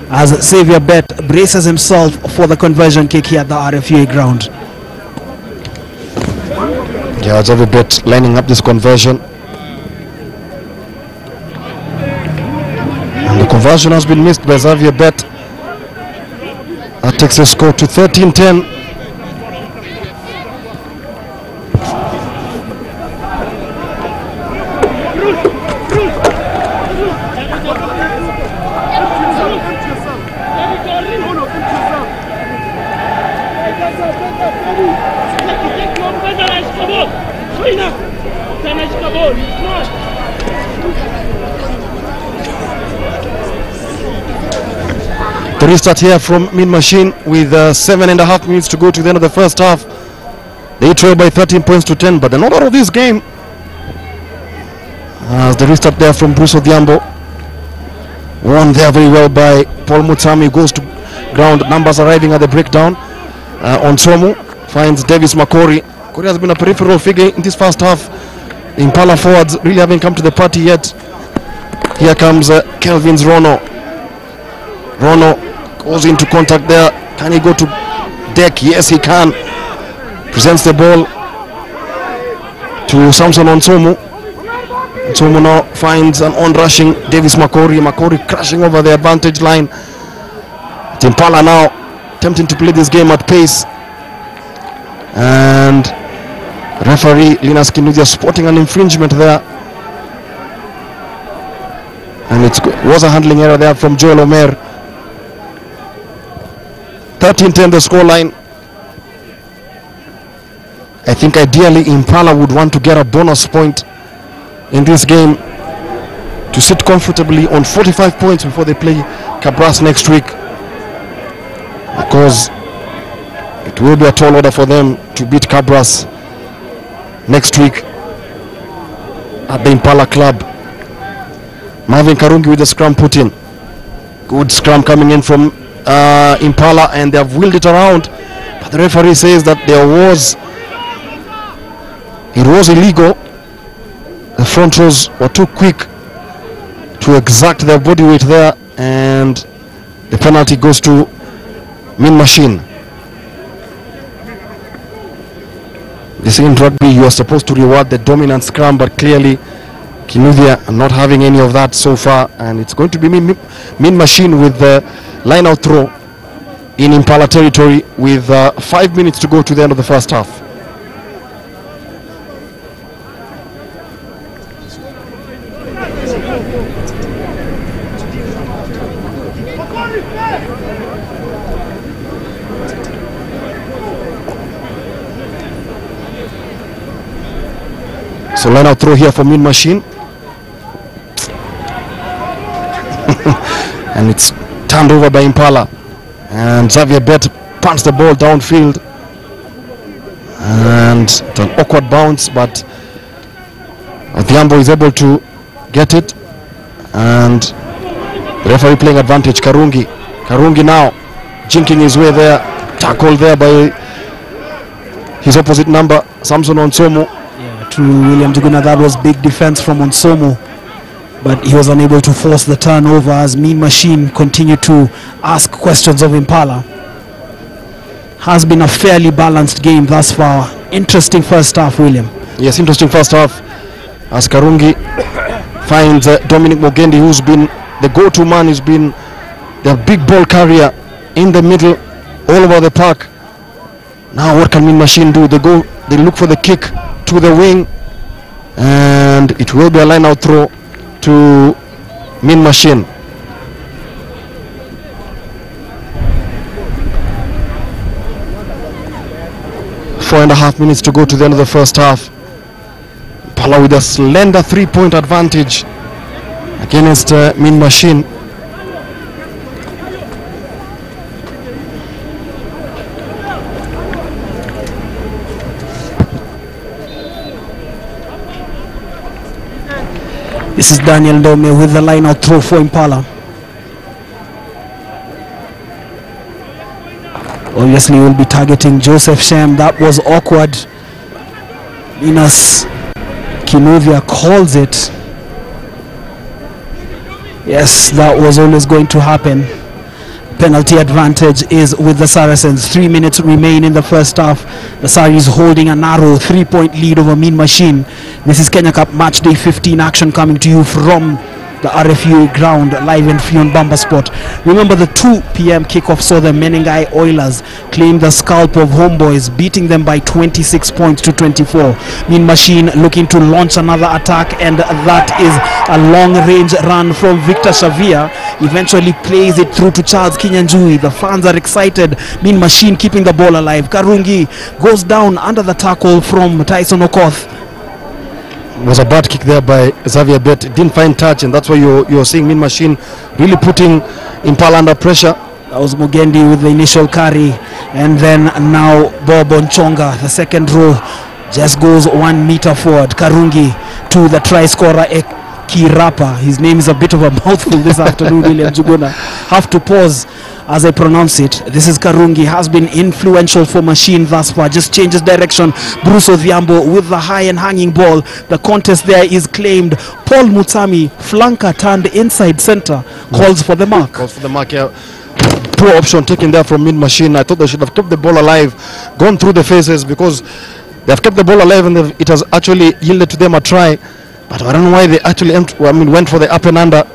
as Xavier Bet braces himself for the conversion kick here at the RFUA ground. Yeah, Xavier Bet lining up this conversion. And the conversion has been missed by Xavier Bet. That takes the score to 13-10. The restart here from Mean Machine with 7.5 minutes to go to the end of the first half. They trail by 13 points to 10, but they're not out of this game. As the restart there from Bruce Odhiambo. Won there very well by Paul Mutsami. Goes to ground. Numbers arriving at the breakdown. Onsomu finds Davis Makori. Makori has been a peripheral figure in this first half. The Impala forwards really haven't come to the party yet. Here comes Kelvin's Rono. Rono goes into contact there. Can he go to deck? Yes, he can. Presents the ball to Samson Onsomu. Onsomu now finds an on-rushing Davis Makori. Makori crashing over the advantage line. Impala now attempting to play this game at pace. And referee Linus Kinuthia spotting an infringement there. And it was a handling error there from Joel Omer. 13-10 the scoreline. I think ideally Impala would want to get a bonus point in this game to sit comfortably on 45 points before they play Cabras next week, because it will be a tall order for them to beat Cabras next week at the Impala Club. Marvin Karungi with the scrum put in. Good scrum coming in from Impala, and they have wheeled it around, but the referee says that it was illegal. The front rows were too quick to exact their body weight there, and the penalty goes to Mean Machine. This in rugby, you are supposed to reward the dominant scrum, but clearly Kinuthia not having any of that so far, and it's going to be Mean Machine with the line out throw in Impala territory with 5 minutes to go to the end of the first half. So line out throw here for Mean Machine. And it's turned over by Impala. And Xavier Bet punts the ball downfield. And it's an awkward bounce, but Odhiambo is able to get it. And the referee playing advantage, Karungi. Karungi now jinking his way there. Tackled there by his opposite number, Samson Onsomu. To William Tuguna, that was big defense from Onsomu, but he was unable to force the turnover as Mean Machine continued to ask questions of Impala. Has been a fairly balanced game thus far. Interesting first half, William. Yes, interesting first half as Karungi finds Dominic Mogendi, who's been the go-to man. He's been the big ball carrier in the middle, all over the park. Now what can Mean Machine do? They look for the kick to the wing, and it will be a line-out throw to Mean Machine. Four and a half minutes to go to the end of the first half. Impala with a slender 3-point advantage against Mean Machine. This is Daniel Ndome with the line-out throw for Impala. Obviously, we'll be targeting Joseph Shem. That was awkward. Minas Kinuvia calls it. Yes, that was always going to happen. Penalty advantage is with the Saracens. 3 minutes remain in the first half. The Saris holding a narrow 3-point lead over Mean Machine. This is Kenya Cup Match Day 15 action coming to you from the RFUA ground, live and free on Bamba Sport. Remember, the 2 p.m. kickoff saw the Menengai Oilers claim the scalp of Homeboys, beating them by 26 points to 24. Mean Machine looking to launch another attack, and that is a long-range run from Victor Shavia. Eventually plays it through to Charles Kinyanjui. The fans are excited. Mean Machine keeping the ball alive. Karungi goes down under the tackle from Tyson Okoth. Was a bad kick there by Xavier Bet. Didn't find touch, and that's why you're seeing Mean Machine really putting Impala under pressure. That was Mugendi with the initial carry, and then now Bob Onchonga, the second row, just goes 1 meter forward. Karungi to the try scorer Kirapa. His name is a bit of a mouthful this afternoon, William Juguna. Have to pause as I pronounce it. This is Karungi, has been influential for Machine thus far. Just changes direction. Bruce Odhiambo with the high and hanging ball. The contest there is claimed. Paul Mutami, flanker turned inside center, calls for the mark. Calls for the mark, yeah. Poor option taken there from Mean Machine. I thought they should have kept the ball alive, gone through the phases, because they have kept the ball alive and it has actually yielded to them a try. But I don't know why they actually went for the up and under.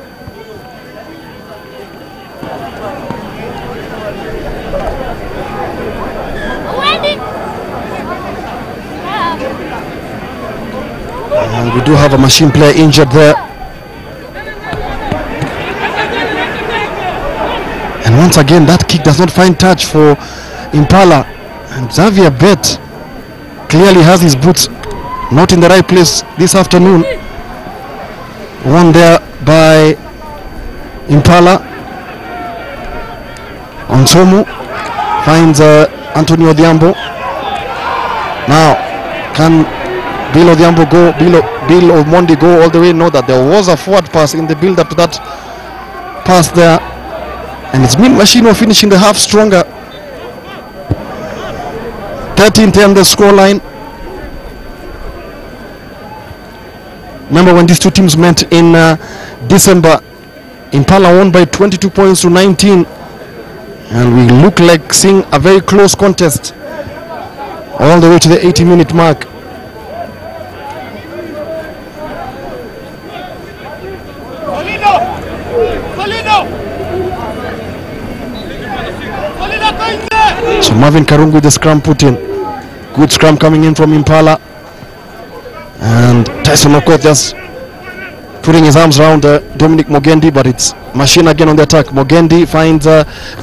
And we do have a Machine player injured there. And once again, that kick does not find touch for Impala. And Xavier Bet clearly has his boots not in the right place this afternoon. One there by Impala. Onsomu finds Antonio Odhiambo. Now, can Bill Odhiambo go, Bill Omondi go all the way? No, that there was a forward pass in the build up to that pass there. And it's Mean Machine finishing the half stronger. 13-10 the scoreline. Remember when these two teams met in December, Impala won by 22 points to 19. And we look like seeing a very close contest all the way to the 80-minute mark. So Marvin Karungu with the scrum put in. Good scrum coming in from Impala. And Tyson Okoth just putting his arms around Dominic Mugendi, but it's Machine again on the attack. Mugendi finds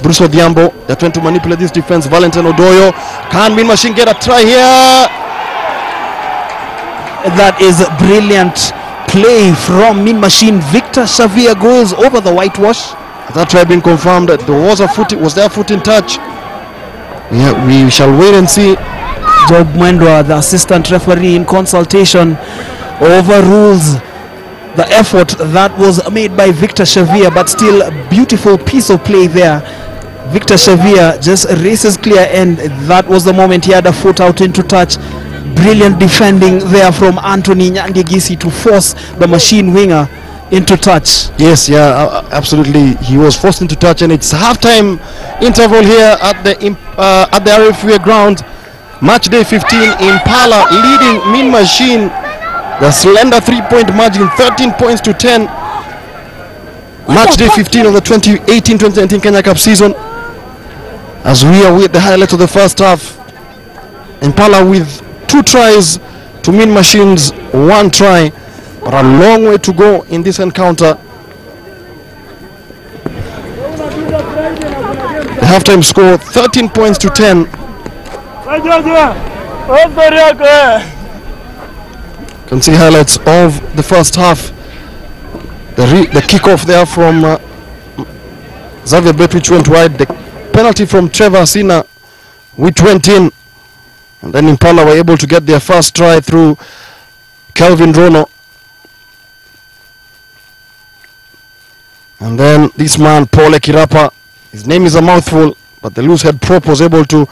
Bruce Odhiambo. They're trying to manipulate this defense. Valentin Odoyo. Can Mean Machine get a try here? That is brilliant play from Mean Machine. Victor Shavia goes over the whitewash. That try being confirmed. Was there foot in touch? Yeah, we shall wait and see. Job Mwendwa, the assistant referee, in consultation overrules the effort that was made by Victor Shavia, but still a beautiful piece of play there. Victor Shavia just races clear, and that was the moment he had a foot out into touch. Brilliant defending there from Anthony Nyandigisi to force the Machine winger into touch. Yes, yeah, absolutely. He was forced into touch, and it's halftime interval here at the RFUA ground. Match day 15, Impala leading Mean Machine. The slender 3-point margin, 13 points to 10. Match day 15 of the 2018-2019 Kenya Cup season. As we are with the highlights of the first half. Impala with 2 tries to Mean Machines 1 try, but a long way to go in this encounter. The halftime score 13 points to 10. Can see highlights of the first half. The kickoff there from Xavier Bet, which went wide. The penalty from Trevor Sina, which went in. And then Impala were able to get their first try through Kelvin Rono. And then this man, Paul Ekirapa, his name is a mouthful, but the loose head prop was able to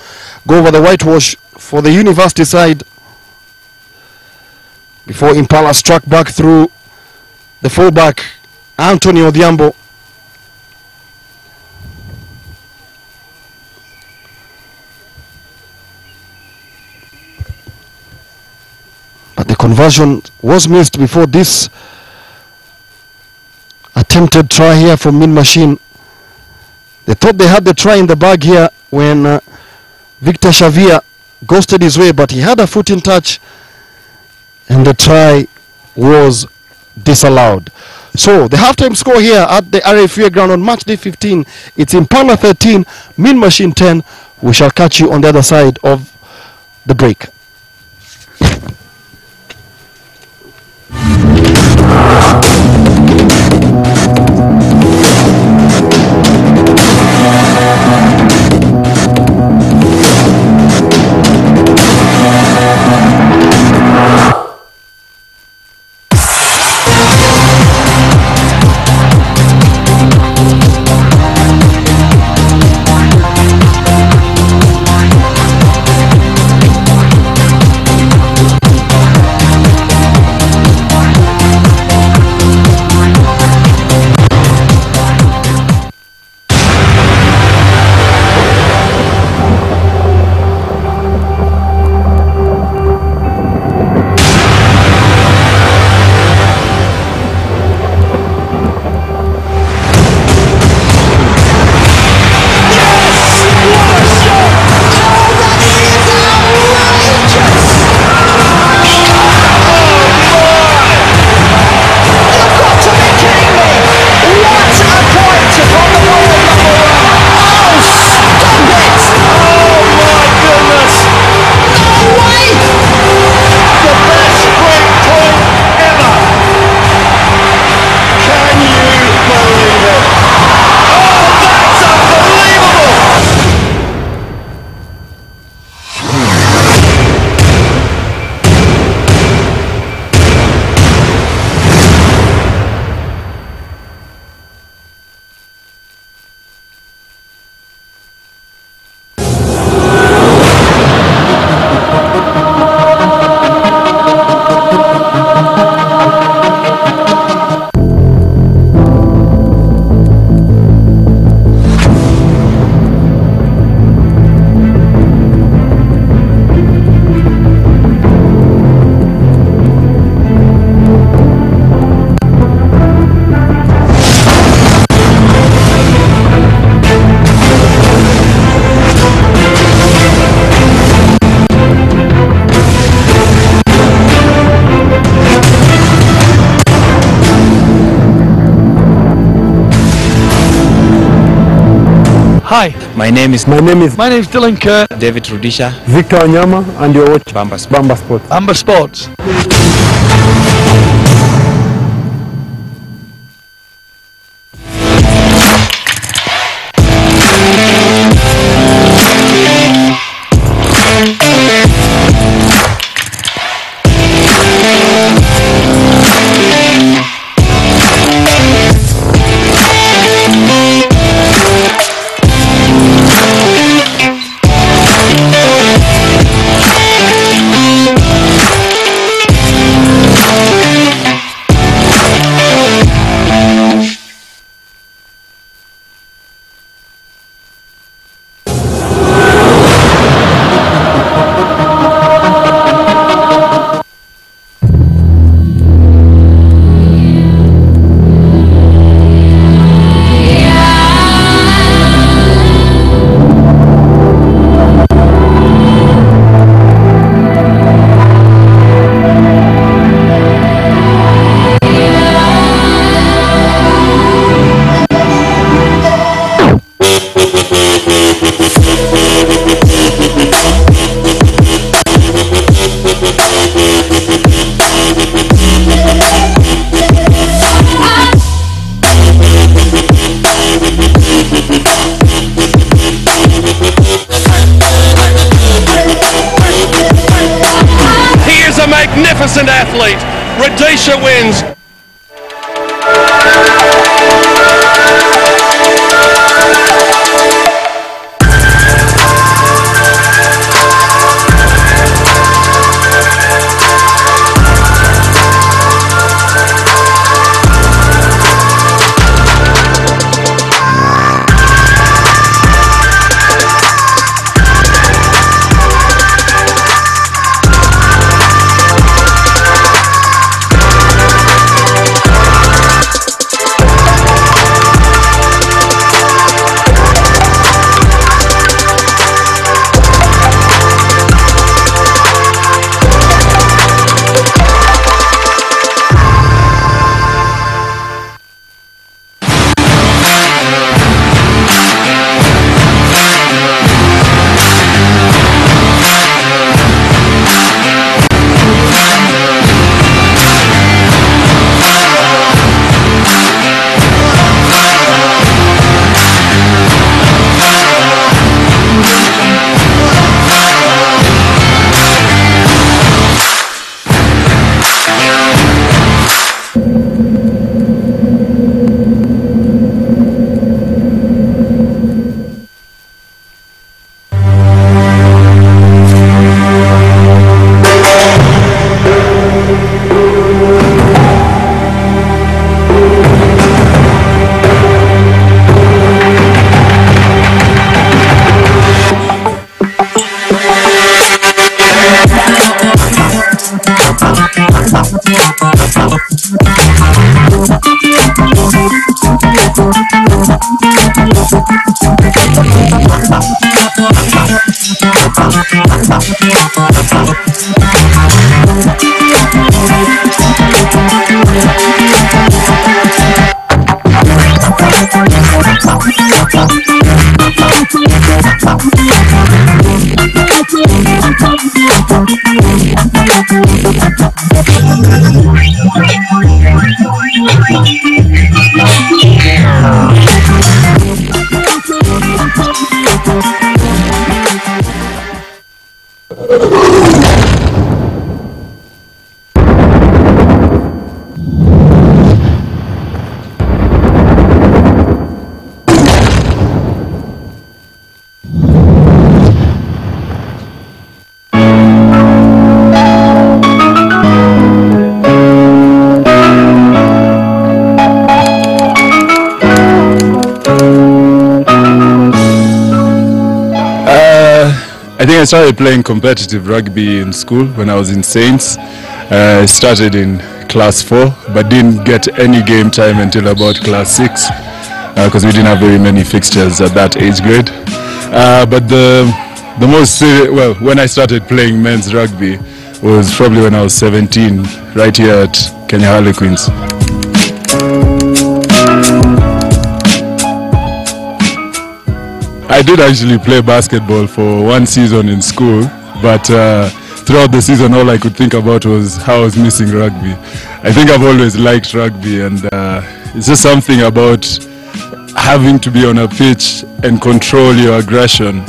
go over the whitewash for the University side before Impala struck back through the fullback, Anthony Odhiambo. But the conversion was missed before this attempted try here from Mean Machine. They thought they had the try in the bag here when Victor Shavia ghosted his way, but he had a foot in touch and the try was disallowed. So the halftime score here at the RFA ground on match day 15, it's Impala 13, Mean Machine 10. We shall catch you on the other side of the break. Hi. My name is Dylan Kerr. David Rudisha. Victor Anyama, and you're watching Bamba Sports. Bamba Sports. magnificent athlete. Rhodesia wins. I think I started playing competitive rugby in school when I was in Saints. I started in class 4 but didn't get any game time until about class 6 because we didn't have very many fixtures at that age grade. But the most serious, well, when I started playing men's rugby was probably when I was 17, right here at Kenya Harlequins. I did actually play basketball for one season in school, but throughout the season all I could think about was how I was missing rugby. I think I've always liked rugby, and it's just something about having to be on a pitch and control your aggression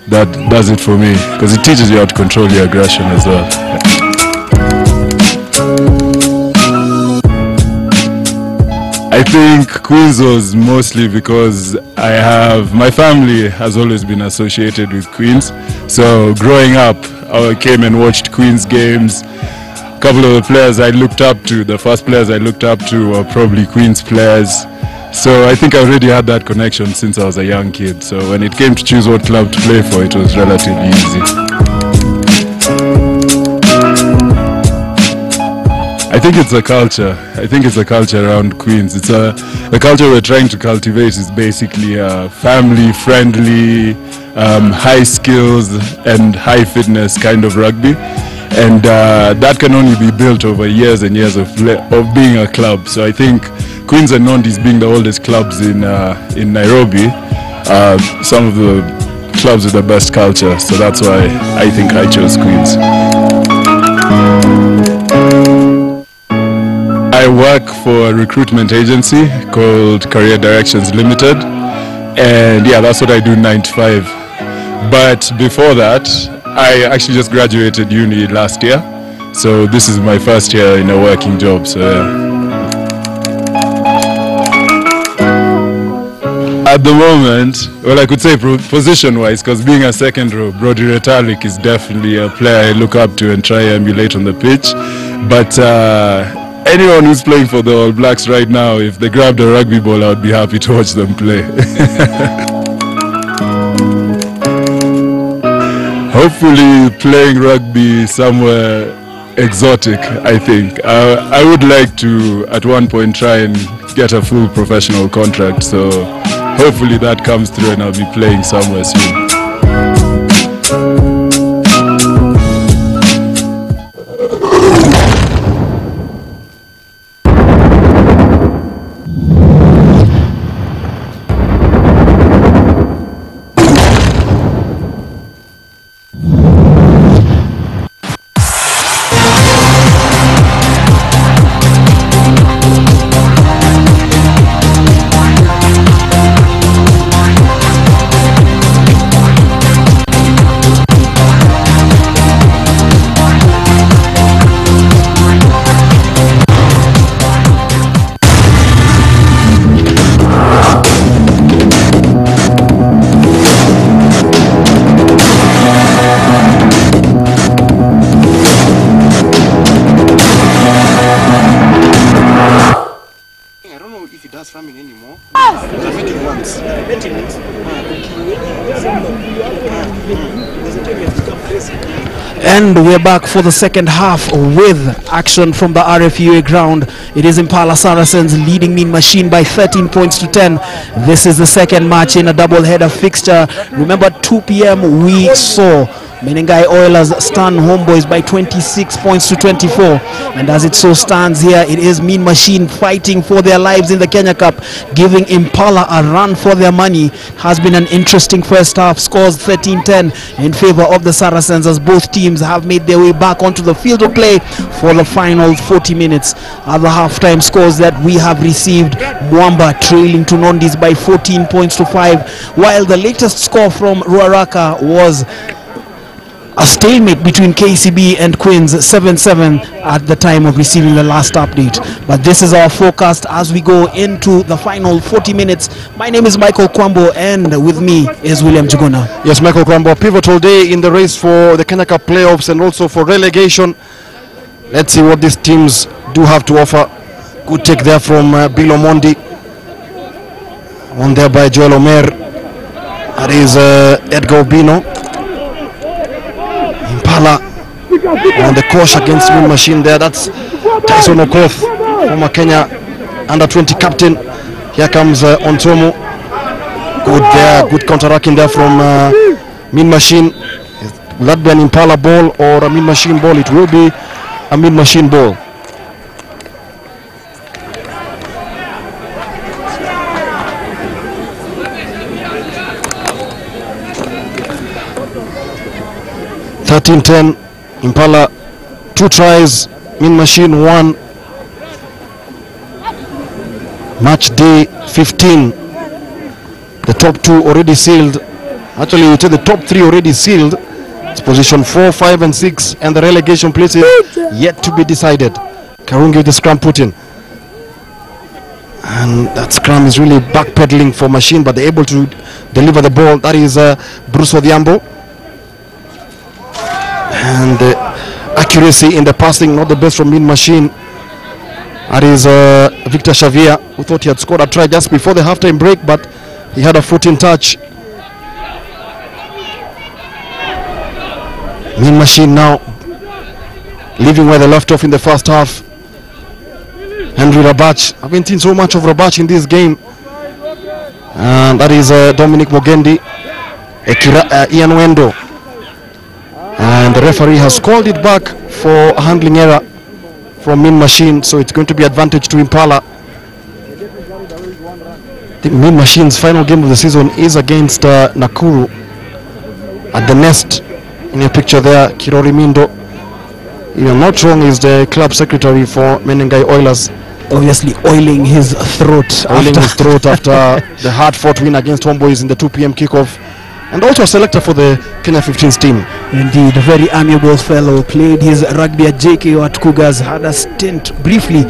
that does it for me, because it teaches you how to control your aggression as well. I think Queens was mostly because my family has always been associated with Queens. So growing up, I came and watched Queens games. A couple of the players I looked up to, the first players I looked up to were probably Queens players. So I think I already had that connection since I was a young kid. So when it came to choose what club to play for, it was relatively easy. I think it's a culture. I think it's a culture around Queens. It's the culture we're trying to cultivate is basically a family-friendly, high skills and high fitness kind of rugby, and that can only be built over years and years of being a club. So I think Queens and Nondies being the oldest clubs in Nairobi, some of the clubs with the best culture. So that's why I think I chose Queens. I work for a recruitment agency called Career Directions Limited, and yeah, that's what I do 9 to 5. But before that, I actually just graduated uni last year, So this is my first year in a working job. So yeah. At the moment, well, I could say position-wise, because being a second row, Brody Retallick is definitely a player I look up to and try to emulate on the pitch. But anyone who's playing for the All Blacks right now, if they grabbed a rugby ball, I would be happy to watch them play. Hopefully playing rugby somewhere exotic, I think. I would like to, at one point, try and get a full professional contract. So hopefully that comes through and I'll be playing somewhere soon. And we're back for the second half with action from the RFUA ground. It is Impala Saracens leading Mean Machine by 13 points to 10. This is the second match in a double-header fixture. Remember, 2 p.m. we saw Menengai Oilers stun Homeboys by 26 points to 24. And as it so stands here, it is Mean Machine fighting for their lives in the Kenya Cup, giving Impala a run for their money. Has been an interesting first half. Scores 13-10 in favor of the Saracens as both teams have made their way back onto the field of play for the final 40 minutes. Other halftime scores that we have received: Mwamba trailing to Nondis by 14 points to 5, while the latest score from Ruaraka was a stalemate between KCB and Queens, 7-7 at the time of receiving the last update. But this is our forecast as we go into the final 40 minutes. My name is Michael Kwambo, and with me is William Juguna. Yes, Michael Kwambo, a pivotal day in the race for the Kenya Cup playoffs and also for relegation. Let's see what these teams do have to offer. Good take there from Bill Omondi. On there by Joel Omer. That is Edgar Obino. Impala on the course against Mean Machine there. That's Tyson Okoth, former Kenya under-20 captain. Here comes Ontomo. Good there, good counter-attacking there from Mean Machine. Will that be an Impala ball or a Mean Machine ball? It will be a Mean Machine ball. Impala 2 tries, Mean Machine 1. Match day 15. The top 2 already sealed. Actually, we say the top 3 already sealed. It's position 4, 5 and 6, and the relegation places yet to be decided. Karungi with the scrum put in. And that scrum is really backpedaling for Machine, but they're able to deliver the ball. That is Bruce Odhiambo. And the accuracy in the passing, not the best from Mean Machine. That is Victor Xavier, who thought he had scored a try just before the halftime break, but he had a foot in touch. Mean Machine now leaving where they left off in the first half. Henry Rabach. I haven't seen so much of Rabach in this game. And that is Dominic Mogendi, Ian Wendo. And the referee has called it back for a handling error from Mean Machine, so it's going to be advantage to Impala. The Mean Machine's final game of the season is against Nakuru at the Nest. In your picture there, Kirori Mindo, if I'm not wrong, is the club secretary for Menengai Oilers. Obviously oiling his throat after the hard-fought win against Homeboys in the 2 p.m. kickoff and also a selector for the Kenya 15s team. Indeed, a very amiable fellow. Played his rugby at JKU at Cougars, had a stint briefly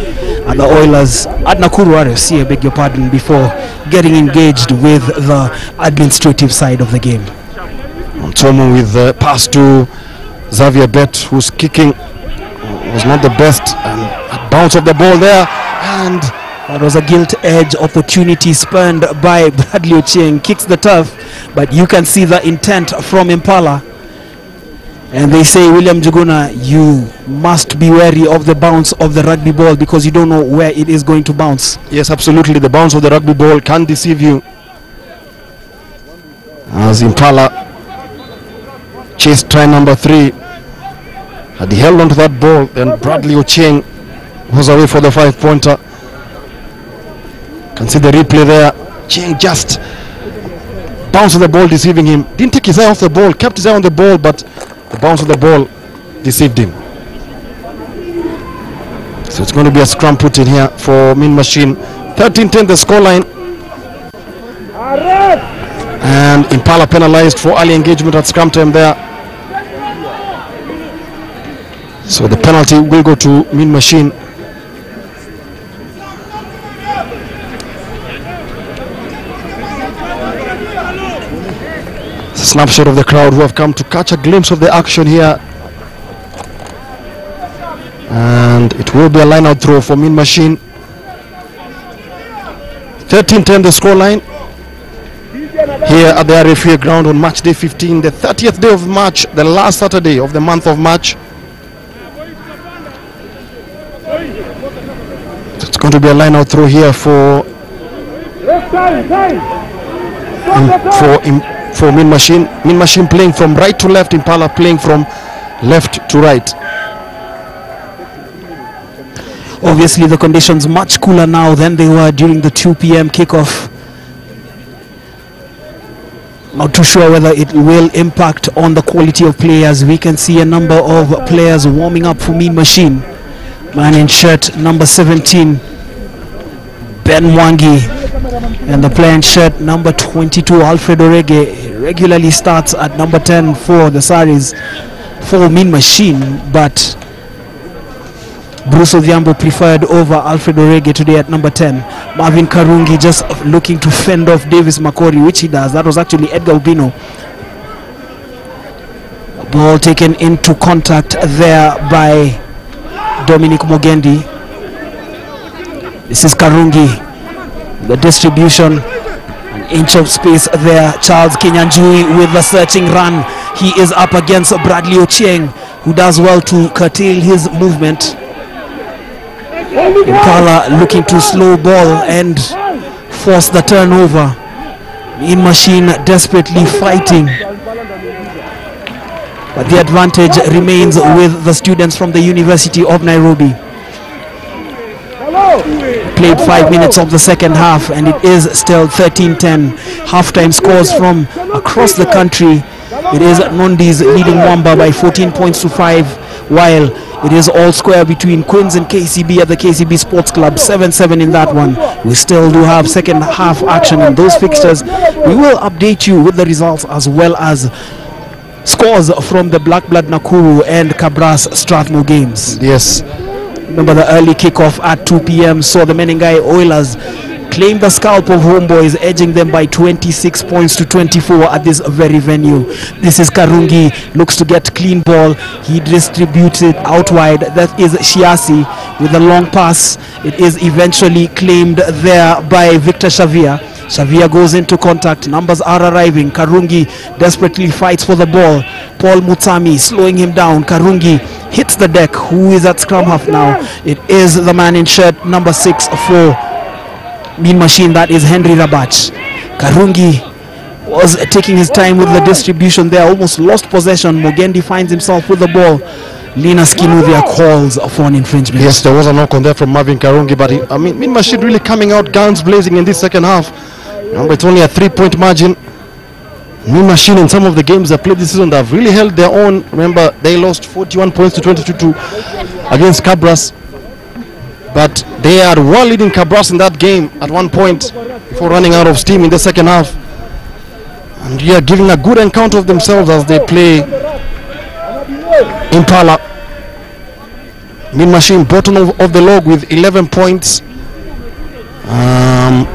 at the Oilers, at Nakuru RFC, I beg your pardon, before getting engaged with the administrative side of the game. Tomo with the pass to Xavier Bet, who's kicking was not the best, and a bounce of the ball there, and that was a gilt-edge opportunity spurned by Bradley Ochieng. Kicks the turf, but you can see the intent from Impala. And they say, William Juguna, you must be wary of the bounce of the rugby ball because you don't know where it is going to bounce. Yes, absolutely. The bounce of the rugby ball can deceive you. As Impala chased try number 3. Had he held on to that ball, then Bradley Ochieng was away for the 5-pointer. Can see the replay there. Ochieng just bounced of the ball, deceiving him. Didn't take his eye off the ball, kept his eye on the ball, but the bounce of the ball deceived him. So it's going to be a scrum put in here for Mean Machine. 13-10 the scoreline. And Impala penalized for early engagement at scrum time there. So the penalty will go to Mean Machine. Snapshot of the crowd who have come to catch a glimpse of the action here. And it will be a line-out throw for Mean Machine. 13-10 the scoreline. Here at the RFA ground on match day 15, the 30th day of March, the last Saturday of the month of March. It's going to be a line-out throw here for Mean Machine. Mean Machine playing from right to left, Impala playing from left to right. Obviously the conditions much cooler now than they were during the 2 p.m. kickoff. Not too sure whether it will impact on the quality of players. We can see a number of players warming up for Mean Machine. Man in shirt number 17, Ben Mwangi, and the player in shirt number 22, Alfred Orege, regularly starts at number 10 for the Saris for Mean Machine, but Bruce Odhiambo preferred over Alfred Orege today at number 10. Marvin Karungi just looking to fend off Davis Makori, which he does. That was actually Edgar Ubino. Ball taken into contact there by Dominic Mogendi. This is Karungi. The distribution, an inch of space there. Charles Kinyanjui with the searching run. He is up against Bradley Ochieng, who does well to curtail his movement. Impala looking to slow ball and force the turnover. Mean Machine desperately fighting, but the advantage remains with the students from the University of Nairobi. Played 5 minutes of the second half and it is still 13-10. Halftime scores from across the country. It is Nondis leading Wamba by 14 points to 5, while it is all square between Queens and KCB at the KCB Sports Club. 7-7 in that one. We still do have second half action in those fixtures. We will update you with the results as well as scores from the Black Blood Nakuru and Kabras Strathmore games. Yes. Remember the early kickoff at 2 p.m. saw the Menengai Oilers claim the scalp of Homeboys, edging them by 26 points to 24 at this very venue. This is Karungi, looks to get clean ball. He distributed out wide. That is Shiasi with a long pass. It is eventually claimed there by Victor Shavia. Shavia goes into contact. Numbers are arriving. Karungi desperately fights for the ball. Paul Mutami slowing him down. Karungi hits the deck. Who is at scrum half now? It is the man in shirt number 6 for Mean Machine. That is Henry Rabach. Karungi was taking his time with the distribution there. Almost lost possession. Mogendi finds himself with the ball. Linus Kinuthia calls for an infringement. Yes, there was a knock on there from Marvin Karungi, but Mean Machine really coming out guns blazing in this second half. Remember, it's only a 3-point margin. Mean Machine in some of the games they played this season, they have really held their own. Remember, they lost 41 points to 22 against Cabras, but they are well leading Cabras in that game at one point before running out of steam in the second half. And yeah, giving a good account of themselves as they play Impala. Mean Machine bottom of the log with 11 points.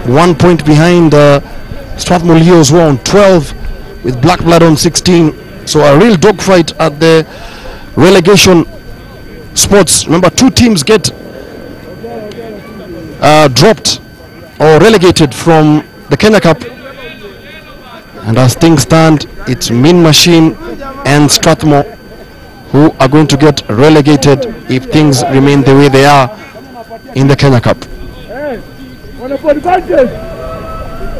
1 point behind Strathmore Leos, who are on 12 with Black Blood on 16. So a real dogfight at the relegation spots. Remember, 2 teams get dropped or relegated from the Kenya Cup. And as things stand, it's Mean Machine and Strathmore who are going to get relegated if things remain the way they are in the Kenya Cup.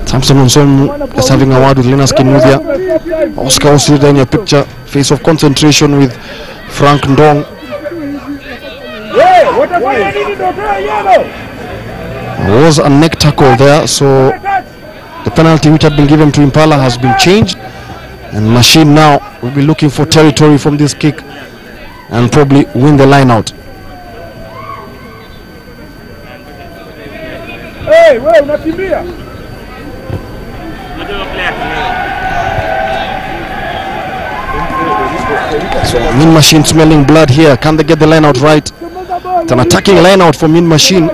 Samson Onson is having a word with Linus Kinuthia. Oscar Osirida in your picture. Face of concentration with Frank Ndong. There was a neck tackle there, so the penalty which had been given to Impala has been changed. And Machine now will be looking for territory from this kick and probably win the line out. Hey, wewe unakimbia. So Mean Machine smelling blood here. Can they get the line out right? It's an attacking line out for Mean Machine.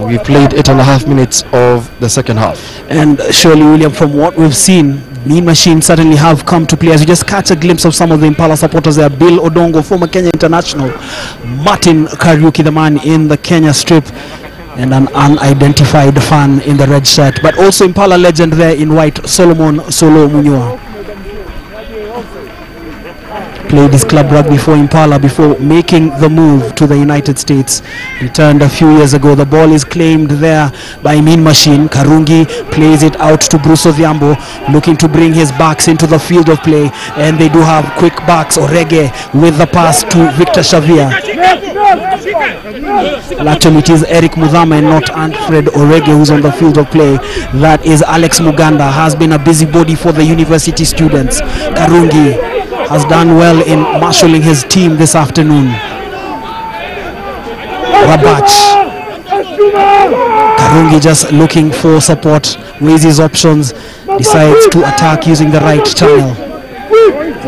We played 8.5 minutes of the second half. And surely, William, from what we've seen, Mean Machine certainly have come to play. As you just catch a glimpse of some of the Impala supporters there. Bill Odongo, former Kenya international. Martin Kariuki, the man in the Kenya strip. And an unidentified fan in the red shirt. But also Impala legend there in white, Solomon Solo Munyua. Played his club rugby for Impala before making the move to the United States. Returned a few years ago. The ball is claimed there by Mean Machine. Karungi plays it out to Bruce Odhiambo, looking to bring his backs into the field of play. And they do have quick backs. Orege with the pass to Victor Shavia. Actually, it is Eric Mudhama and not Alfred Orege who's on the field of play. That is Alex Muganda. Has been a busybody for the university students. Karungi has done well in marshalling his team this afternoon. Rabach. Karungi just looking for support, weighs his options, decides to attack using the right channel.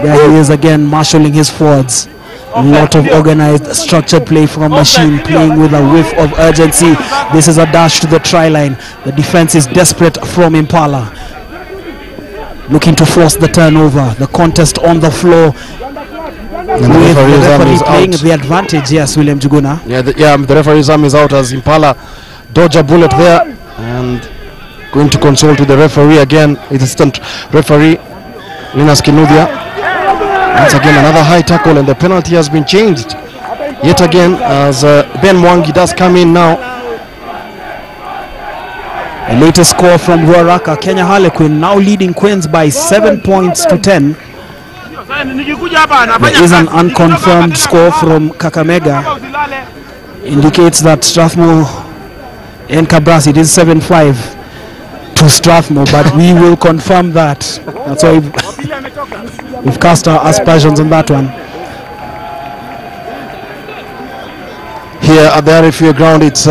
There he is again, marshalling his forwards. A lot of organized, structured play from Machine, playing with a whiff of urgency. This is a dash to the try line. The defense is desperate from Impala, looking to force the turnover. The contest on the floor, with the referee playing the advantage. Yes, William Juguna. Yeah, the referee's arm is out as Impala dodge a bullet there and going to consult with the referee again. Assistant referee Linus Kinuthia. Once again, another high tackle, and the penalty has been changed yet again as Ben Mwangi does come in now. A latest score from Ruaraka. Kenya Harlequin now leading Queens by 7 points to 10. There is an unconfirmed score from Kakamega. Indicates that Strathmore and Kabras, it is 7-5 to Strathmore, but we will confirm that. That's why we've cast our aspersions on that one. Here at the RFA ground, it's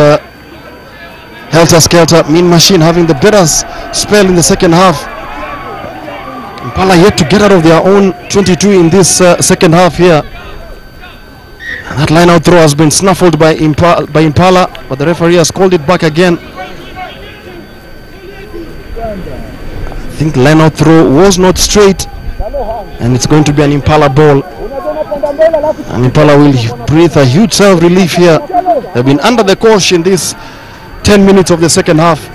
helter skelter. Mean Machine having the better spell in the second half. Impala yet to get out of their own 22 in this second half here. And that line out throw has been snuffled by Impala, but the referee has called it back again. I think the line out throw was not straight, and it's going to be an Impala ball. And Impala will breathe a huge sigh of relief here. They've been under the cosh in this 10 minutes of the second half.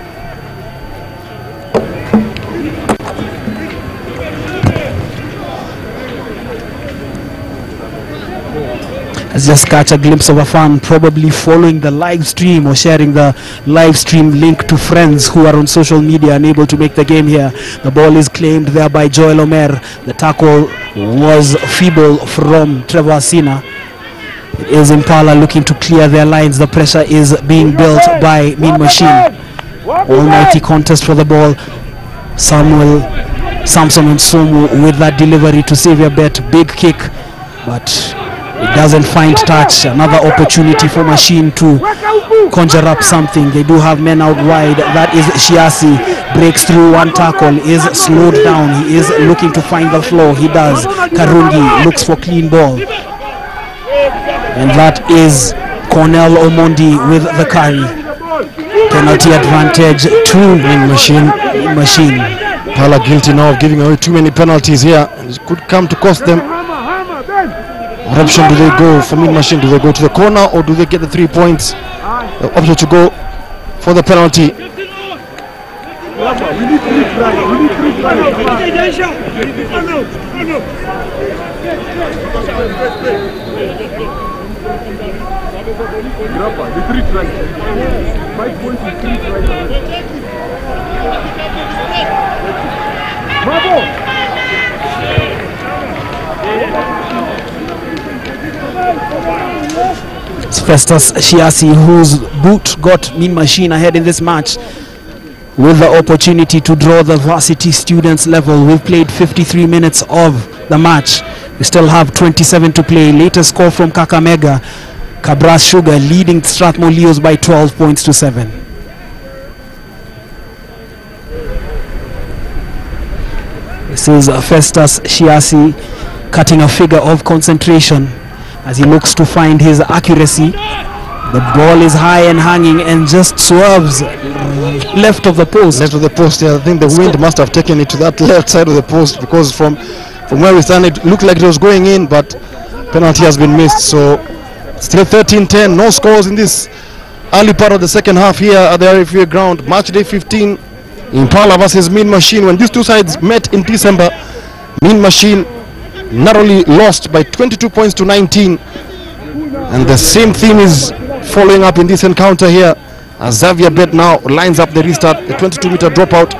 Let's just catch a glimpse of a fan probably following the live stream or sharing the live stream link to friends who are on social media unable to make the game here. The ball is claimed there by Joel Omer. The tackle was feeble from Trevor Asina. It is Impala looking to clear their lines. The pressure is being built by Mean Machine. Almighty contest for the ball. Samson Nsumu with that delivery to Xavier Bet. Big kick, but It doesn't find touch. Another opportunity for Machine to conjure up something. They do have men out wide. That is Shiasi. Breaks through one tackle, is slowed down. He is looking to find the floor. He does. Karungi looks for clean ball. And that is Cornell Omondi with the carry. Penalty advantage to Machine. Pala guilty now of giving away too many penalties here. And it could come to cost them. What option do they go for Mean Machine? Do they go to the corner or do they get the 3 points? The option to go for the penalty. It's Festus Shiasi whose boot got Mean Machine ahead in this match with the opportunity to draw the varsity students level. We've played 53 minutes of the match. We still have 27 to play. Latest score from Kakamega. Kabras Sugar leading Strathmore Leos by 12 points to 7. This is Festus Shiasi cutting a figure of concentration as he looks to find his accuracy. The ball is high and hanging and just swerves left of the post. Left of the post, yeah. I think the wind must have taken it to that left side of the post, because from where we stand it looked like it was going in, but penalty has been missed. So still 13-10, no scores in this early part of the second half here at the RFA ground. Match day 15, Impala versus Mean Machine. When these two sides met in December, Mean Machine narrowly lost by 22 points to 19, and the same theme is following up in this encounter here as Xavier Bet now lines up the restart. A 22-meter dropout,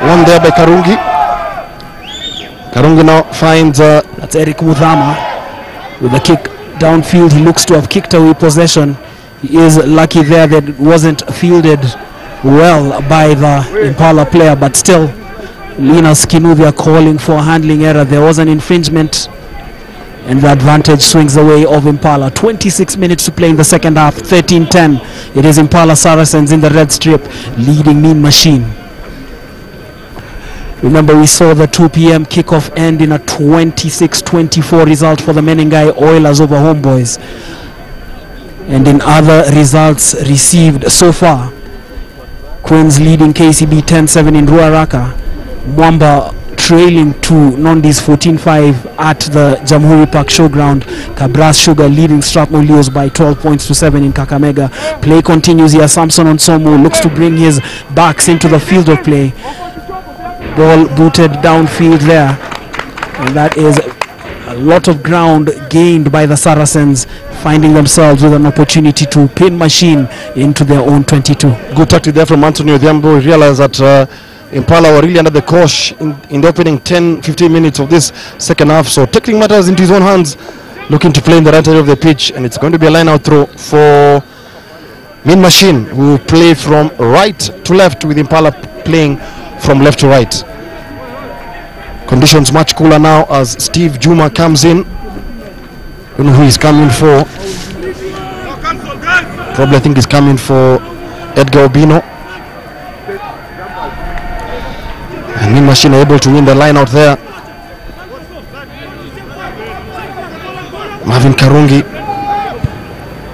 one there by Karungi. Karungi now finds that's Eric Mudhama with the kick downfield. He looks to have kicked away possession. He is lucky there that it wasn't fielded well by the Impala player, but still Linus Kinuvia calling for a handling error. There was an infringement and the advantage swings the way of Impala. 26 minutes to play in the second half. 13-10. It is Impala Saracens in the red strip leading Mean Machine. Remember, we saw the 2 p.m. kickoff end in a 26-24 result for the Menengai Oilers over Homeboys. And in other results received so far, Queens leading KCB 10-7 in Ruaraka. Mwamba trailing to Nondis 14-5 at the Jamhuri Park Showground. Kabras Sugar leading Strathmore Leos by 12 points to 7 in Kakamega. Play continues here. Samson Onsomu looks to bring his backs into the field of play. Ball booted downfield there, and that is a lot of ground gained by the Saracens, finding themselves with an opportunity to pin Machine into their own 22. Good tactic there from Anthony Odhiambo. He realized that Impala were really under the cosh in the opening 10-15 minutes of this second half, so taking matters into his own hands, looking to play in the right area of the pitch, and it's going to be a line out throw for Mean Machine, who play from right to left with Impala playing from left to right. Conditions much cooler now as Steve Juma comes in. Don't know who he's coming for. Probably I think he's coming for Edgar Obino. And Mean Machine are able to win the line out there. Marvin Karungi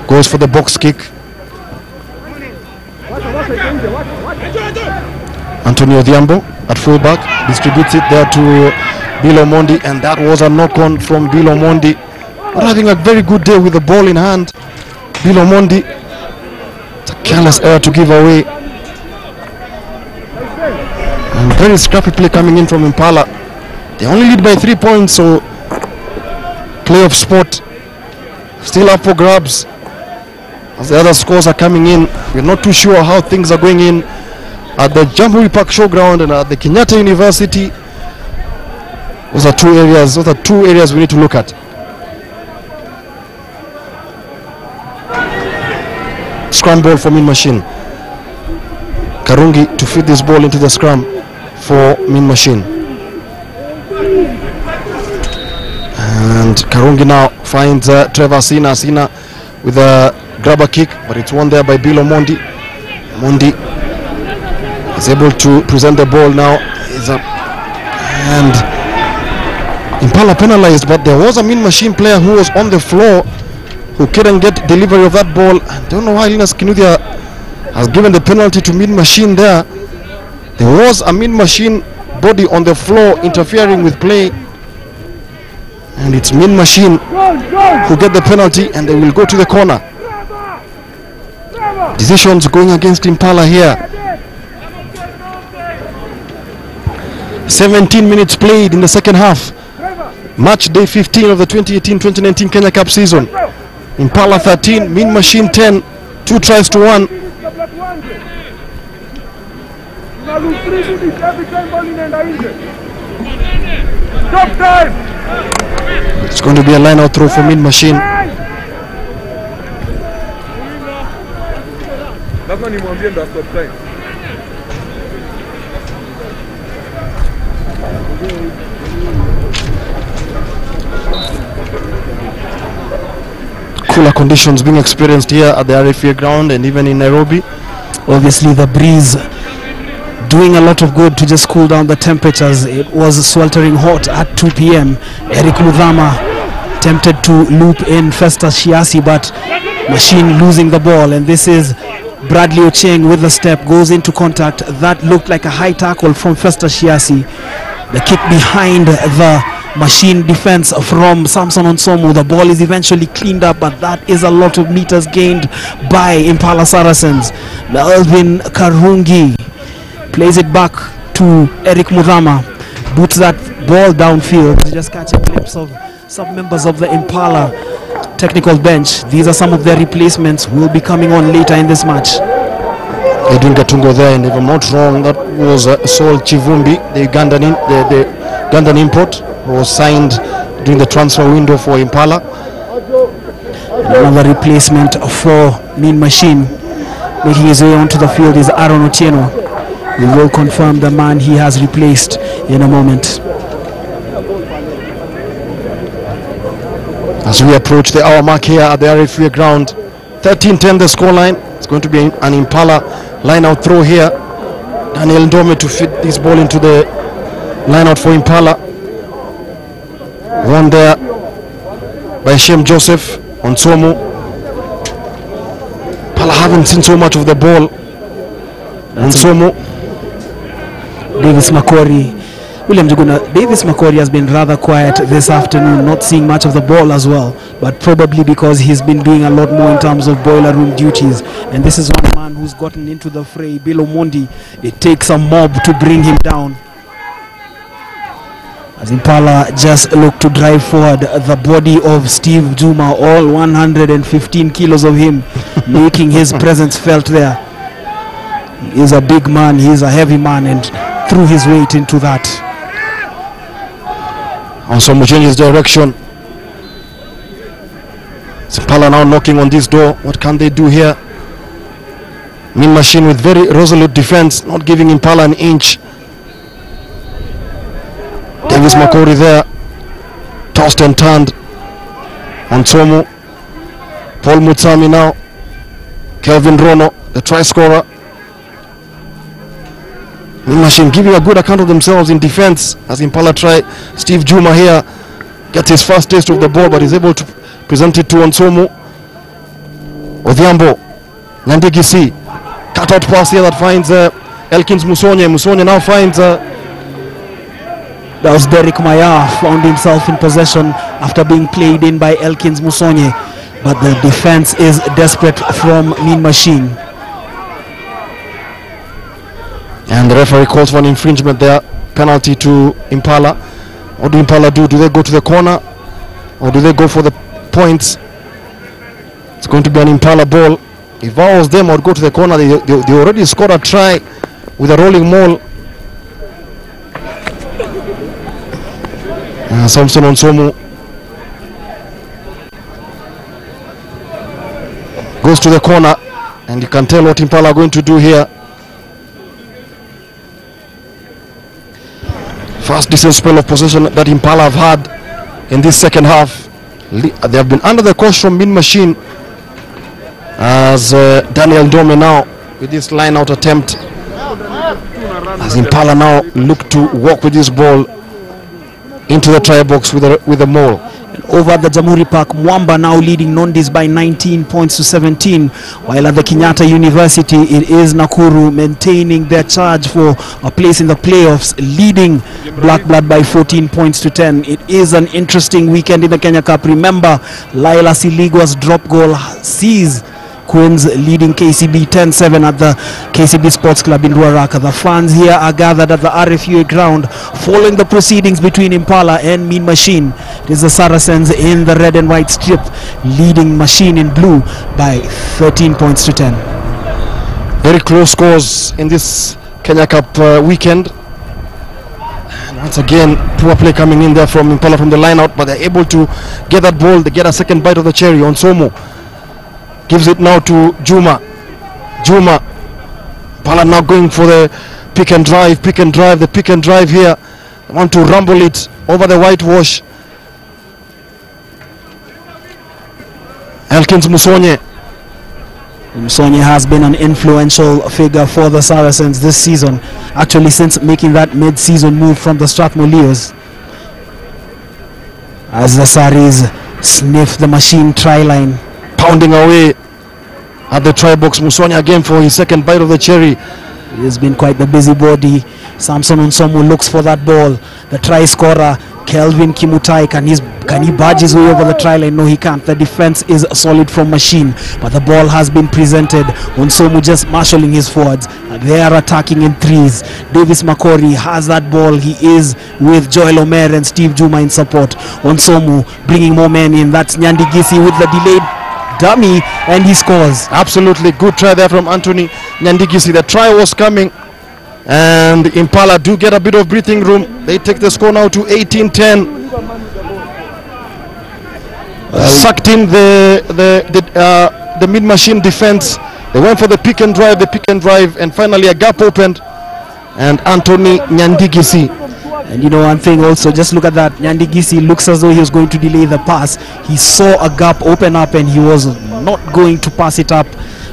goes for the box kick. Antonio Odhiambo at fullback distributes it there to Bill Omondi, and that was a knock-on from Bill Omondi. Not having a very good day with the ball in hand. Bill Omondi, it's a careless error to give away. And very scrappy play coming in from Impala. They only lead by 3 points, so playoff spot still up for grabs as the other scores are coming in. We're not too sure how things are going in at the Jamhuri Park Showground and at the Kenyatta University. Those are two areas we need to look at. Scrum ball for Mean Machine. Karungi to feed this ball into the scrum for Mean Machine. And Karungi now finds Trevor Sina. Sina with a grabber kick, but it's won there by Bill Omondi. Omondi is able to present the ball now. And Impala penalized, but there was a Mean Machine player who was on the floor who couldn't get delivery of that ball. I don't know why Linus Kinuthia has given the penalty to Mean Machine there. There was a Mean Machine body on the floor interfering with play, and it's Mean Machine who get the penalty, and they will go to the corner. Decisions going against Impala here. 17 minutes played in the second half. Match day 15 of the 2018-2019 Kenya Cup season. Impala 13, Mean Machine 10, 2 tries to 1. It's going to be a line out throw for Mean Machine. Cooler conditions being experienced here at the RFA ground and even in Nairobi. Obviously the breeze doing a lot of good to just cool down the temperatures. It was sweltering hot at 2 p.m. Eric Mudhama tempted to loop in Festus Shiasi, but Machine losing the ball, and this is Bradley Ocheng with the step, goes into contact. That looked like a high tackle from Festus Shiasi. The kick behind the Machine defense from Samson Onsomu. The ball is eventually cleaned up, but that is a lot of meters gained by Impala Saracens. Melvin Karungi plays it back to Eric Mudhama, boots that ball downfield. You just catch a glimpse of some members of the Impala technical bench. These are some of their replacements who will be coming on later in this match. Edwin Katungo there, and if I'm not wrong, that was Saul Chivumbi, the Ugandan import, who was signed during the transfer window for Impala. Another replacement for Mean Machine making his way onto the field is Aaron Otieno. We will confirm the man he has replaced in a moment. As we approach the hour mark here at the RFA ground, 13-10 the scoreline. It's going to be an Impala line out throw here. Daniel Ndome to fit this ball into the line out for Impala. Won there by Shem Joseph on Somu. Impala haven't seen so much of the ball on Somu. Davis Makori. William Juguna, Davis Makori has been rather quiet this afternoon, not seeing much of the ball as well, but probably because he's been doing a lot more in terms of boiler room duties. And this is one man who's gotten into the fray, Bill Omondi. It takes a mob to bring him down. As Impala just look to drive forward the body of Steve Juma, all 115 kilos of him, making his presence felt there. He is a big man, he is a heavy man, and threw his weight into that. Onsomu changes direction. Impala now knocking on this door. What can they do here? Mean Machine with very resolute defense, not giving Impala an inch. Davis Makori there, tossed and turned. Onsomu, Paul Mutsami now, Kelvin Rono, the try scorer. Mean Machine giving a good account of themselves in defense as Impala try. Steve Juma here gets his first taste of the ball, but is able to present it to Onsomu. Odhiambo, Nyandigisi, cut out pass here that finds Elkins Musonye. Musonye now finds that was Derek Maya, found himself in possession after being played in by Elkins Musonye, but the defense is desperate from Mean Machine. And the referee calls for an infringement there, penalty to Impala. What do Impala do? Do they go to the corner or do they go for the points? It's going to be an Impala ball. If I was them, I would go to the corner. They already scored a try with a rolling maul. Samson Onsomu goes to the corner, and you can tell what Impala are going to do here. First decent spell of possession that Impala have had in this second half. They have been under the cosh from Mean Machine as Daniel Dome now with this line out attempt, as Impala now look to walk with this ball into the try box with the maul. Over at the Jamhuri Park, Mwamba now leading Nondis by 19 points to 17, while at the Kenyatta University it is Nakuru maintaining their charge for a place in the playoffs, leading Black Blood by 14 points to 10. It is an interesting weekend in the Kenya Cup. Remember, Laila Siligwa's drop goal sees Queens leading KCB 10-7 at the KCB Sports Club in Ruaraka. The fans here are gathered at the RFUA ground following the proceedings between Impala and Mean Machine. It is the Saracens in the red and white strip leading Machine in blue by 13 points to 10. Very close scores in this Kenya Cup weekend. And once again, poor play coming in there from Impala from the line out, but they're able to get that ball. They get a second bite of the cherry on Somo. Gives it now to Juma. Pala now going for the pick and drive, the pick and drive here. They want to rumble it over the whitewash. Elkins Musonye. Musonye has been an influential figure for the Saracens this season, actually since making that mid-season move from the Strathmore Leos. As the Saris sniff the Machine try line. Pounding away at the try box. Musonye again for his second bite of the cherry. He has been quite the busybody. Samson Onsomu looks for that ball. The try scorer Kelvin Kimutai, can he barge his way over the try line? No, he can't. The defense is solid from Machine, but the ball has been presented. Onsomu just marshalling his forwards. They are attacking in threes. Davis Makori has that ball. He is with Joel Omer and Steve Juma in support. Onsomu bringing more men in. That's Nyandi Gisi with the delayed dummy, and he scores. Absolutely good try there from Anthony Nyandigisi. The try was coming, and Impala do get a bit of breathing room. They take the score now to 18-10. Sucked in the Mean Machine defense. They went for the pick and drive, and finally a gap opened, and Anthony Nyandigisi. And you know one thing also, just look at that. Nyandigisi looks as though he was going to delay the pass. He saw a gap open up and he was not going to pass it up,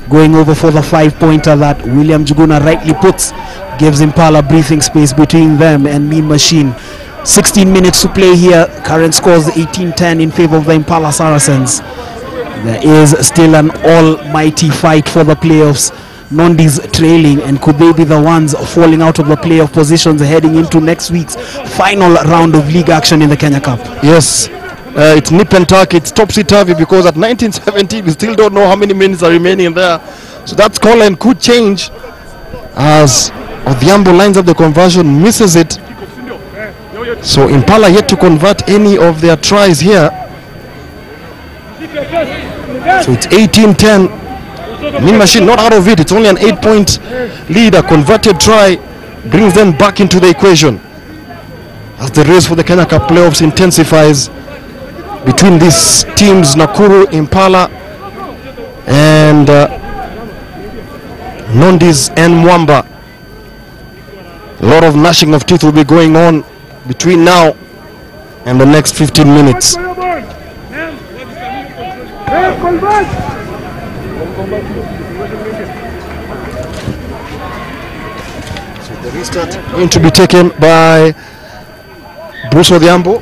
going over for the 5-pointer that William Juguna rightly puts. Gives Impala breathing space between them and Mean Machine. 16 minutes to play here. Current scores 18-10 in favor of the Impala Saracens. There is still an almighty fight for the playoffs. Nondis trailing, and could they be the ones falling out of the playoff positions heading into next week's final round of league action in the Kenya Cup? Yes, it's nip and tuck, it's topsy-turvy, because at 1917 we still don't know how many minutes are remaining there. So that scoreline could change as Odhiambo lines up the conversion, misses it. So Impala yet to convert any of their tries here. So it's 18-10. Mean Machine not out of it. It's only an 8-point lead. A converted try brings them back into the equation as the race for the Kenya Cup playoffs intensifies between these teams, Nakuru, Impala, and Nondis and Mwamba. A lot of gnashing of teeth will be going on between now and the next 15 minutes. So the restart going to be taken by Bruce Odhiambo.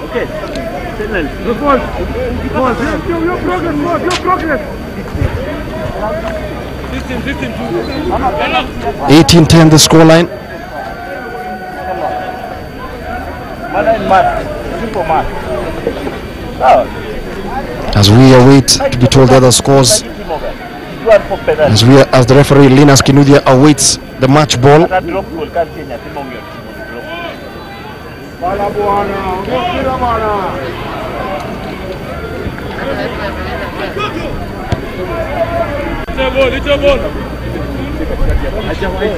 Okay. 18-10 the scoreline. As we await to be told the other scores, as the referee Linus Kinuthia awaits the match ball.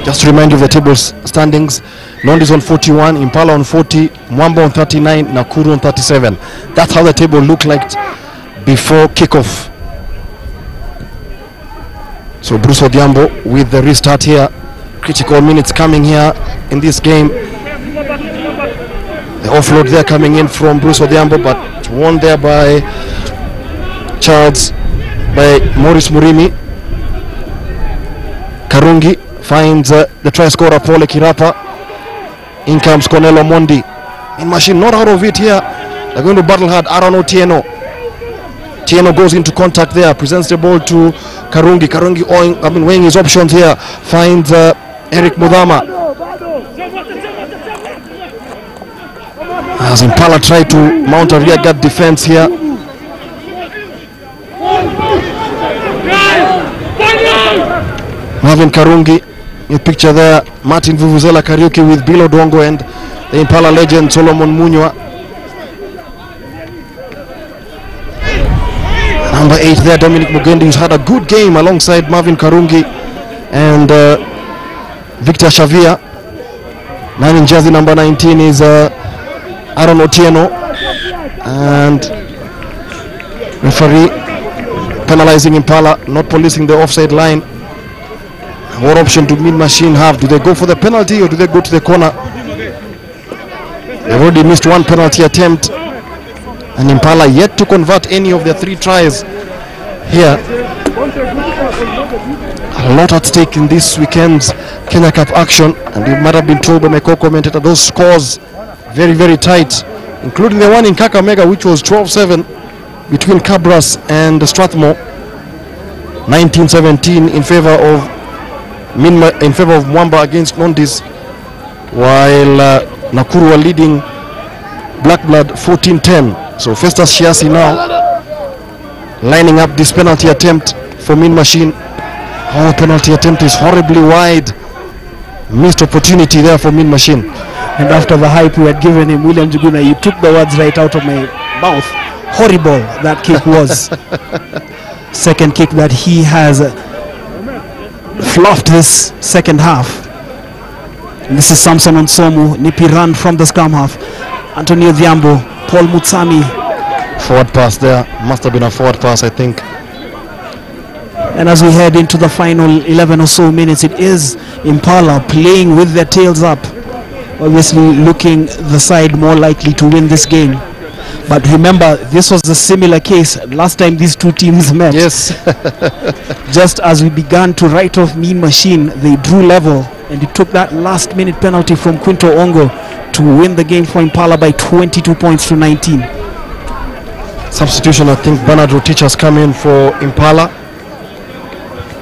Just to remind you of the table standings: Nondis on 41, Impala on 40, Mwamba on 39, Nakuru on 37. That's how the table looked like before kickoff. So Bruce Odhiambo with the restart here. Critical minutes coming here in this game. The offload there coming in from Bruce Odhiambo, but won there by Maurice Murimi. Karungi finds the try scorer Paul Kirapa. In comes Cornelo Mondi. Mean Machine not out of it here. They're going to battle hard. Aaron Otieno. Tieno goes into contact there, presents the ball to Karungi. Karungi weighing his options here. Finds Eric Mudama. As Impala tried to mount a rear guard defense here. Marvin Karungi, your picture there. Martin Vuvuzela Kariuki with Bill Odongo and the Impala legend Solomon Munywa. Number 8 there, Dominic Mugendi, who's had a good game alongside Marvin Karungi and Victor Shavia. 9 in jersey number 19 is Aaron Otieno, and referee penalizing Impala, not policing the offside line. What option do Mean Machine have? Do they go for the penalty or do they go to the corner? They've already missed one penalty attempt, and Impala yet to convert any of their 3 tries here. A lot at stake in this weekend's Kenya Cup action, and you might have been told by my co-commentator, those scores very, very tight, including the one in Kakamega, which was 12-7 between Cabras and Strathmore. 19-17 in favor of Mwamba against Nondis, while Nakuru are leading Black Blood 14-10. So Festus Shiasi now lining up this penalty attempt for Mean Machine. Oh, penalty attempt is horribly wide. Missed opportunity there for Mean Machine. And after the hype we had given him, William Juguna, you took the words right out of my mouth. Horrible that kick was. Second kick that he has fluffed this second half. And this is Samson Onsomu. Nipi run from the scrum half. Antonio Dhiambo, Paul Mutsami. Forward pass there. Must have been a forward pass, I think. And as we head into the final 11 or so minutes, it is Impala playing with their tails up. Obviously looking the side more likely to win this game. But remember, this was a similar case last time these two teams met. Yes. Just as we began to write off Mean Machine, they drew level, and it took that last minute penalty from Quinto Ongo to win the game for Impala by 22 points to 19. Substitution, I think Bernard Rotich has come in for Impala.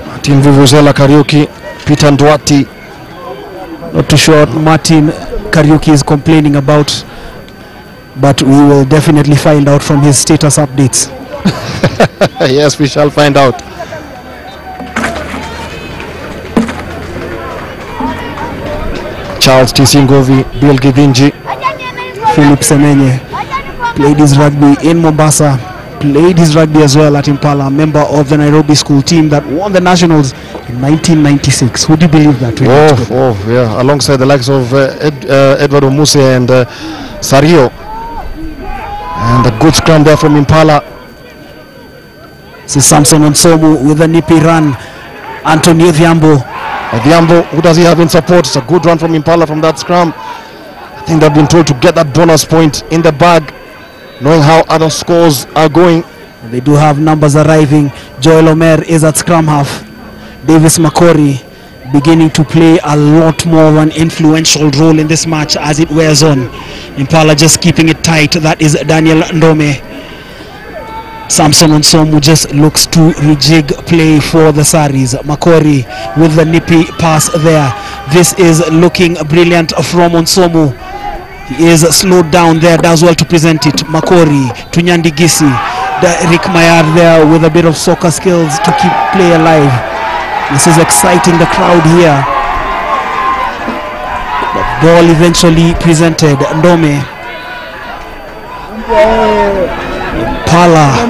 Martin Vuvuzela Kariuki, Peter Ndwati. Not too sure what Martin Kariuki is complaining about, but we will definitely find out from his status updates. Yes, we shall find out. Charles Tisingovi, Bill Gidinji, Philip Semenye played his rugby in Mombasa, played his rugby as well at Impala, member of the Nairobi school team that won the Nationals in 1996. Would you believe that? Yeah, alongside the likes of Edward Omuse and Sario. And a good scrum there from Impala. This is Samson Onsomu with a nippy run. Antonio Dhiambo. Dhiambo, who does he have in support? It's a good run from Impala from that scrum. I think they've been told to get that bonus point in the bag, knowing how other scores are going. They do have numbers arriving. Joel Omer is at scrum half. Davis Makori beginning to play a lot more of an influential role in this match as it wears on. Impala just keeping it tight. That is Daniel Ndome. Samson Onsomu just looks to rejig play for the Saris. Makori with the nippy pass there. This is looking brilliant from Onsomu. He is slowed down there, does well to present it. Makori to Nyandi Gisi. Rick Mayar there with a bit of soccer skills to keep play alive. This is exciting the crowd here. The ball eventually presented. Ndome. Impala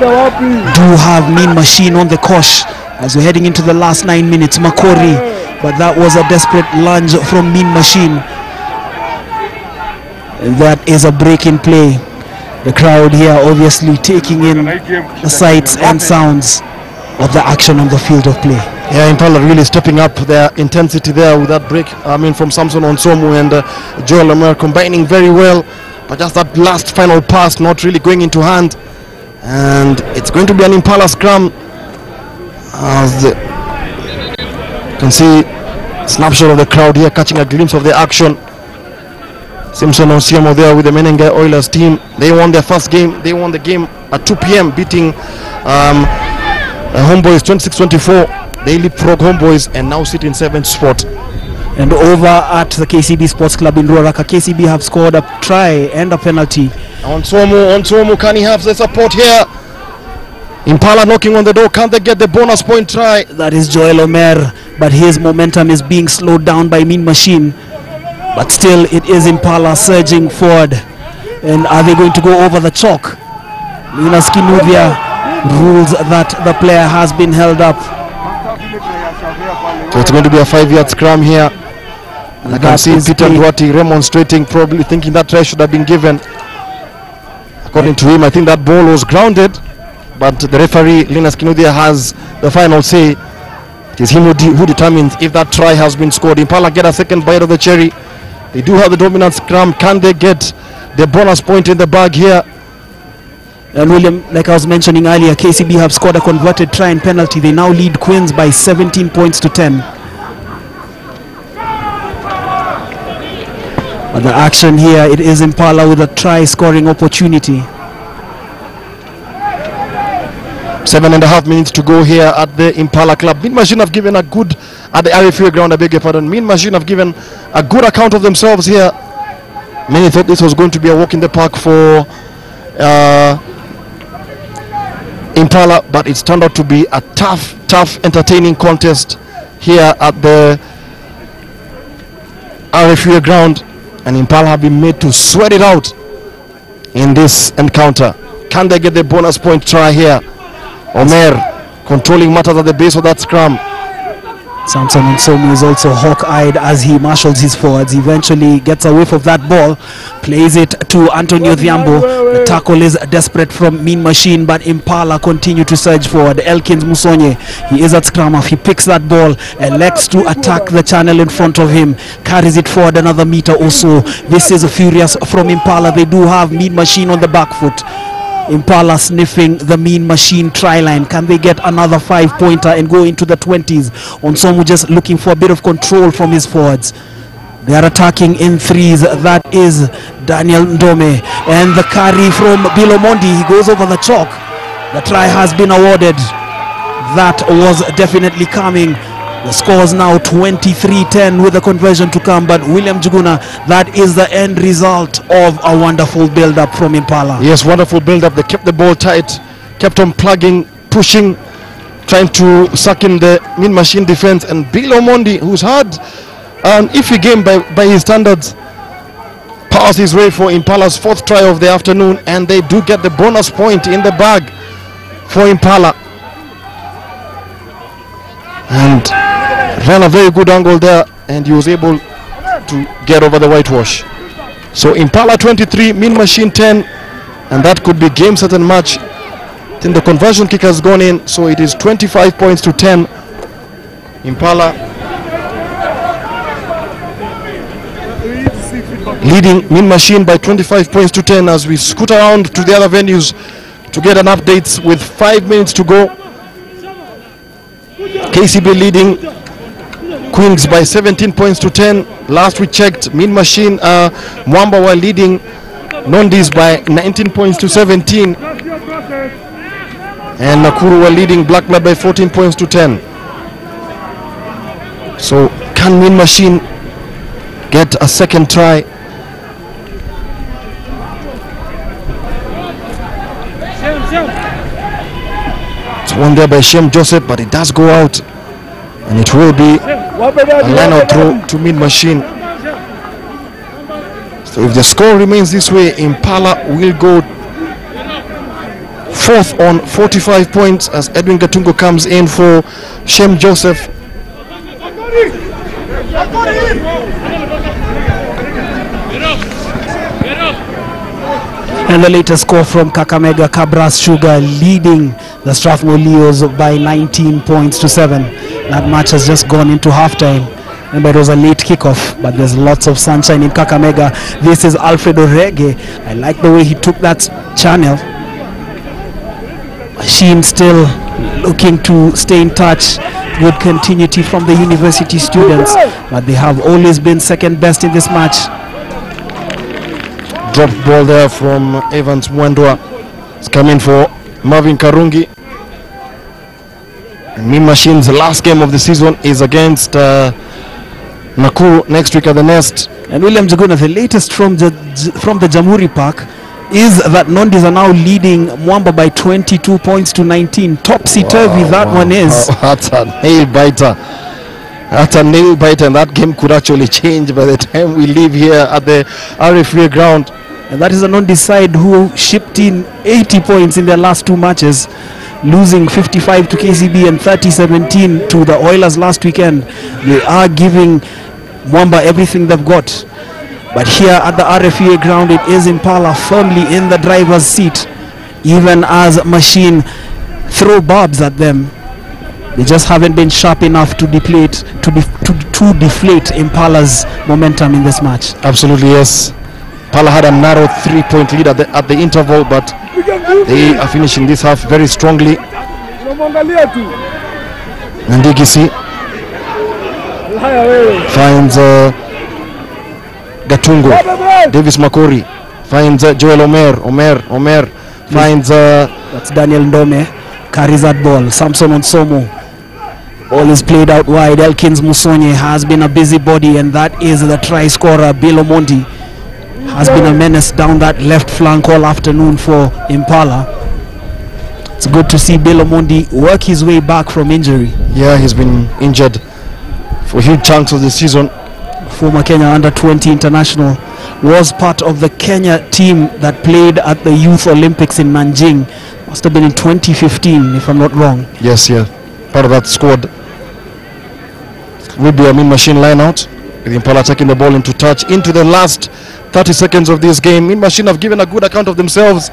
do have Mean Machine on the cosh as we're heading into the last 9 minutes. Makori, but that was a desperate lunge from Mean Machine. And that is a break in play. The crowd here obviously taking in the sights and sounds of the action on the field of play. Yeah, Impala really stepping up their intensity there with that break. I mean, from Samson Onsomu and Joel Omer combining very well, but just that last final pass not really going into hand. And it's going to be an Impala scrum. As you can see, snapshot of the crowd here, catching a glimpse of the action. Simpson Osiemo there with the Menengai Oilers team. They won their first game. They won the game at 2 p.m. beating Homeboys 26-24. They leapfrog Homeboys and now sit in 7th spot. And over at the KCB Sports Club in Ruaraka, KCB have scored a try and a penalty. Onsomu, can he have the support here? Impala knocking on the door. Can they get the bonus point try? That is Joel Omer, but his momentum is being slowed down by Mean Machine. But still, it is Impala surging forward. And are they going to go over the chalk? Linus Kinuthia rules that the player has been held up. So it's going to be a 5-yard scrum here. And I can see Peter Duarte remonstrating, probably thinking that try should have been given. According to him, I think that ball was grounded, but the referee, Linus Kinuthia, has the final say. It is him who determines if that try has been scored. Impala get a second bite of the cherry. They do have the dominant scrum. Can they get the bonus point in the bag here? And William, like I was mentioning earlier, KCB have scored a converted try and penalty. They now lead Queens by 17 points to 10. But the action here, it is Impala with a try scoring opportunity. 7.5 minutes to go here at the Impala Club. Mean Machine have given a good, at the RFA ground, I beg your pardon. Mean Machine have given a good account of themselves here. Many thought this was going to be a walk in the park for Impala, but it's turned out to be a tough, entertaining contest here at the RFA ground. And Impala have been made to sweat it out in this encounter. Can they get the bonus point try here? Omer controlling matters at the base of that scrum. Samson Onsomu is also hawk-eyed as he marshals his forwards. He eventually gets a whiff of that ball, plays it to Antonio Thiambo. The tackle is desperate from Mean Machine, but Impala continue to surge forward. Elkins Musonye, he is at scrum off. He picks that ball, elects to attack the channel in front of him, carries it forward another meter or so. This is furious from Impala. They do have Mean Machine on the back foot. Impala sniffing the Mean Machine try line. Can they get another 5-pointer and go into the 20s? Onsomu just looking for a bit of control from his forwards. They are attacking in threes. That is Daniel Ndome. And the carry from Bilomondi. He goes over the chalk. The try has been awarded. That was definitely coming. The score is now 23-10 with the conversion to come, but William Juguna, that is the end result of a wonderful build-up from Impala. Yes, wonderful build-up. They kept the ball tight, kept on plugging, pushing, trying to suck in the Mean Machine defense. And Bill Omondi, who's had an iffy game by his standards, powers his way for Impala's 4th try of the afternoon, and they do get the bonus point in the bag for Impala. And ran a very good angle there, and he was able to get over the whitewash. So Impala 23, Mean Machine 10, and that could be game set and match. Then the conversion kick has gone in, so it is 25 points to 10. Impala leading Mean Machine by 25 points to 10 as we scoot around to the other venues to get an update with 5 minutes to go. KCB leading Queens by 17 points to 10. Last we checked, Mean Machine Mwamba were leading Nondis by 19 points to 17. And Nakuru were leading Black Blood by 14 points to 10. So can Mean Machine get a second try? It's one there by Shem Joseph, but it does go out, and it will be a line-out throw to Mean Machine. So if the score remains this way, Impala will go 4th on 45 points as Edwin Gatungo comes in for Shem Joseph. And the latest score from Kakamega Kabras Sugar leading the Strathmore Leos by 19 points to 7. That match has just gone into halftime. Remember, it was a late kickoff, but there's lots of sunshine in Kakamega. This is Alfredo Rege. I like the way he took that channel. Machine still looking to stay in touch. Good continuity from the university students, but they have always been second best in this match. Dropped ball there from Evans Mwendwa. It's coming for Marvin Karungi. And Mean Machine's last game of the season is against Nakuru next week at the Nest. And William Jaguna, the latest from the Jamhuri Park is that Nondis are now leading Mwamba by 22 points to 19. Topsy-turvy that one is. That's a nail biter. That's a nail biter, and that game could actually change by the time we leave here at the RFA ground. And that is a Nondis side who shipped in 80 points in their last two matches, losing 55 to KCB and 30-17 to the Oilers last weekend. They are giving Mwamba everything they've got. But here at the RFA ground, it is Impala firmly in the driver's seat, even as Machine throw barbs at them. They just haven't been sharp enough to deflate Impala's momentum in this match. Absolutely, yes. Impala had a narrow 3-point lead at the interval, but they are finishing this half very strongly. Ndigisi finds Gatungo. Davis Makori finds Joel Omer finds that's Daniel Ndome, carries that ball. Samson Onsomo, ball is played out wide. Elkins Musonye has been a busybody, and that is the try scorer. Bill Omondi has been a menace down that left flank all afternoon for Impala. It's good to see Bill Omondi work his way back from injury. Yeah, he's been injured for huge chunks of the season. Former Kenya under-20 international, was part of the Kenya team that played at the Youth Olympics in Nanjing. Must have been in 2015, if I'm not wrong. Yes, yeah, part of that squad. Will be a Mean Machine line out, with Impala taking the ball into touch into the last 30 seconds of this game. Mean Machine have given a good account of themselves.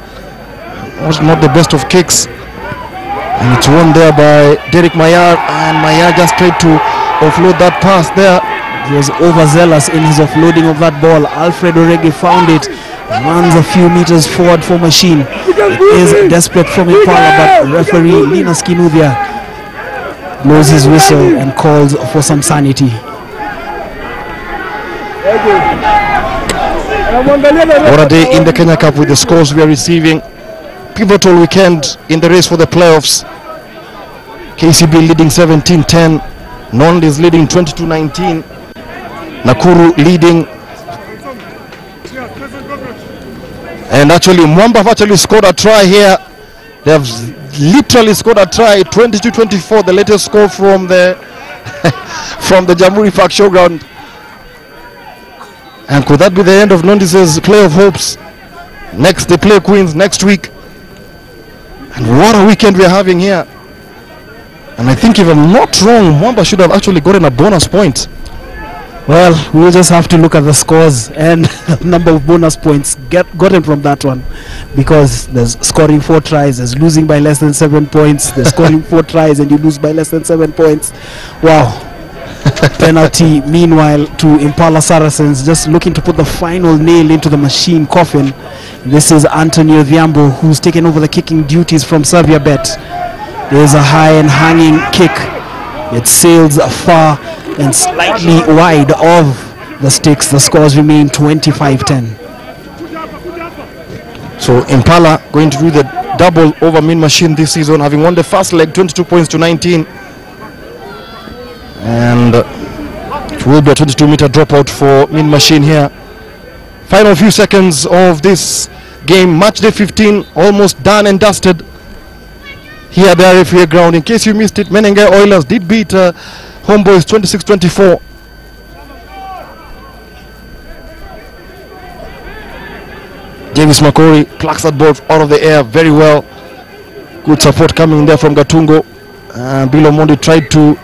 Was not the best of kicks, and it's won there by Derek Mayar, and Mayar just tried to offload that pass there. He was overzealous in his offloading of that ball. Alfredo Rege found it, runs a few meters forward for Machine. It is desperate from Impala, but referee Linus Kinuthia blows his whistle and calls for some sanity. What a day in the Kenya Cup with the scores we are receiving. Pivotal weekend in the race for the playoffs. KCB leading 17-10. Nond is leading 22-19. Nakuru leading. And actually Mwamba have actually scored a try here. They have literally scored a try. 22-24, the latest score from the from the Jamhuri Park showground. And could that be the end of Nondis' playoff hopes? Next they play Queens next week. And what a weekend we are having here. And I think if I'm not wrong, Mwamba should have actually gotten a bonus point. Well, we'll just have to look at the scores and the number of bonus points gotten from that one, because there's scoring 4 tries, there's losing by less than 7 points, there's scoring 4 tries and you lose by less than 7 points. Wow. Penalty meanwhile to Impala Saracens, just looking to put the final nail into the Machine coffin. This is Antonio Viambo, who's taken over the kicking duties from Serbia Bet. There's a high and hanging kick. It sails far and slightly wide of the sticks. The scores remain 25-10. So Impala going to do the double over Mean Machine this season, having won the first leg 22 points to 19. And it will be a 22-meter dropout for Mean Machine here. Final few seconds of this game, match day 15, almost done and dusted here at the RFA ground. In case you missed it, Menengai Oilers did beat Homeboys 26-24. Davis Makori plucks that ball out of the air very well. Good support coming there from Gatungo. Bill Omondi tried to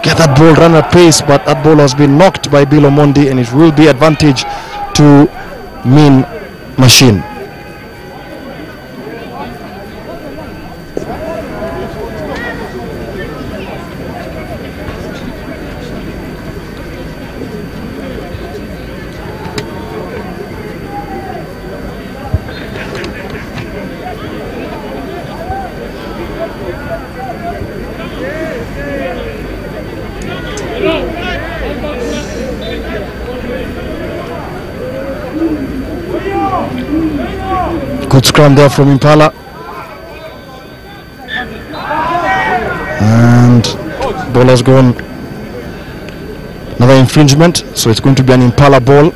get that ball run at pace, but that ball has been knocked by Bill Omondi, and it will be advantage to Mean Machine. Good scrum there from Impala. And ball has gone. Another infringement, so it's going to be an Impala ball.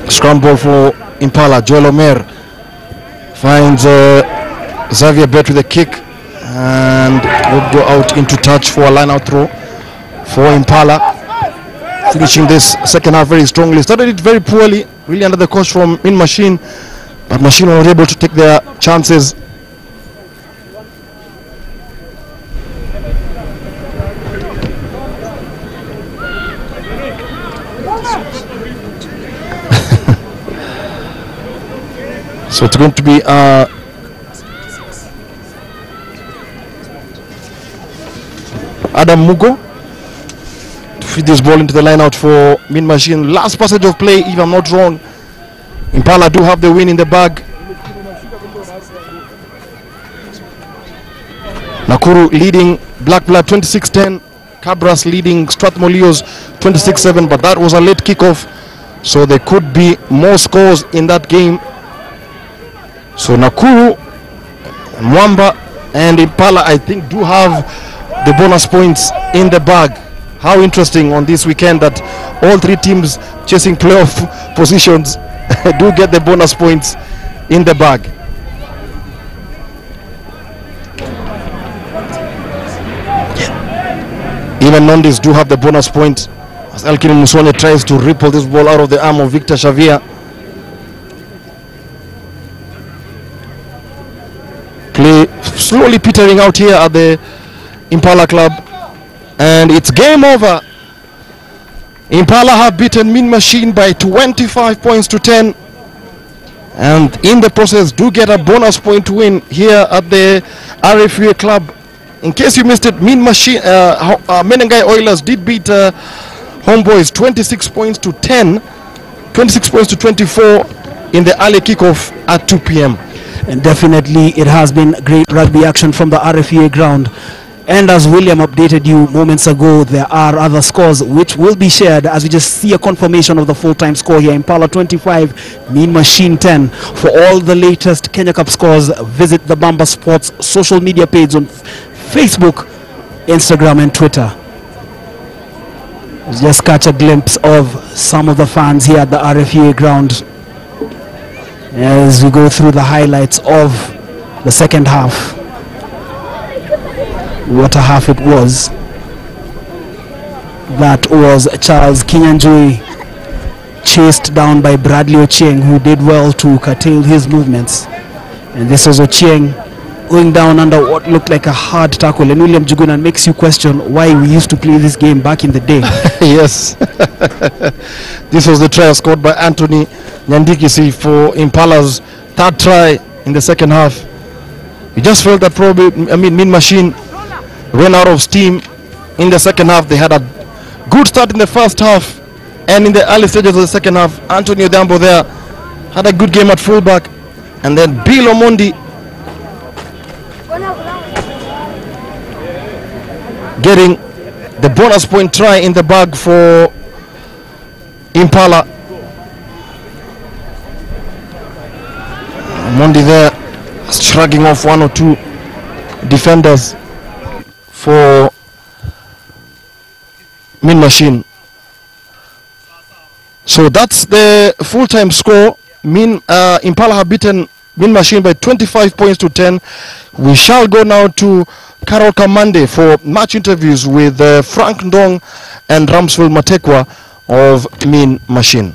Scrum ball for Impala. Joel Omer finds Xavier Bet with a kick and would go out into touch for a line out throw for Impala. Finishing this second half very strongly. Started it very poorly, really under the coach from Mean Machine, but Machine were able to take their chances. So it's going to be Adam Mugo to feed this ball into the line out for Mean Machine. Last passage of play, if I'm not wrong. Impala do have the win in the bag. Nakuru leading Black Blood 26-10. Cabras leading Strathmore 26-7, but that was a late kickoff, so there could be more scores in that game. So Nakuru, Mwamba and Impala, I think, do have the bonus points in the bag. How interesting on this weekend that all three teams chasing playoff positions do get the bonus points in the bag. Even Nondis do have the bonus point as Elkin Musone tries to ripple this ball out of the arm of Victor Xavier. Play slowly petering out here at the Impala club, and it's game over. Impala have beaten Mean Machine by 25 points to 10, and in the process do get a bonus point win here at the RFUA club. In case you missed it, Mean Machine, Menengai Oilers did beat Homeboys 26 points to 10, 26 points to 24 in the early kickoff at 2 p.m. And definitely it has been great rugby action from the RFEA ground. And as William updated you moments ago, there are other scores which will be shared as we just see a confirmation of the full-time score here. Impala 25, Mean Machine 10. For all the latest Kenya Cup scores, visit the Bamba Sports social media page on Facebook, Instagram and Twitter. Let's just catch a glimpse of some of the fans here at the RFEA ground as we go through the highlights of the second half. What a half it was. That was Charles Kinyanjui, chased down by Bradley Ochieng, who did well to curtail his movements. And this was Ochieng going down under what looked like a hard tackle. And William Jugunan makes you question why we used to play this game back in the day. Yes. This was the try scored by Anthony Nyandikisi for Impala's third try in the second half. We just felt that probably, Mean Machine ran out of steam in the second half. They had a good start in the first half, and in the early stages of the second half, Antonio Dambo there had a good game at fullback, and then Bill Omondi getting the bonus point try in the bag for Impala. Omondi there shrugging off one or two defenders for Mean Machine. So that's the full-time score. Impala have beaten Mean Machine by 25 points to 10. We shall go now to Carol Kamande for match interviews with Frank Ndong and Ramsville Matekwa of Mean Machine.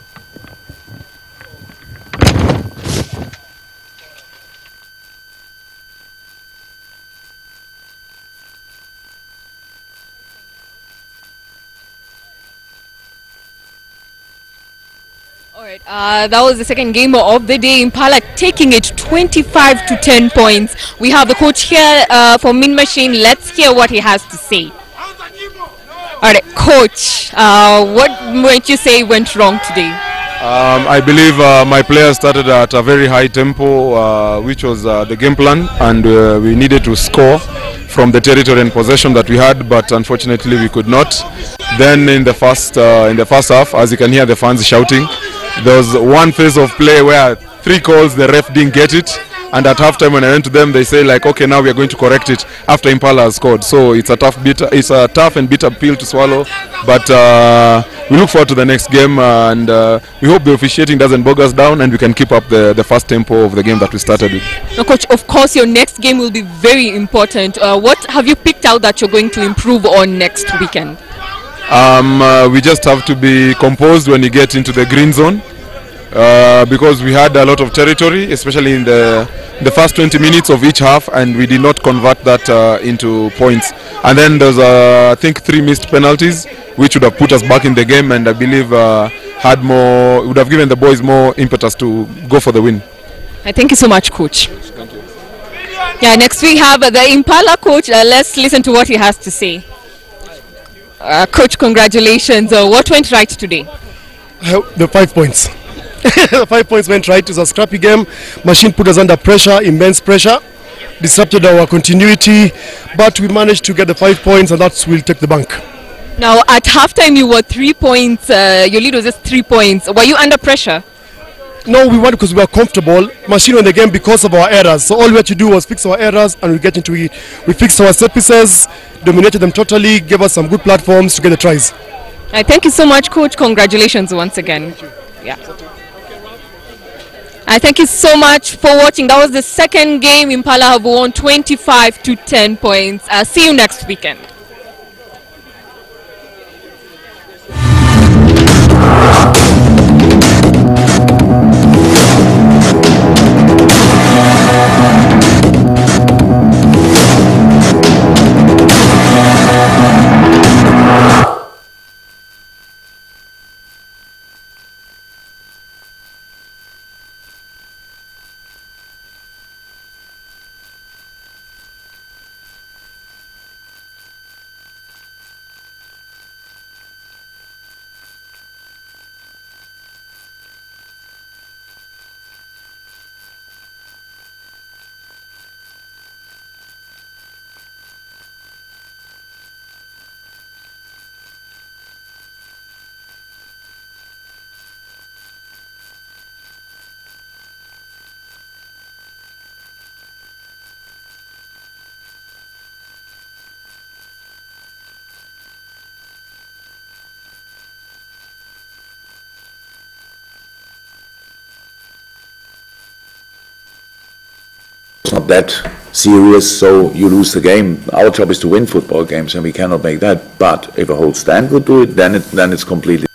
That was the second game of the day. Impala taking it 25 to 10 points. We have the coach here for Min Machine. Let's hear what he has to say. Alright, coach, what might you say went wrong today? I believe my players started at a very high tempo, which was the game plan, and we needed to score from the territory and possession that we had, but unfortunately we could not. Then in the first half, as you can hear the fans shouting, there was one phase of play where 3 calls, the ref didn't get it, and at halftime when I went to them, they say like, okay, now we are going to correct it after Impala has scored. So it's a tough and bitter pill to swallow, but we look forward to the next game, and we hope the officiating doesn't bog us down and we can keep up the fast tempo of the game that we started with. Now, coach, of course your next game will be very important. What have you picked out that you're going to improve on next weekend? We just have to be composed when you get into the green zone, because we had a lot of territory, especially in the first 20 minutes of each half, and we did not convert that into points. And then there's I think 3 missed penalties, which would have put us back in the game, and I believe would have given the boys more impetus to go for the win. Thank you so much, coach. Thank you. Yeah, next we have the Impala coach. Let's listen to what he has to say. Coach, congratulations. What went right today? The 5 points. The 5 points went right. It was a scrappy game. Machine put us under pressure, immense pressure, disrupted our continuity, but we managed to get the 5 points, and that will take the bank. Now, at halftime, you were 3 points. Your lead was just 3 points. Were you under pressure? No, we won because we were comfortable. Machine won the game because of our errors. So all we had to do was fix our errors, and we get into it. We fixed our set pieces, dominated them totally, gave us some good platforms to get the tries. Thank you so much, coach. Congratulations once again. Yeah. Thank you so much for watching. That was the second game. Impala have won 25 to 10 points. See you next weekend. It's not that serious, so you lose the game. Our job is to win football games, and we cannot make that. But if a whole stand would do it, then it's completely.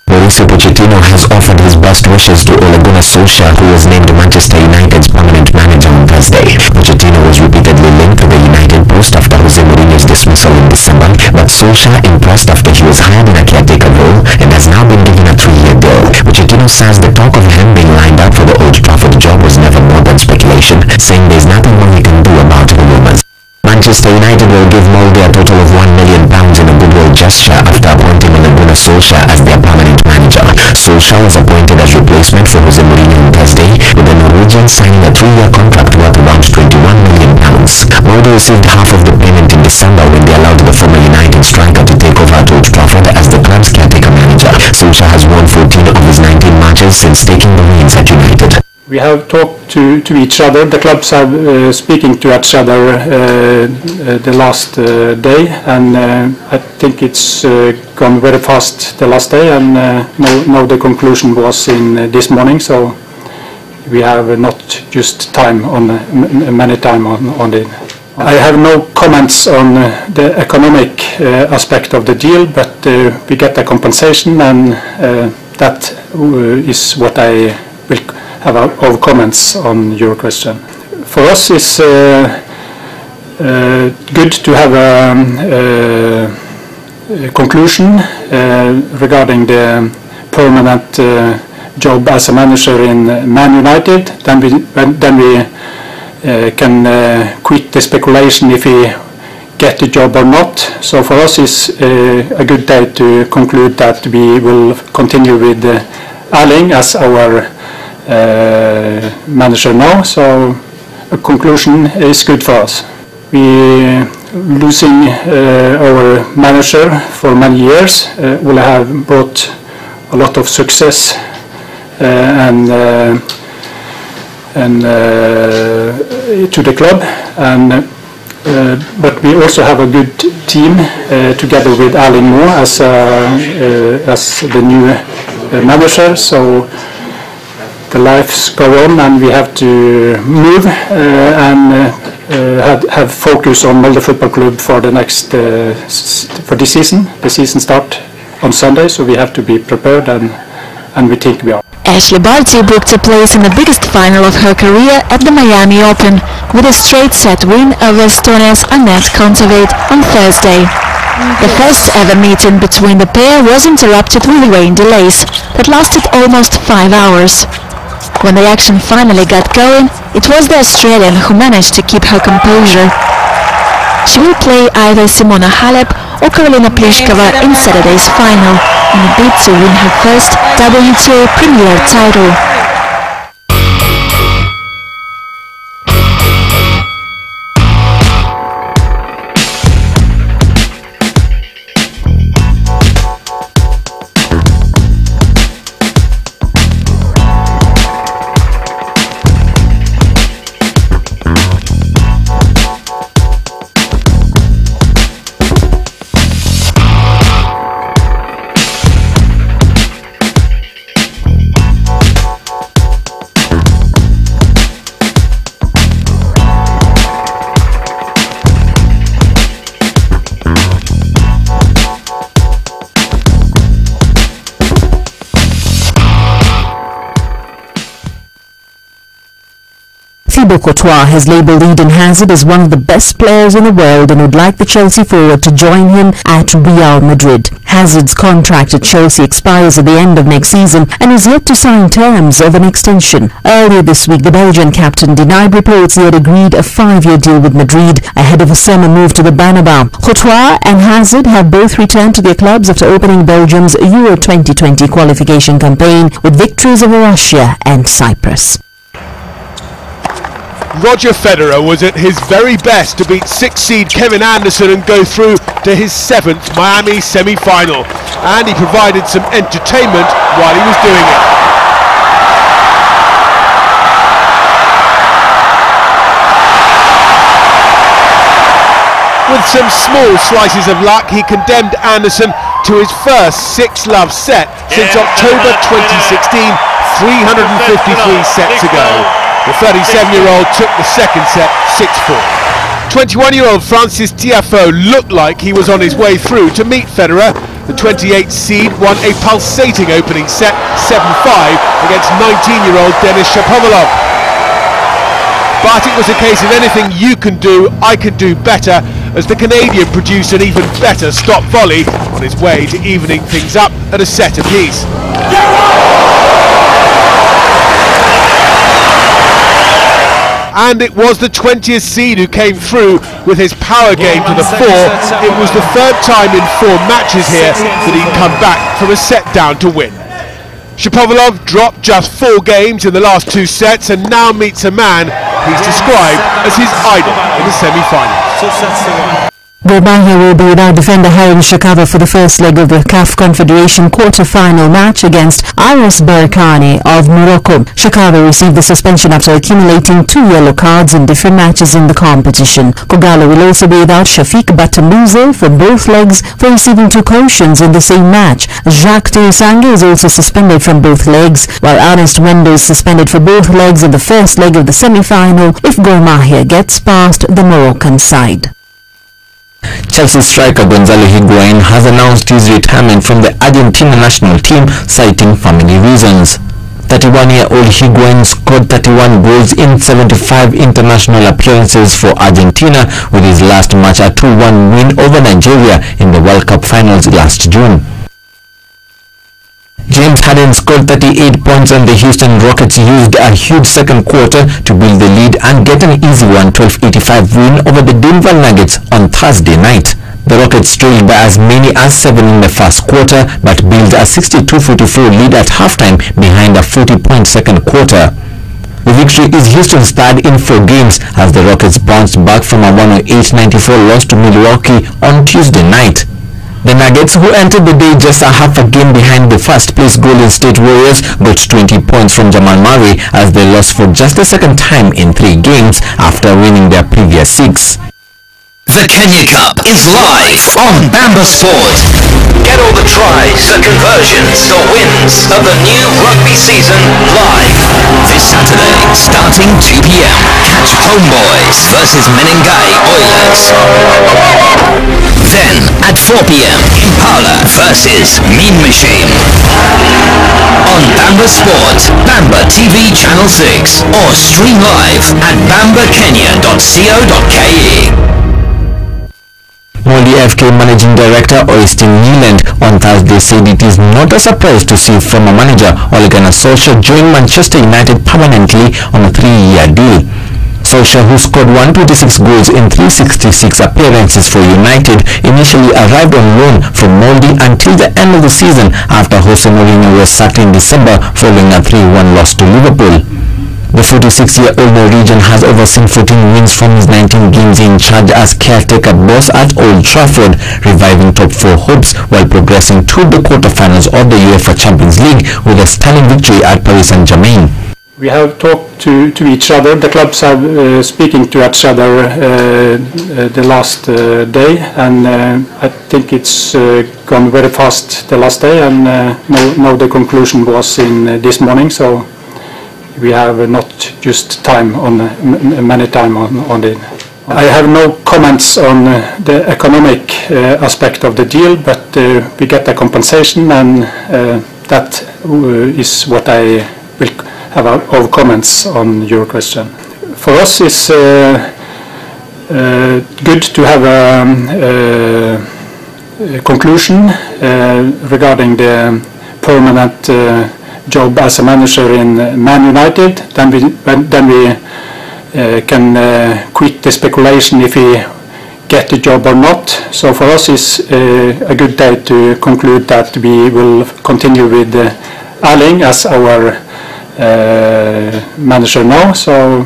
Mauricio Pochettino has offered his best wishes to Ole Gunnar Solskjaer, who was named Manchester United's permanent manager on Thursday. Pochettino was repeatedly linked to the United post after Jose Mourinho's dismissal in December, but Solskjaer impressed after he was hired in a caretaker role and has now been given a 3-year deal. Pochettino says the talk of him being lined up for the Old Trafford job was never more than speculation, saying there's nothing more he can do about the rumors. Manchester United will give Molde a total of £1 million in a goodwill gesture after appointing Ole Gunnar Solskjaer as their permanent manager. Solskjaer was appointed as replacement for Jose Mourinho on Thursday, with the Norwegian signing a 3-year contract worth around £21 million. Molde received half of the payment in December when they allowed the former United striker to take over at Old Trafford as the club's caretaker manager. Solskjaer has won 14 of his 19 matches since taking the reins at United. We have talked to each other. The clubs have speaking to each other the last day, and I think it's gone very fast the last day, and now the conclusion was in this morning, so we have not just time on many time on it. I have no comments on the economic aspect of the deal, but we get a compensation, and that is what I will have of comments on your question. For us, it's good to have a conclusion regarding the permanent job as a manager in Man United, then we can quit the speculation if we get the job or not. So for us it's a good day to conclude that we will continue with Erling as our manager now. So a conclusion is good for us. We losing our manager for many years will have brought a lot of success to the club, but we also have a good team together with Erling Moe as the new manager. So the lives go on, and we have to move and have focus on Molde Football Club for the next for this season. The season start on Sunday, so we have to be prepared, and we think we are. Ashley Barty booked a place in the biggest final of her career at the Miami Open with a straight set win over Estonia's Anett Kontaveit on Thursday. The first ever meeting between the pair was interrupted with rain delays that lasted almost 5 hours. When the action finally got going, it was the Australian who managed to keep her composure. She will play either Simona Halep or Karolina Pliskova in Saturday's final in a bid to win her first WTA Premier title. Thibaut Courtois has labelled Eden Hazard as one of the best players in the world and would like the Chelsea forward to join him at Real Madrid. Hazard's contract at Chelsea expires at the end of next season and is yet to sign terms of an extension. Earlier this week, the Belgian captain denied reports he had agreed a 5-year deal with Madrid ahead of a summer move to the Bernabeu. Courtois and Hazard have both returned to their clubs after opening Belgium's Euro 2020 qualification campaign with victories over Russia and Cyprus. Roger Federer was at his very best to beat 6th seed Kevin Anderson and go through to his 7th Miami semi-final, and he provided some entertainment while he was doing it. With some small slices of luck, he condemned Anderson to his first 6-love set since October 2016, 353 sets ago. The 37-year-old took the second set 6-4. 21-year-old Francis Tiafoe looked like he was on his way through to meet Federer. The 28th seed won a pulsating opening set 7-5 against 19-year-old Denis Shapovalov. But it was a case of anything you can do, I can do better, as the Canadian produced an even better stop volley on his way to evening things up at a set apiece. And it was the 20th seed who came through with his power game to the fore. It was the third time in 4 matches here that he'd come back from a set down to win. Shapovalov dropped just 4 games in the last 2 sets and now meets a man he's described as his idol in the semi-final. Gormahia will be without defender Harim Shakava for the first leg of the CAF Confederation quarter-final match against Ares Berkane of Morocco. Shakava received the suspension after accumulating 2 yellow cards in different matches in the competition. Kogalo will also be without Shafiq Batamuze for both legs for receiving 2 cautions in the same match. Jacques Tirisange is also suspended from both legs, while Ernest Wendo is suspended for both legs in the first leg of the semi-final if Gormahia gets past the Moroccan side. Chelsea striker Gonzalo Higuain has announced his retirement from the Argentina national team, citing family reasons. 31-year-old Higuain scored 31 goals in 75 international appearances for Argentina, with his last match a 2-1 win over Nigeria in the World Cup finals last June. James Harden scored 38 points and the Houston Rockets used a huge second quarter to build the lead and get an easy 112-85 win over the Denver Nuggets on Thursday night. The Rockets trailed by as many as 7 in the first quarter but built a 62-44 lead at halftime behind a 40-point second quarter. The victory is Houston's third in 4 games as the Rockets bounced back from a 108-94 loss to Milwaukee on Tuesday night. The Nuggets, who entered the day just a half a game behind the first-place Golden State Warriors, got 20 points from Jamal Murray as they lost for just the second time in 3 games after winning their previous 6. The Kenya Cup is live on Bamba Sport. Get all the tries, the conversions, the wins of the new rugby season live. This Saturday, starting 2 p.m, catch Homeboys versus Menengai Oilers. Then, at 4 p.m, Impala versus Mean Machine. On Bamba Sport, Bamba TV Channel 6, or stream live at bambakenya.co.ke. Molly FK Managing Director Oystein Nyland on Thursday said it is not a surprise to see former manager Ole Gunnar Solskjaer join Manchester United permanently on a 3-year deal. Solskjaer, who scored 126 goals in 366 appearances for United, initially arrived on loan from Molde until the end of the season after Jose Mourinho was sacked in December following a 3-1 loss to Liverpool. The 46-year-old Norwegian has overseen 14 wins from his 19 games in charge as caretaker boss at Old Trafford, reviving top 4 hopes while progressing to the quarterfinals of the UEFA Champions League with a stunning victory at Paris Saint-Germain. We have talked to each other. The clubs have speaking to each other the last day, and I think it's gone very fast the last day, and now the conclusion was in this morning, so we have not just time on many time on it. I have no comments on the economic aspect of the deal, but we get a compensation, and that is what I will have of comments on your question. For us, it's good to have a conclusion regarding the permanent job as a manager in Man United. Then we can quit the speculation if we get the job or not. So for us it's a good day to conclude that we will continue with Erling as our manager now. So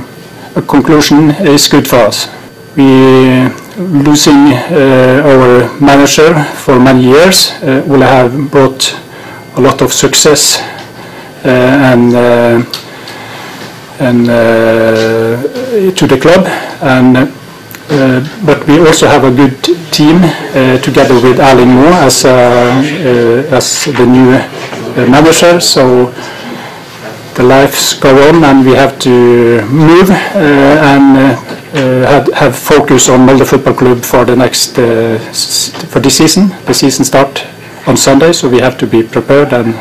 a conclusion is good for us. We losing our manager for many years will have brought a lot of success to the club, but we also have a good team together with Erling Moe as the new manager. So the lives go on, and we have to move and have focus on Molde Football Club for the next for this season. The season start on Sunday, so we have to be prepared, and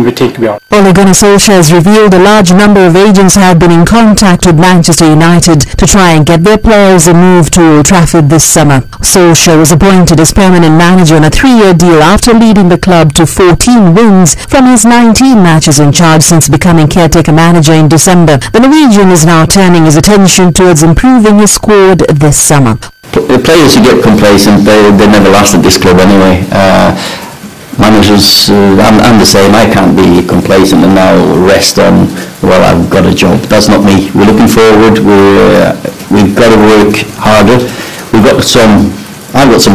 we think we are. Ole Gunnar Solskjaer has revealed a large number of agents have been in contact with Manchester United to try and get their players a move to Old Trafford this summer. Solskjaer was appointed as permanent manager on a 3-year deal after leading the club to 14 wins from his 19 matches in charge since becoming caretaker manager in December. The Norwegian is now turning his attention towards improving his squad this summer. The players who get complacent, they never last at this club anyway. Managers, I'm the same. I can't be complacent and now rest on, well, I've got a job. That's not me. We're looking forward. We've got to work harder. I've got some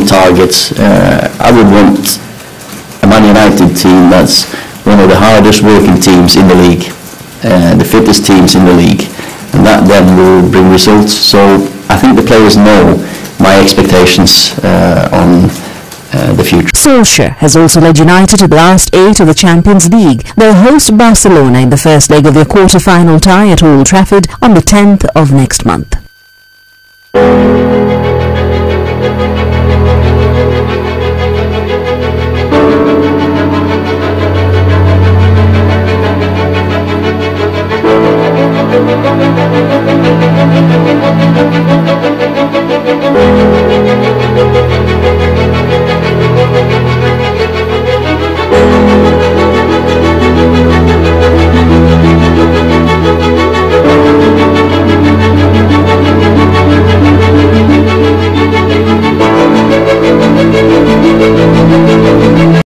targets. I would want a Man United team that's one of the hardest working teams in the league, the fittest teams in the league, and that then will bring results. So I think the players know my expectations on the future. Solskjaer has also led United to the last 8 of the Champions League. They'll host Barcelona in the first leg of their quarter-final tie at Old Trafford on the 10th of next month.